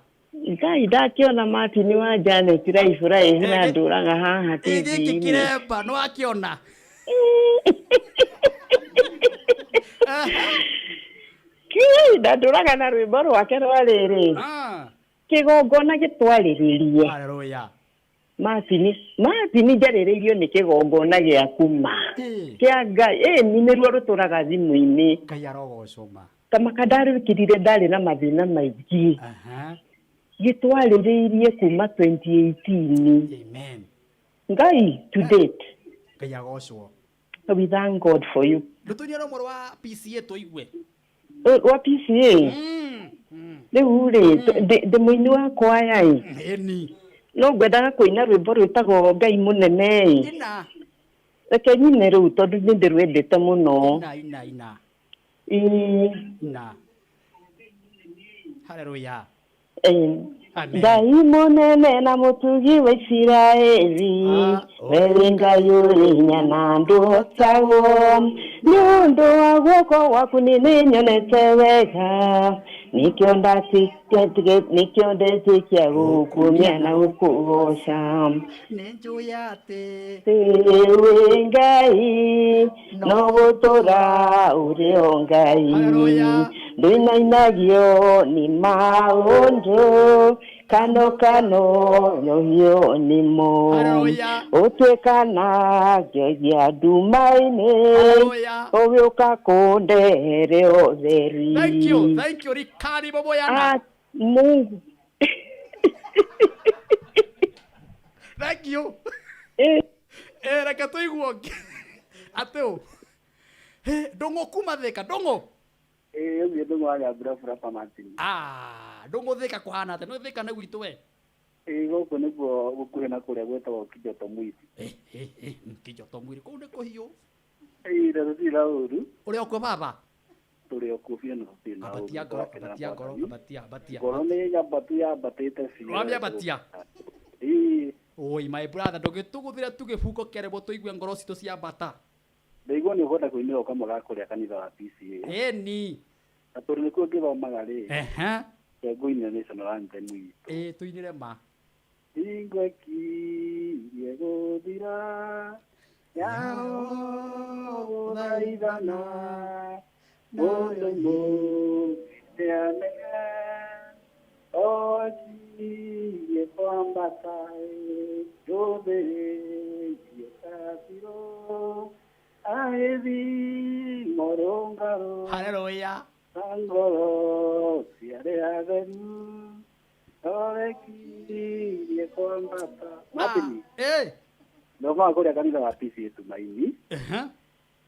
Ngai ndakĩona Martin wa Janet Raifuraĩ na ndũraga haha TV-inĩ.
Gĩkĩ kĩremba nĩ wakĩona?
Ndandũraga na rwĩmbo rwake rwa rĩrĩ. kigongona gitwariririe.
Haleluya.
Martin njarĩrĩirio nĩ kĩgongona gĩa kuma kĩa Ngai ni nĩruo rũtũraga thimũ-inĩ.
Ngai arogocoma.
Kamaka ndarĩkirire ndarĩ na mathĩna maingĩ. Gĩtwarĩrĩirie kuma 2018.
Amen.
Ngai to date.
Ngai agocwo.
We thank God for you.
Ndutunyero moro wa PCA toigwe.
Wa PCA. Rĩu rĩ mũini wa kwaya
eni
no ngwendaga kũina rwĩmbo rwĩtagwo Ngai mũnene
ina
reke nyine rĩu tondũ nĩ ndĩrwendete mũno.
Ina haleluya.
Ngai mũnene na mũtugi wa Isiraeli we Ngai ũrĩ nyana ndũtagwo nĩ ũndũ wa guoko gwaku nĩ nyonete wega nikio ndĩtĩkia gũkumia na gũkũgoca
nĩnjũĩ atĩ
wĩ Ngai no gũtũra ũrĩ o Ngai ndũinainagio nĩ maũndũ kano nyohio nĩmo ũtuĩkana njogia nduma-inĩ ũgĩũka kũndehere ũtheri.
Thank you Rikari Boboyana.
Mungu.
Thank you. Reke tuiguo ateo ndongo kuma thika ndongo
ũguo ndongo wa Nyambura Martin.
Ndongo thika kuhana atĩa no thika nĩ gwitũ we
gũkũ nĩguo gũkuhĩ na kũrĩa gwĩtagwo Kijoto Mwiri.
Kijoto Mwiri kũu nĩ kũhiũ
na tũtirĩ ũru
ũrĩa ũkuo baba
tũrĩ okuo biũ na tũtirĩ na ũru
abatia
ngoro nĩ nyambatu yambatĩte biũ
wamĩambatia oi my brother ndũgĩtũgũthĩre tu gĩbuko kĩarĩbo tũigue ngoro citũ ciambata.
Ndaigua nĩ ũkwenda kũinĩra kamwe ga kũrĩa kanitha wa PCA.
Eni.
Na tondũ nĩkuo ngĩthomaga rĩ. Ngũinĩra national anthem itũ.
Tũinĩre ma.
Ingwekirie gũthira yagũthaithana mũndũ mũnene okirie kwambata ndũthĩrĩirie kabiro agĩthi morũngaro.
Haleluya.
Ngoro ciarĩ atheru orekirie kwambata. Martin. Ndomaga kũrĩa kanitha wa PCA Tumaini.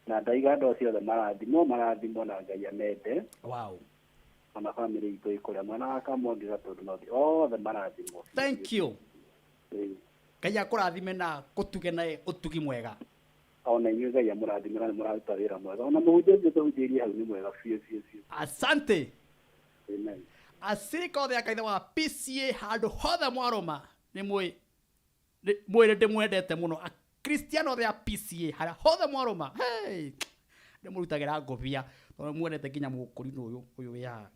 Na ndaiga andũ ciothe marathimwo na Ngai amende. Ona bamĩrĩ itũ ĩkũrĩa mwana wa Kamwangi Gatũndũ no othe marathimwo.
Thank you. Ngai akũrathime na gũtuge na ũtugi mwega.
Ona inyuĩ Ngai amũrathime na mũraruta wĩra mwega. Ona mũhunjia ũngĩ tũhunjĩirie hau nĩ mwega biũ.
Asante.
Amen.
Asirika othe akaitha wa PCA handũ hothe mwaroma nĩ mwĩrĩ ndĩmwendete mũno. Akristiano othe a PCA harĩa hothe mwaroma ndĩmũrutagĩra ngũbia tondũ mwendete nginya mũkũrinũ ũyũ wĩhaha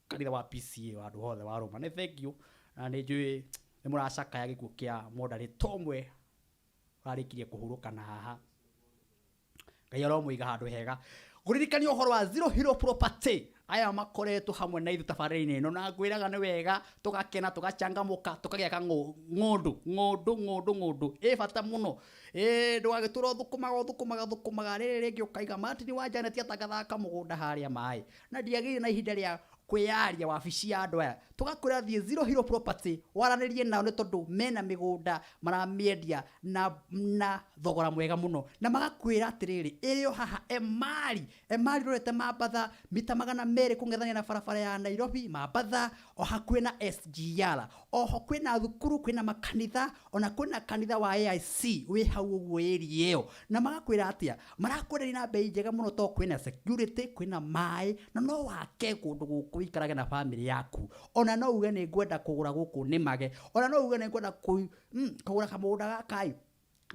kanitha wa PCA handũ hothe waroma. Nĩ thank you na nĩ njũĩ nĩ mũracakaya gĩkuũ kĩa mũndũ tomwe warĩkirie kũhurũkana haha. Ngai aromũiga handũ hega. Gũririkania ũhoro wa Zero Hero Property aya makoretwo hamwe na ithu tabarĩra-inĩ ĩno na ngwĩraga nĩ wega tũgakena tũgachangamũka tũkagĩa ng'ũndũ bata mũno ndũgagĩtũra thũkũmaga rĩrĩ rĩngĩ ũkaiga Martin wa Janet atagathaka mũgũnda harĩa maĩ na ndiagĩire na ihinda rĩa kwĩyaria wabici ya andũ aya tũgakwĩra thiĩ Zero Hero Property waranĩrie nao nĩ tondũ mena mĩgũnda maramĩendia na thogora mwega mũno na magakwĩra atĩrĩrĩ ĩrĩ o haha emari rorete Mambatha mita 200 kũng'ethania na barabara ya Nairobi Mambatha o hakuhĩ na SGR oho kwĩna thukuru kwĩna makanitha ona kwĩna kanitha wa AIC wĩ hau ũguo area ĩyo na magakwĩra atĩa marakwenderia na bei njega mũno to kwĩna security kwĩna maĩ na no wake kũndũ gũkũ ikarage na family yaku ona no uge nĩ ngwenda kũgũra gũkũ nĩmage ona no uge nĩ ngwenda kũgũra kamũgũnda gakai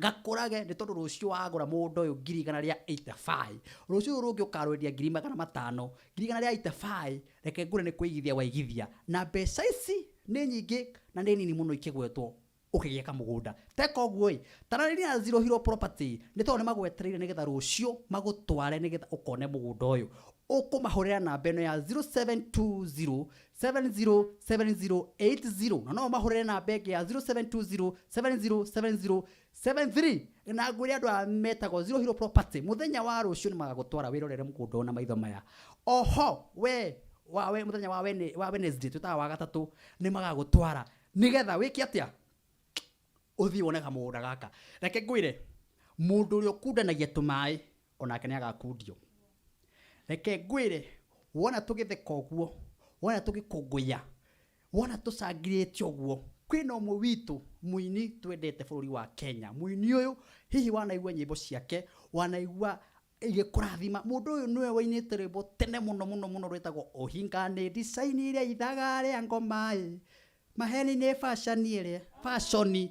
gakũrage nĩ tondũ rũciũ wagũra mũgũnda ũyũ 185 rũciũ rũngĩ ũkarwendia 500 185 reke ngũre nĩ kũigithia waigithia na mbeca ici nĩ nyingĩ na nĩ nini mũno ikĩgwetwo ukigeka mugunda teka oguo tararĩria na Zero Hero Property nĩ tondũ nĩ magwetereire nĩgetha rũcio magũtware nĩgetha ũkone mũgũnda ũyũ ũkũmahũrĩra namba ĩno ya 0720 707080 na no mahũrĩre namba ĩngĩ ya 0720 707073 na ngwĩre andũ a metagwo Zero Hero Property mũthenya wa rũcio nĩ magagũtwara wĩrorere mũgũnda na maitho maya oho we mũthenya wa Wednesday tutaga wa gatatũ nĩ magagũtwara nĩgetha wĩke atĩa uthi woneka mũgũnda gaka reke ngwĩre mũndũ ũrĩa ũkundanagia tũmaĩ onake nĩ agakundio reke ngwĩre wona tũgĩtheka ũguo wona tũgĩkũngũya wona tũcangirĩte ũguo kwĩna ũmwe witũ mũini twendete bũrũri wa Kenya mũini ũyũ hihi wanaigua nyĩmbo ciake wanaigua igĩkũrathima mũndũ ũyũ nĩwe wainĩte rwĩmbo tene mũno rwĩtagwo ũhinga nĩ design iria ithaga rĩa ngoma maheni nĩ fashion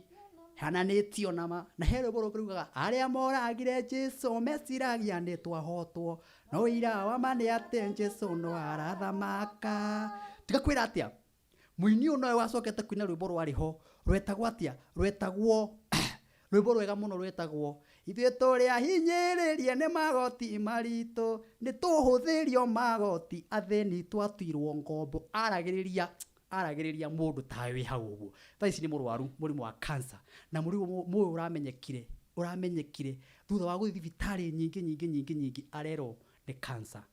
hananĩtio nama na he rwĩmbo rũkiugaga arĩa moragire Jesũ meciragia nĩ twahotwo no ira wa mane atĩ Jesũ no arathamaka tigakwĩra atĩa mũini ũyũ nowe wacokete kuina rwĩmbo rwarĩ ho rwetagwo atĩa rwetagwo rwĩmbo rwega mũno rwetagwo ithuĩ tũrĩa hinyĩrĩrie nĩ magoti maritũ nĩ tũhũthĩrio magoti athĩni twatuirwo ngombo aragĩrĩria mũndũ tawe wĩ hau ũguo thaa ici nĩ mũrwaru mũrimũ wa cancer na mũrimũ ũyũ ũramenyekire thutha wa gũthiĩ thibitarĩ nyingĩ arerwo nĩ cancer